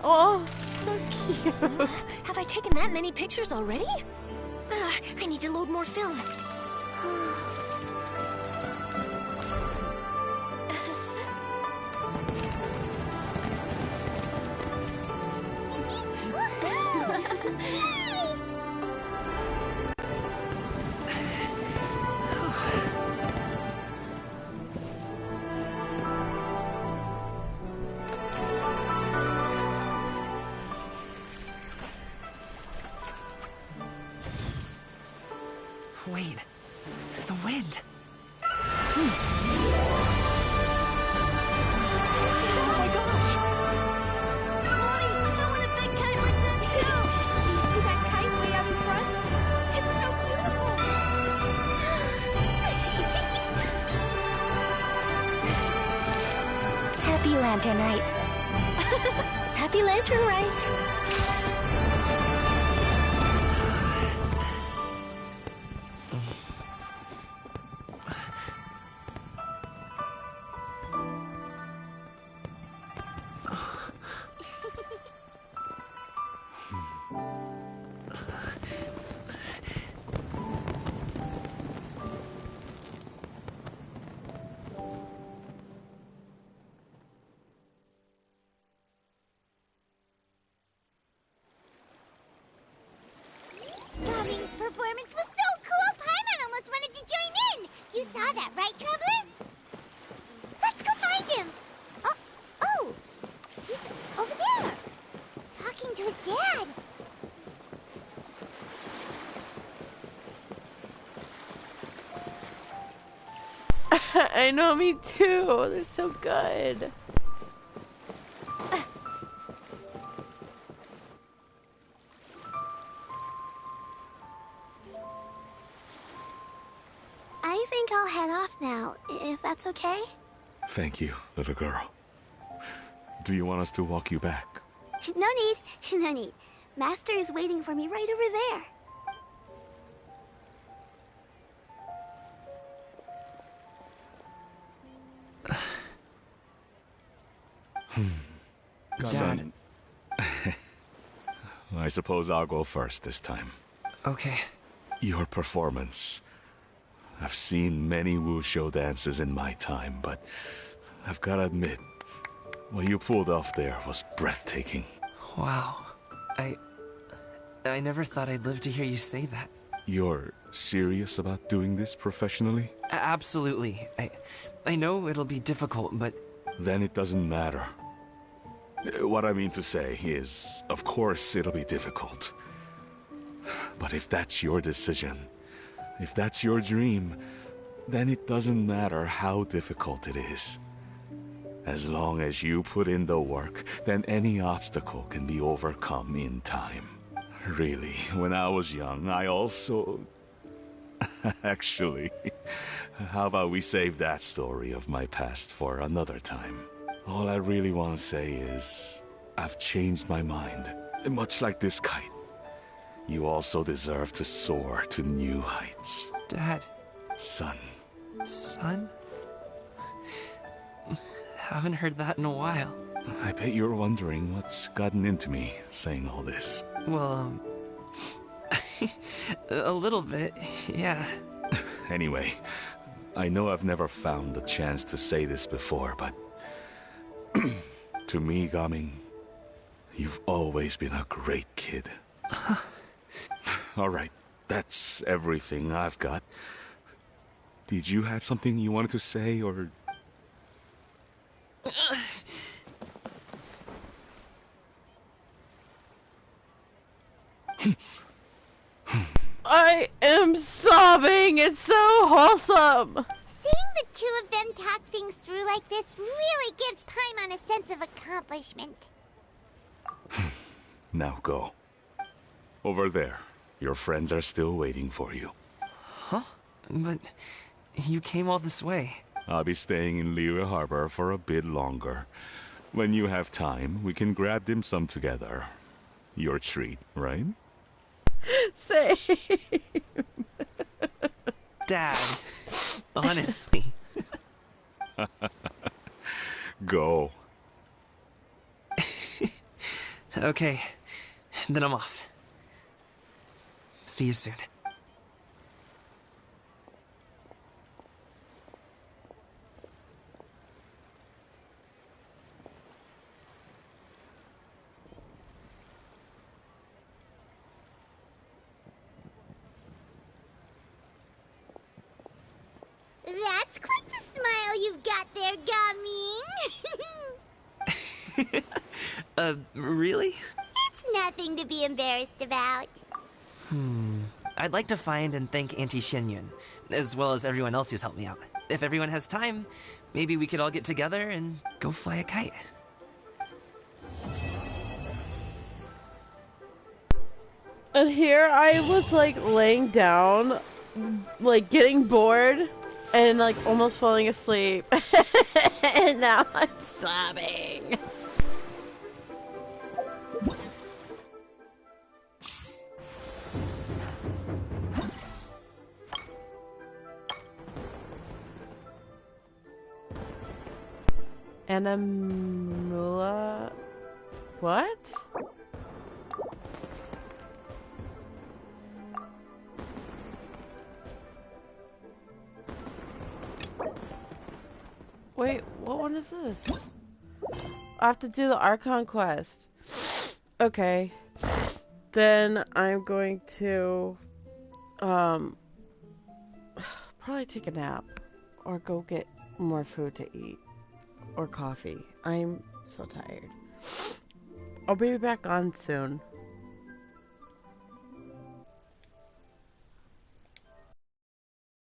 Oh, so cute. Have I taken that many pictures already? I need to load more film. Wait, the wind. Oh my gosh! Mommy, I want a big kite like that too! Do you see that kite way out in front? It's so beautiful! Happy Lantern Rite. Happy Lantern Rite! Gummi's performance was so cool, Paimon almost wanted to join in! You saw that, right, Traveler? Let's go find him! Oh! He's over there! Talking to his dad! I know, me too. They're so good. I think I'll head off now, if that's okay? Thank you, little girl. Do you want us to walk you back? No need, no need. Master is waiting for me right over there. Son. I suppose I'll go first this time. Okay. Your performance. I've seen many wushou dances in my time, but I've gotta admit, what you pulled off there was breathtaking. Wow. I never thought I'd live to hear you say that. You're serious about doing this professionally? Absolutely. I know it'll be difficult, but... Then it doesn't matter. What I mean to say is, of course it'll be difficult. But if that's your decision, if that's your dream, then it doesn't matter how difficult it is. As long as you put in the work, then any obstacle can be overcome in time. Really, when I was young, I also... Actually, how about we save that story of my past for another time? All I really want to say is, I've changed my mind. Much like this kite, you also deserve to soar to new heights. Dad. Son. Son? Haven't heard that in a while. I bet you're wondering what's gotten into me saying all this. Well, a little bit, yeah. Anyway, I know I've never found the chance to say this before, but... to me, Gaming, you've always been a great kid. Alright, that's everything I've got. Did you have something you wanted to say, or... I am sobbing. It's so wholesome. Seeing the two of them talk things through like this really gives Paimon a sense of accomplishment. Now go. Over there. Your friends are still waiting for you. Huh? But you came all this way. I'll be staying in Liyue Harbor for a bit longer. When you have time, we can grab dim sum together. Your treat, right? Same. Dad, honestly. Go. Okay, then I'm off. See you soon. That's quite the smile you've got there, Gaming. Really? It's nothing to be embarrassed about. I'd like to find and thank Auntie Xinyun, as well as everyone else who's helped me out. If everyone has time, maybe we could all get together and go fly a kite. And here I was like laying down, like getting bored, and like almost falling asleep. And now I'm sobbing. Anamula... What? Wait, what one is this? I have to do the Archon quest. Okay. Then I'm going to... probably take a nap. Or go get more food to eat. Or coffee. I'm so tired. I'll be back on soon.